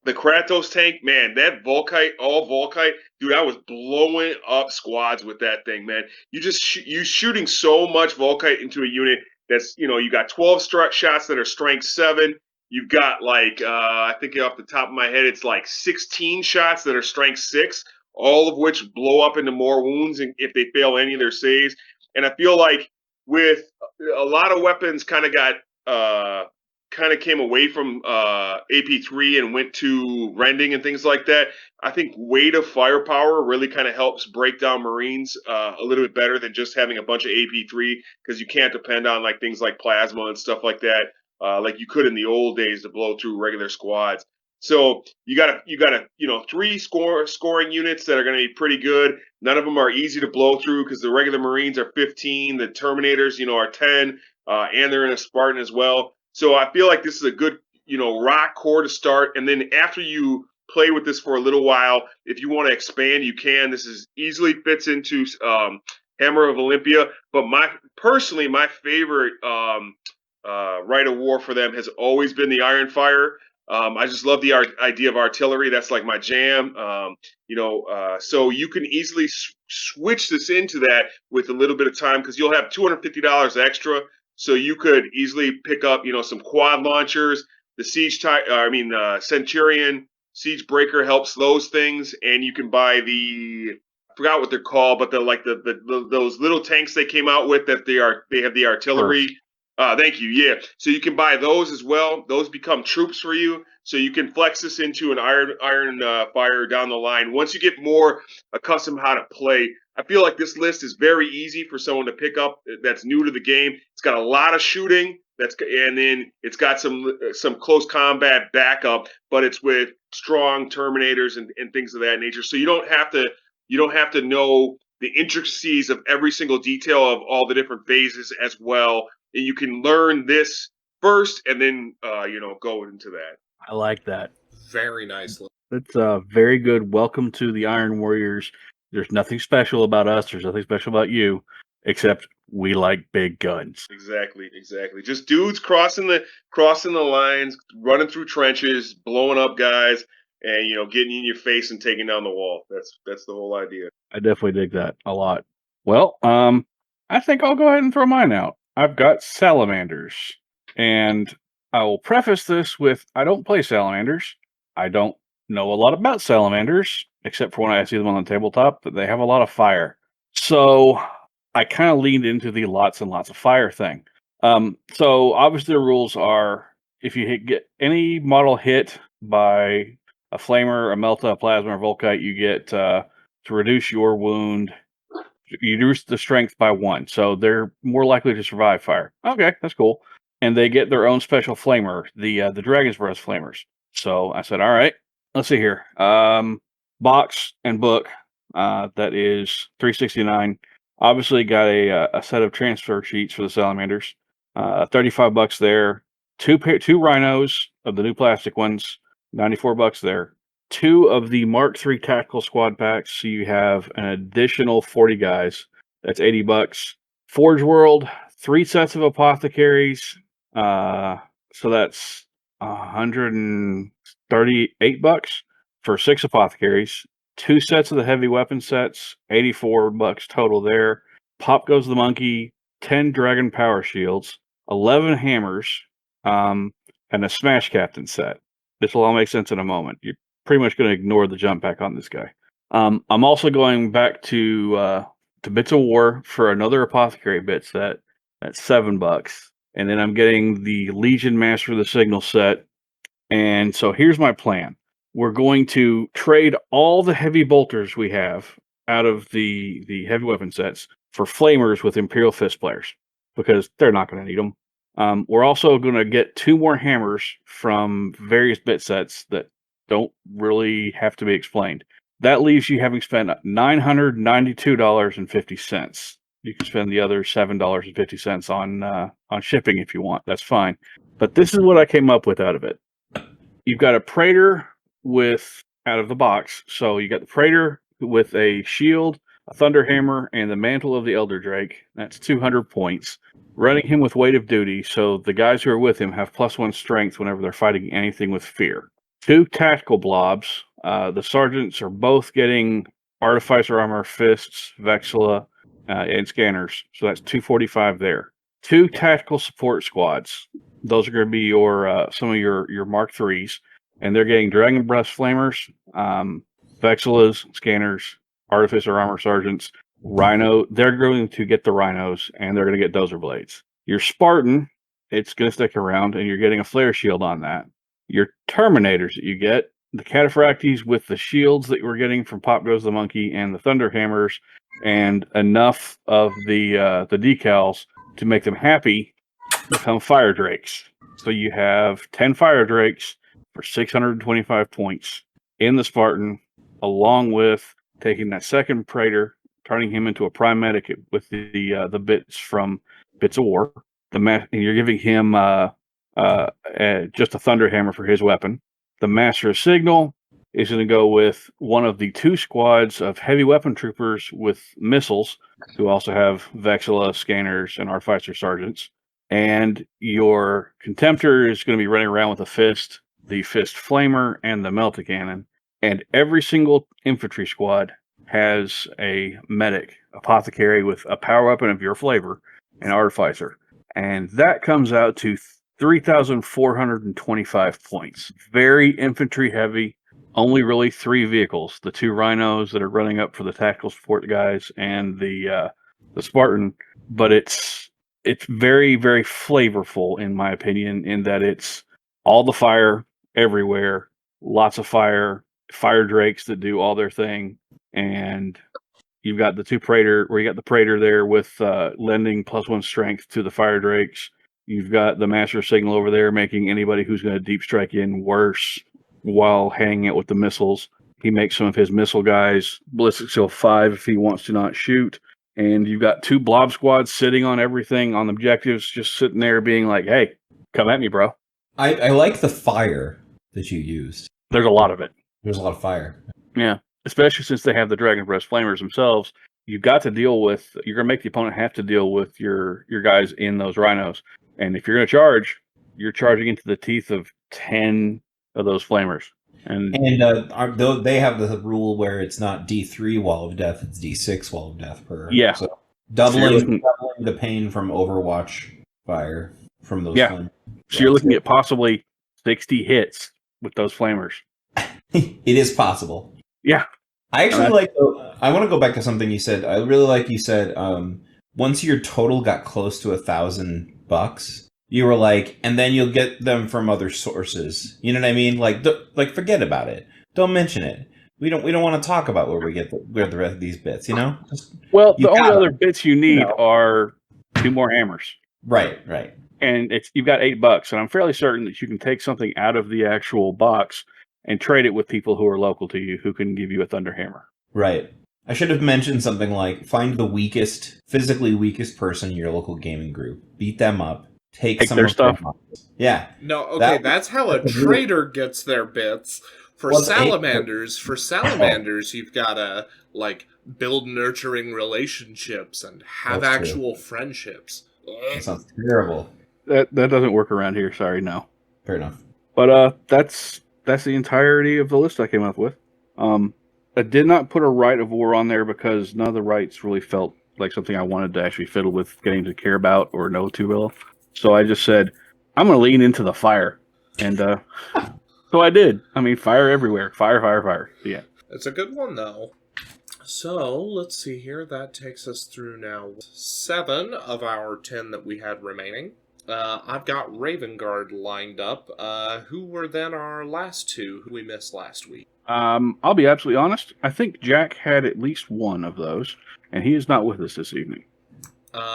the Kratos tank, man, that Volkite, all Volkite, dude, I was blowing up squads with that thing, man. You shooting so much Volkite into a unit that's, you got 12 shots that are strength 7. You've got I think off the top of my head, it's like 16 shots that are strength 6, all of which blow up into more wounds if they fail any of their saves. And I feel like with a lot of weapons kind of came away from AP3 and went to rending and things like that. I think weight of firepower really kind of helps break down Marines a little bit better than just having a bunch of AP3, because you can't depend on things like plasma and stuff like that, like you could in the old days to blow through regular squads. So you got 3 scoring units that are going to be pretty good. None of them are easy to blow through because the regular Marines are 15, the Terminators are 10, and they're in a Spartan as well. So I feel like this is a good, rock core to start. And then after you play with this for a little while, if you want to expand, you can. This is easily fits into Hammer of Olympia. But my favorite rite of war for them has always been the Iron Fire. I just love the idea of artillery. That's like my jam. So you can easily switch this into that with a little bit of time, because you'll have $250 extra. So you could easily pick up, some quad launchers. The Centurion Siege Breaker helps those things, and you can buy I forgot what they're called, but those little tanks they came out with that they have the artillery. Thank you. Yeah. So you can buy those as well. Those become troops for you. So you can flex this into an iron fire down the line. Once you get more accustomed how to play, I feel like this list is very easy for someone to pick up that's new to the game. It's got a lot of shooting. And then it's got some close combat backup, but it's with strong Terminators and things of that nature. So you don't have to know the intricacies of every single detail of all the different phases as well. And you can learn this first and then go into that. I like that. Very nicely. That's very good. Welcome to the Iron Warriors. There's nothing special about us. There's nothing special about you, except we like big guns. Exactly. Just dudes crossing the lines, running through trenches, blowing up guys, and getting in your face and taking down the wall. That's the whole idea. I definitely dig that a lot. Well, I think I'll go ahead and throw mine out. I've got salamanders, and I will preface this with I don't play salamanders. I don't know a lot about salamanders, except for when I see them on the tabletop, that they have a lot of fire. So I kind of leaned into the lots and lots of fire thing. So obviously the rules are if you get any model hit by a flamer, a melta, a plasma, or volkite, you get to reduce your wound. You reduce the strength by 1, so they're more likely to survive fire. Okay, that's cool. And they get their own special flamer, the Dragon's Breath flamers. So I said, all right, let's see here. Box and book, that is $369. Obviously got a set of transfer sheets for the salamanders. $35 there. Two rhinos of the new plastic ones, $94 there. 2 of the Mark III tactical squad packs, so you have an additional 40 guys. That's $80. Forge World, 3 sets of apothecaries. So that's $138 for 6 apothecaries. 2 sets of the heavy weapon sets, $84 total there. Pop Goes the Monkey, 10 Dragon Power Shields, 11 hammers, and a Smash Captain set. This will all make sense in a moment. You're pretty much going to ignore the jump pack on this guy. I'm also going back to Bits of War for another apothecary bit set. That's $7. And then I'm getting the Legion Master of the Signal set. And so here's my plan. We're going to trade all the heavy bolters we have out of the heavy weapon sets for flamers with Imperial Fist players, because they're not going to need them. We're also going to get 2 more hammers from various bit sets that don't really have to be explained. That leaves you having spent $992.50. You can spend the other $7.50 on shipping if you want. That's fine. But this is what I came up with out of it. You've got a Praetor out of the box. So you got the Praetor with a shield, a Thunderhammer, and the Mantle of the Elder Drake. That's 200 points. Running him with Weight of Duty, so the guys who are with him have +1 strength whenever they're fighting anything with fear. 2 tactical blobs. The sergeants are both getting artificer armor, fists, vexilla, and scanners. So that's 245 there. 2 tactical support squads. Those are going to be your some of your Mark IIIs, and they're getting dragon breath flamers, vexillas, scanners, artificer armor sergeants, rhino. They're going to get the rhinos, and they're going to get dozer blades. Your Spartan, it's going to stick around, and you're getting a flare shield on that. Your Terminators that you get, the Cataphractes with the shields that you were getting from Pop Goes the Monkey, and the Thunder Hammers, and enough of the decals to make them happy, become Fire Drakes. So you have 10 Fire Drakes for 625 points in the Spartan, along with taking that second Praetor, turning him into a Prime Medic with the bits from Bits of War. And you're giving him just a Thunder Hammer for his weapon. The Master of Signal is going to go with one of the 2 squads of heavy weapon troopers with missiles, who also have Vexilla, scanners, and Artificer sergeants. And your Contemptor is going to be running around with a fist, the Fist Flamer, and the Melta Cannon. And every single infantry squad has a medic, apothecary with a power weapon of your flavor, and Artificer. And that comes out to 3,425 points. Very infantry heavy. Only really 3 vehicles: the 2 rhinos that are running up for the tactical support guys, and the Spartan. But it's very, very flavorful, in my opinion, in that it's all the fire everywhere, lots of fire drakes that do all their thing, and you've got the 2 Praetor, where you got the Praetor there with lending +1 strength to the fire drakes. You've got the Master Signal over there making anybody who's going to deep strike in worse while hanging out with the missiles. He makes some of his missile guys ballistic skill 5 if he wants to not shoot. And you've got 2 blob squads sitting on everything, on objectives, just sitting there being like, hey, come at me, bro. I like the fire that you used. There's a lot of it. There's a lot of fire. Yeah, especially since they have the Dragon Breath Flamers themselves. You've got to deal with, you're going to make the opponent have to deal with your guys in those rhinos. And if you're going to charge, you're charging into the teeth of 10 of those flamers. And they have the rule where it's not D3 Wall of Death, it's D6 Wall of Death per. Yeah. So doubling the pain from Overwatch fire from those flamers. So you're looking at possibly 60 hits with those flamers. It is possible. Yeah. I actually I want to go back to something you said. I really like you said, once your total got close to $1,000, you were like, and then you'll get them from other sources. You know what I mean? Like forget about it. Don't mention it. We don't want to talk about where we get the rest of these bits. You know? The only other bits you need are 2 more hammers. Right. And you've got $8, and I'm fairly certain that you can take something out of the actual box and trade it with people who are local to you who can give you a Thunder Hammer. Right. I should have mentioned something like, find the physically weakest person in your local gaming group, beat them up, take some their of stuff. Yeah. No, okay, that's how a trader gets their bits. For salamanders, you've got to build nurturing relationships and have actual friendships. That sounds terrible. That doesn't work around here. Sorry, no. Fair enough. But that's the entirety of the list I came up with. I did not put a Rite of War on there because none of the rites really felt like something I wanted to actually fiddle with, getting to care about or know too well. So I just said, I'm going to lean into the fire. And so I did. I mean, fire everywhere. Fire. Yeah. It's a good one, though. So, let's see here. That takes us through now 7 of our 10 that we had remaining. I've got Raven Guard lined up. Who were then our last 2 who we missed last week? I'll be absolutely honest. I think Jack had at least one of those, and he is not with us this evening.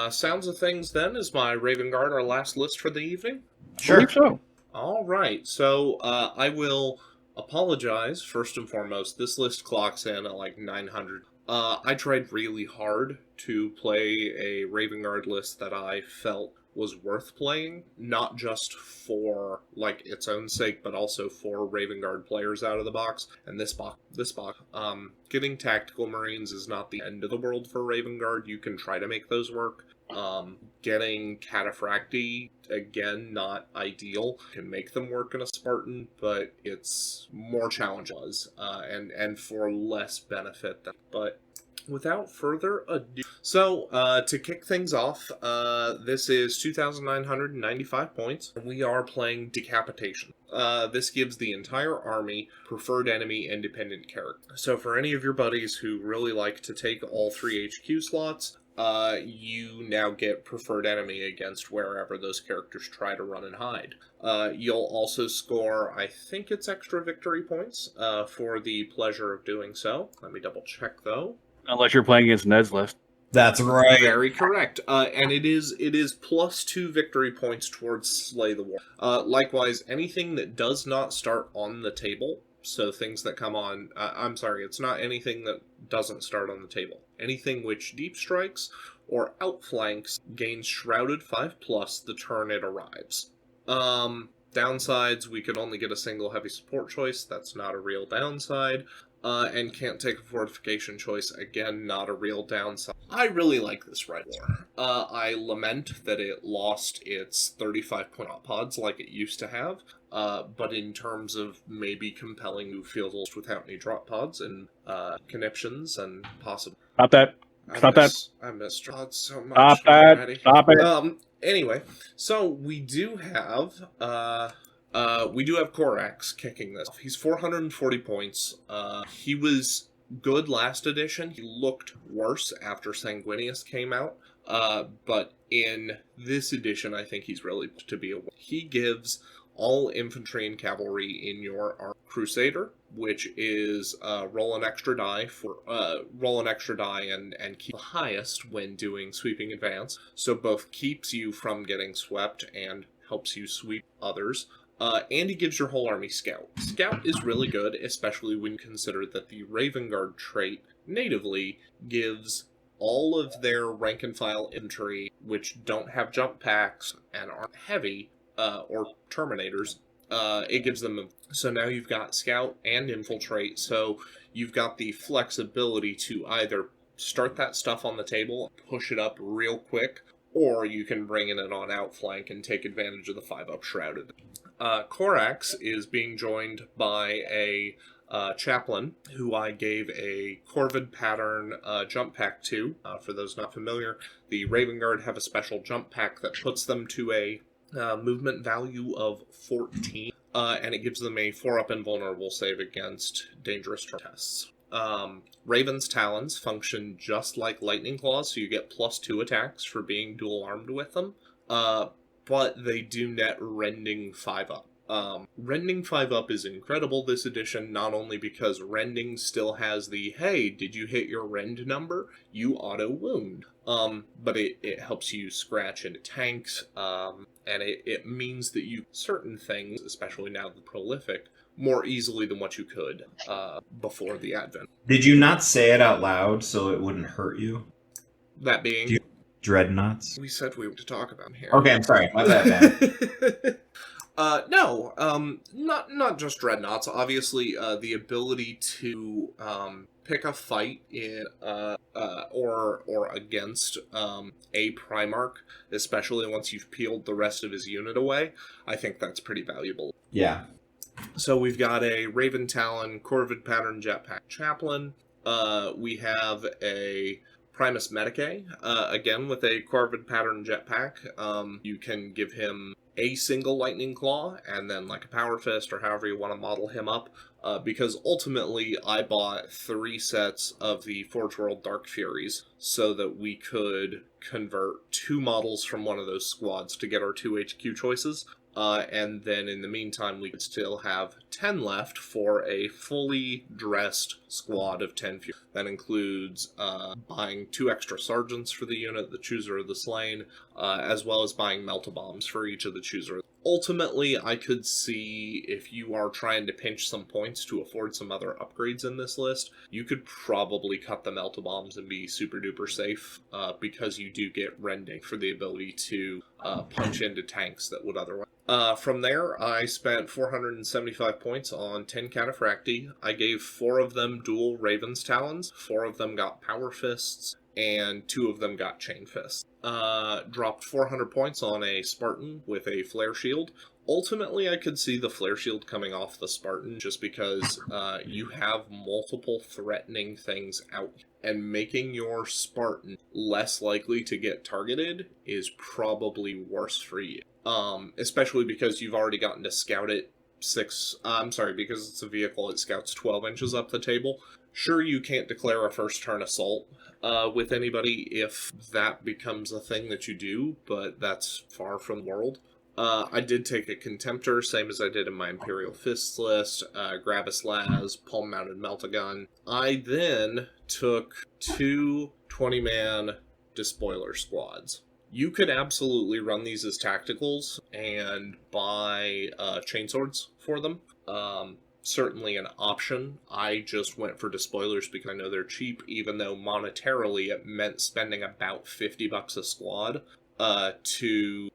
Sounds of things then. Is my Raven Guard our last list for the evening? Sure. I believe so. All right. So I will apologize first and foremost. This list clocks in at 900. I tried really hard to play a Raven Guard list that I felt was worth playing, not just for its own sake, but also for Raven Guard players out of the box. And this box, getting Tactical Marines is not the end of the world for Raven Guard. You can try to make those work, Getting Cataphracti, again, not ideal. Can make them work in a Spartan, but it's more challenging, and for less benefit. But without further ado, so to kick things off, this is 2,995 points, and we are playing Decapitation. This gives the entire army preferred enemy independent character. So for any of your buddies who really like to take all 3 HQ slots, you now get preferred enemy against wherever those characters try to run and hide. You'll also score, I think it's extra victory points, for the pleasure of doing so. Let me double check though. Unless you're playing against Ned's list. That's right. Very correct. And it is +2 victory points towards Slay the War. Likewise, anything that does not start on the table, so things that come on, it's not anything that doesn't start on the table. Anything which deep strikes or outflanks gains Shrouded 5+ the turn it arrives. Downsides, we could only get a single heavy support choice. That's not a real downside. And can't take a fortification choice. Again, not a real downside. I really like this Red War. I lament that it lost its 35-point pods like it used to have. But in terms of maybe compelling new fields without any drop pods and conniptions and possible. Stop that. Stop that. I miss pods so much. Stop that. already. Stop it. Anyway, so we do have Korax kicking this. He's 440 points. He was good last edition. He looked worse after Sanguinius came out. But in this edition, I think he's really to be aware. He gives all infantry and cavalry in your Crusader, which is roll an extra die and keep the highest when doing sweeping advance. So both keeps you from getting swept and helps you sweep others. And he gives your whole army Scout. Scout is really good, especially when you consider that the Raven Guard trait natively gives all of their rank and file infantry, which don't have jump packs and aren't heavy, or Terminators, it gives them. So now you've got Scout and Infiltrate, so you've got the flexibility to either start that stuff on the table, push it up real quick, or you can bring in it on outflank and take advantage of the 5-up Shrouded. Korax is being joined by a chaplain who I gave a Corvid pattern jump pack to. For those not familiar, the Raven Guard have a special jump pack that puts them to a movement value of 14, and it gives them a 4-up invulnerable save against dangerous tests. Raven's Talons function just like Lightning Claws, so you get +2 attacks for being dual armed with them, but they do net Rending 5-up. Rending 5-up is incredible this edition, not only because Rending still has the, hey, did you hit your rend number? You auto-wound. But it helps you scratch into tanks, and it means that you certain things, especially now the Prolific, more easily than what you could before the Advent. Did you not say it out loud so it wouldn't hurt you? That being... Dreadnoughts? We said we were to talk about here. Okay, I'm sorry. My bad. No, not just Dreadnoughts. Obviously, the ability to pick a fight in or against a Primarch, especially once you've peeled the rest of his unit away, I think that's pretty valuable. Yeah. So we've got a Raven Talon, Corvid Pattern Jetpack Chaplain. We have a Primus Medicae, again with a Corvid Pattern Jetpack. You can give him a single Lightning Claw, and then like a Power Fist, or however you want to model him up, because ultimately I bought 3 sets of the Forge World Dark Furies, so that we could convert 2 models from one of those squads to get our 2 HQ choices, and then in the meantime we could still have 10 left for a fully dressed squad of 10 Furies. That includes buying 2 extra sergeants for the unit, the Chooser of the Slain, as well as buying Melt-A-Bombs for each of the Chooser. Ultimately, I could see if you are trying to pinch some points to afford some other upgrades in this list, you could probably cut the Melt-A-Bombs and be super duper safe, because you do get Rending for the ability to punch into tanks that would otherwise. From there, I spent 475 points on 10 Cataphracti. I gave 4 of them dual Raven's Talons, 4 of them got Power Fists, and 2 of them got chain fists. Dropped 400 points on a Spartan with a flare shield. Ultimately, I could see the flare shield coming off the Spartan just because you have multiple threatening things out, and making your Spartan less likely to get targeted is probably worse for you. Especially because you've already gotten to scout it because it's a vehicle, it scouts 12 inches up the table. Sure, you can't declare a first turn assault with anybody if that becomes a thing that you do, but that's far from the world. I did take a Contemptor, same as I did in my Imperial Fists list, Gravis Laz, Palm-Mounted Melt-A-Gun. I then took 2 20-man Despoiler squads. You could absolutely run these as tacticals and buy chainswords for them. Certainly an option. I just went for Despoilers because I know they're cheap, even though monetarily it meant spending about $50 a squad to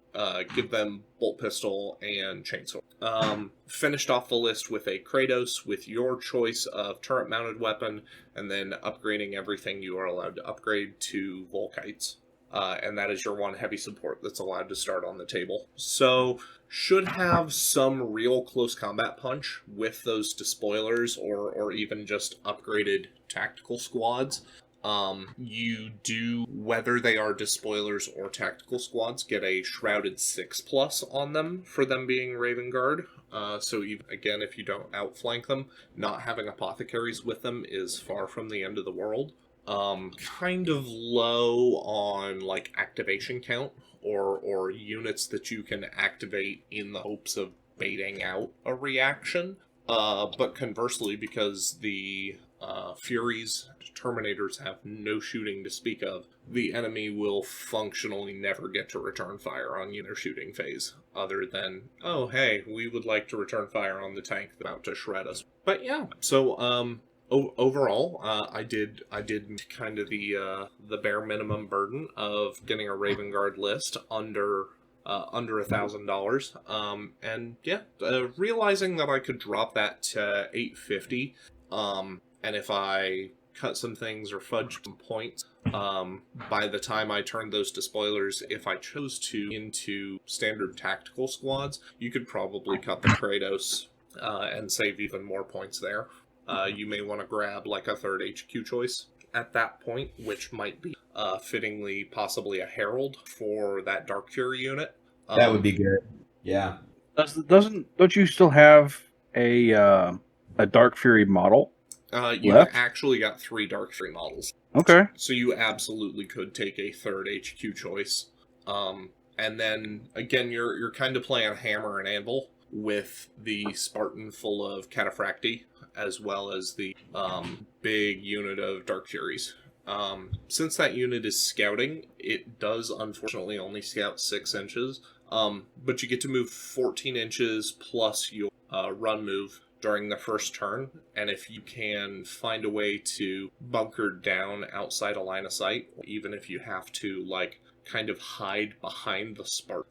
give them bolt pistol and chainsword. Finished off the list with a Kratos with your choice of turret mounted weapon, and then upgrading everything you are allowed to upgrade to Volkites. And that is your one heavy support that's allowed to start on the table. So, should have some real close combat punch with those Despoilers or even just upgraded tactical squads. You do, whether they are Despoilers or tactical squads, get a Shrouded 6+ on them for them being Raven Guard. So even, again, if you don't outflank them, not having apothecaries with them is far from the end of the world. Kind of low on like activation count or units that you can activate in the hopes of baiting out a reaction. But conversely, because the Furies, Terminators have no shooting to speak of, the enemy will functionally never get to return fire on their shooting phase, other than, oh hey, we would like to return fire on the tank about to shred us. But yeah, so overall, I did kind of the bare minimum burden of getting a Raven Guard list under $1,000, and yeah, realizing that I could drop that to $850, and if I cut some things or fudge some points, by the time I turned those Despoilers, if I chose to, into standard tactical squads, you could probably cut the Kratos and save even more points there. You may want to grab like a third HQ choice at that point, which might be fittingly possibly a Herald for that Dark Fury unit. That would be good. Yeah. Don't you still have a Dark Fury model? You've actually got 3 Dark Fury models. Okay. So you absolutely could take a third HQ choice. And then, again, you're kind of playing hammer and anvil with the Spartan full of Cataphracti, as well as the big unit of Dark Furies. Since that unit is scouting, it does unfortunately only scout 6 inches, but you get to move 14 inches plus your run move during the first turn, and if you can find a way to bunker down outside a line of sight, even if you have to, like, kind of hide behind the spark.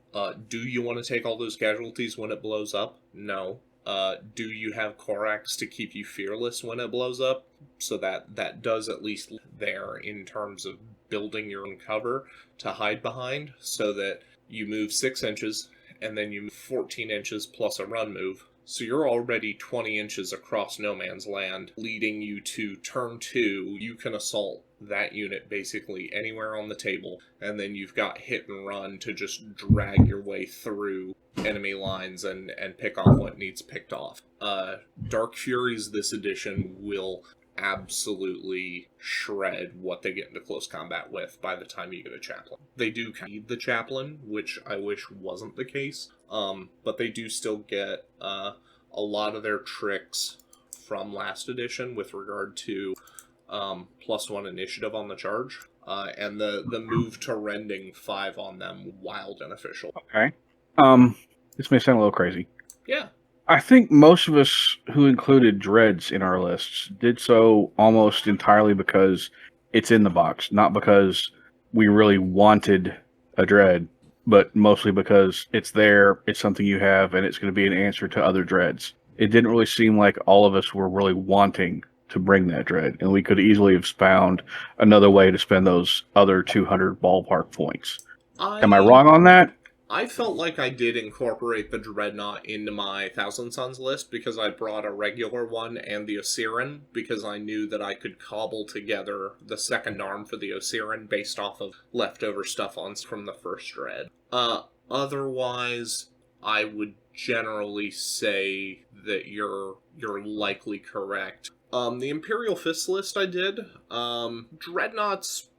Do you want to take all those casualties when it blows up? No. Do you have Korax to keep you fearless when it blows up? So that does at least there in terms of building your own cover to hide behind, so that you move 6 inches, and then you move 14 inches plus a run move. So you're already 20 inches across no man's land, leading you to turn 2. You can assault that unit basically anywhere on the table, and then you've got hit and run to just drag your way through enemy lines and pick off what needs picked off. Dark Furies this edition will absolutely shred what they get into close combat with by the time you get a chaplain. They do need the chaplain, which I wish wasn't the case, but they do still get a lot of their tricks from last edition with regard to +1 initiative on the charge, and the move to rending 5 on them, wild and official. Okay. This may sound a little crazy. Yeah. I think most of us who included dreads in our lists did so almost entirely because it's in the box, not because we really wanted a dread, but mostly because it's there, it's something you have, and it's going to be an answer to other dreads. It didn't really seem like all of us were really wanting to bring that dread, and we could easily have found another way to spend those other 200 ballpark points. Am I wrong on that? I felt like I did incorporate the Dreadnought into my Thousand Sons list because I brought a regular one and the Osiran because I knew that I could cobble together the second arm for the Osiran based off of leftover stuff from the first Dread. Otherwise, I would generally say that you're likely correct. The Imperial Fist list I did, Dreadnoughts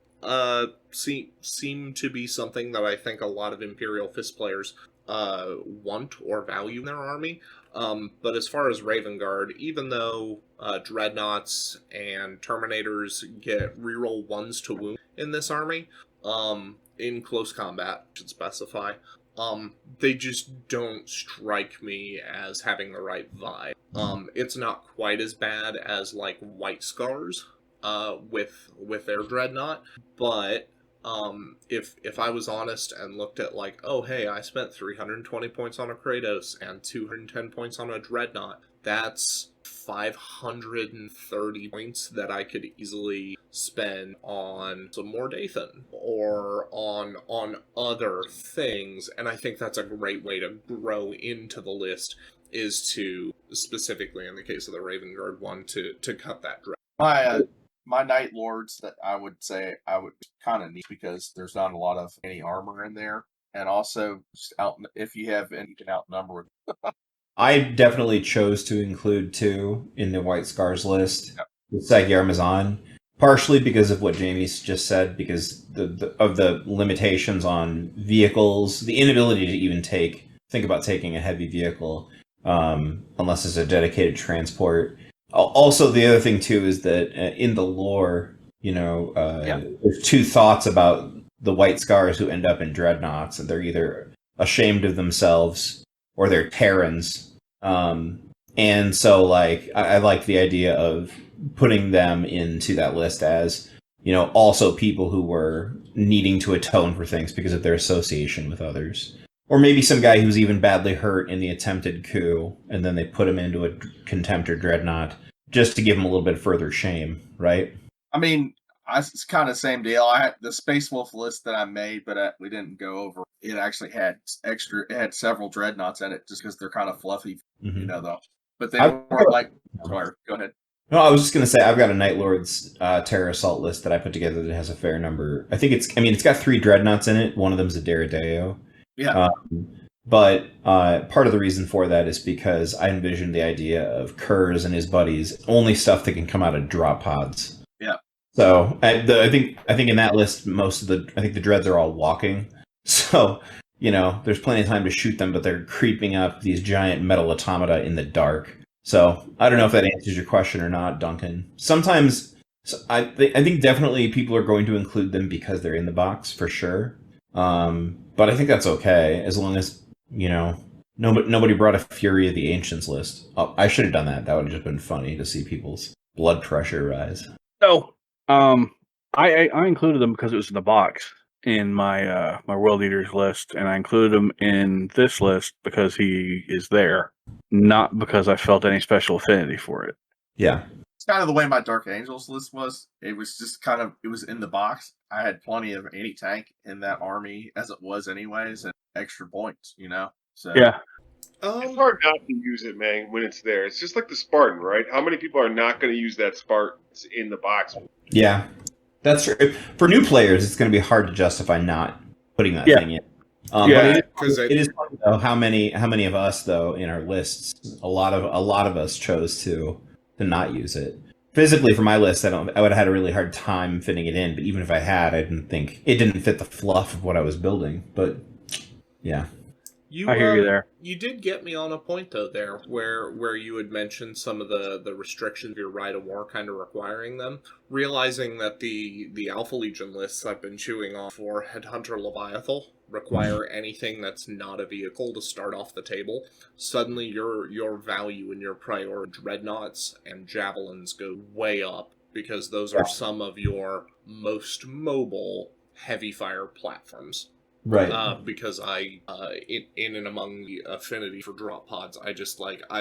seem to be something that I think a lot of Imperial Fist players want or value in their army. But as far as Raven Guard, even though Dreadnoughts and Terminators get reroll 1s to wound in this army, in close combat, I should specify, they just don't strike me as having the right vibe. It's not quite as bad as, like, White Scars, with their Dreadnought, but if I was honest and looked at like, oh hey, I spent 320 points on a Kratos and 210 points on a Dreadnought, that's 530 points that I could easily spend on some more Dathan or on other things, and I think that's a great way to grow into the list, is to, specifically in the case of the Raven Guard one, to cut that Dread. My Night Lords that I would say I would kind of need because there's not a lot of any armor in there, and also just if you have any, you can outnumber. I definitely chose to include 2 in the White Scars list with Sagi Armazan, partially because of what Jamie just said, because of the limitations on vehicles, the inability to even think about taking a heavy vehicle unless it's a dedicated transport. Also, the other thing, too, is that in the lore, there's 2 thoughts about the White Scars who end up in Dreadnoughts, and they're either ashamed of themselves or they're Terrans. And so, like, I like the idea of putting them into that list as, also people who were needing to atone for things because of their association with others. Or maybe some guy who's even badly hurt in the attempted coup, and then they put him into a Contempt or Dreadnought just to give him a little bit further shame, right? I mean, it's kind of the same deal. I had the Space Wolf list that I made, but we didn't go over. It actually had it had several Dreadnoughts in it just because they're kind of fluffy, though. But they weren't like. Sorry, go ahead. No, I was just going to say, I've got a Night Lord's Terror Assault list that I put together that has a fair number. I think it's got 3 Dreadnoughts in it. One of them's a Deredeo. Yeah. But part of the reason for that is because I envisioned the idea of Kurz and his buddies only stuff that can come out of drop pods. Yeah. So I think in that list, I think the dreads are all walking. So there's plenty of time to shoot them, but they're creeping up these giant metal automata in the dark. So I don't know if that answers your question or not, Duncan. Sometimes I think definitely people are going to include them because they're in the box for sure. But I think that's okay as long as nobody brought a Fury of the Ancients list. Oh, I should have done that. That would have just been funny to see people's blood pressure rise. No, I included them because it was in the box in my my World Eaters list, and I included him in this list because he is there, not because I felt any special affinity for it. Yeah. It's kind of the way my Dark Angels list was. It was just it was in the box. I had plenty of anti-tank in that army as it was anyways, and extra points, So yeah. It's hard not to use it, man, when it's there. It's just like the Spartan, right? How many people are not going to use that Spartan in the box? Yeah. That's true. For new players, it's going to be hard to justify not putting that thing in. But it is funny, though, how many of us, though, in our lists, a lot of us chose to not use it. Physically, for my list, I would have had a really hard time fitting it in. But even if I had, I didn't think it didn't fit the fluff of what I was building. But yeah. I hear you there. You did get me on a point, though, there, where you had mentioned some of the restrictions of your Rite of War kind of requiring them. Realizing that the Alpha Legion lists I've been chewing on for Headhunter Leviathan require anything that's not a vehicle to start off the table, suddenly your value and your priority Dreadnoughts and Javelins go way up, because those are some of your most mobile heavy fire platforms. Right. Because in and among the affinity for drop pods, I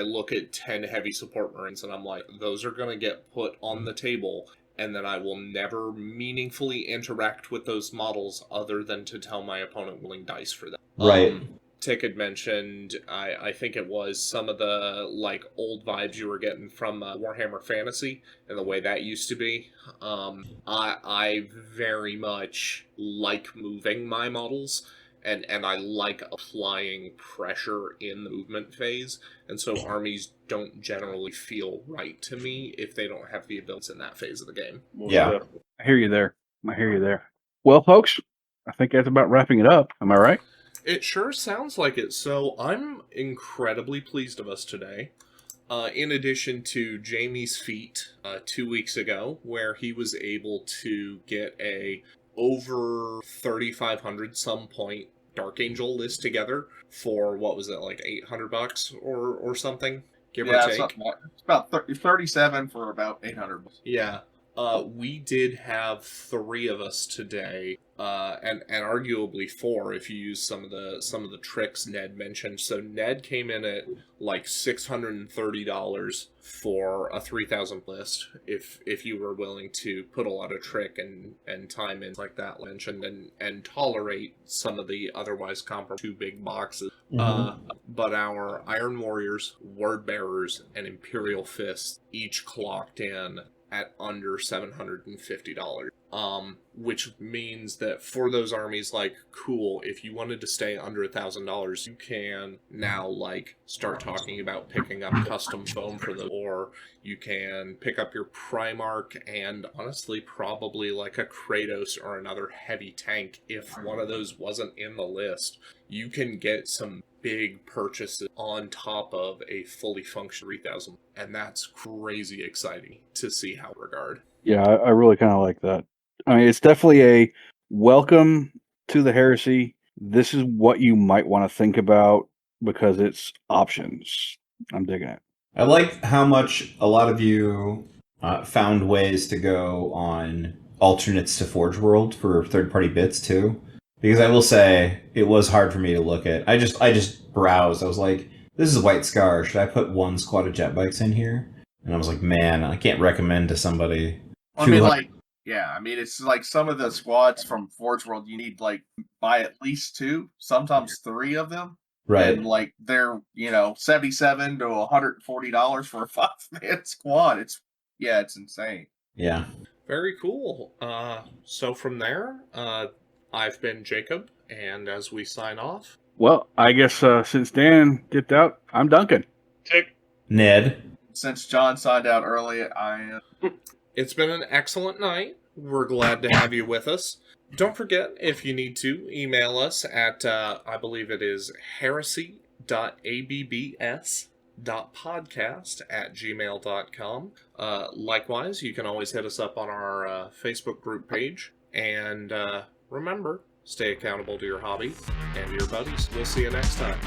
look at 10 heavy support Marines and I'm like, those are going to get put on the table, and then I will never meaningfully interact with those models other than to tell my opponent willing dice for them. Right. Tick had mentioned, I think it was some of the old vibes you were getting from Warhammer Fantasy and the way that used to be. I very much like moving my models, and I like applying pressure in the movement phase, and so armies don't generally feel right to me if they don't have the abilities in that phase of the game. Yeah. I hear you there. Well, folks, I think that's about wrapping it up. Am I right? It sure sounds like it. So I'm incredibly pleased of us today. In addition to Jamie's feat 2 weeks ago, where he was able to get a over 3,500 some point Dark Angel list together for, what was it, like $800 or something, give or take. Something like, it's about 37 for about 800. Yeah. We did have 3 of us today, and arguably 4 if you use some of the tricks Ned mentioned. So Ned came in at like $630 for a 3,000 list, if you were willing to put a lot of trick and time in like that mentioned, and tolerate some of the otherwise comparable 2 big boxes. But our Iron Warriors, Word Bearers, and Imperial Fists each clocked in at under $750, which means that for those armies, cool, if you wanted to stay under $1,000, you can now start talking about picking up custom foam for them, or you can pick up your Primarch and honestly probably a Kratos or another heavy tank. If one of those wasn't in the list, you can get some big purchases on top of a fully functional 3,000, and that's crazy exciting to see how regard. Yeah, I really kind of like that. I mean, it's definitely a welcome to the Heresy. This is what you might want to think about because it's options. I'm digging it. I like how much a lot of you found ways to go on alternates to Forge World for third-party bits too. Because I will say, it was hard for me to look at. I just browsed. I was like, this is White Scar. Should I put 1 squad of jet bikes in here? And I was like, man, I can't recommend to somebody. I mean, it's like some of the squads from Forge World, you need buy at least 2, sometimes 3 of them. Right. And they're, $77 to $140 for a 5-man squad. It's insane. Yeah. Very cool. So from there, I've been Jacob, and as we sign off... Well, I guess since Dan dipped out, I'm Duncan. Tick. Ned. Since John signed out early, I am... It's been an excellent night. We're glad to have you with us. Don't forget, if you need to, email us at, I believe it is heresy.abbs.podcast@gmail.com. Likewise, you can always hit us up on our Facebook group page. And remember, stay accountable to your hobby and your buddies. We'll see you next time.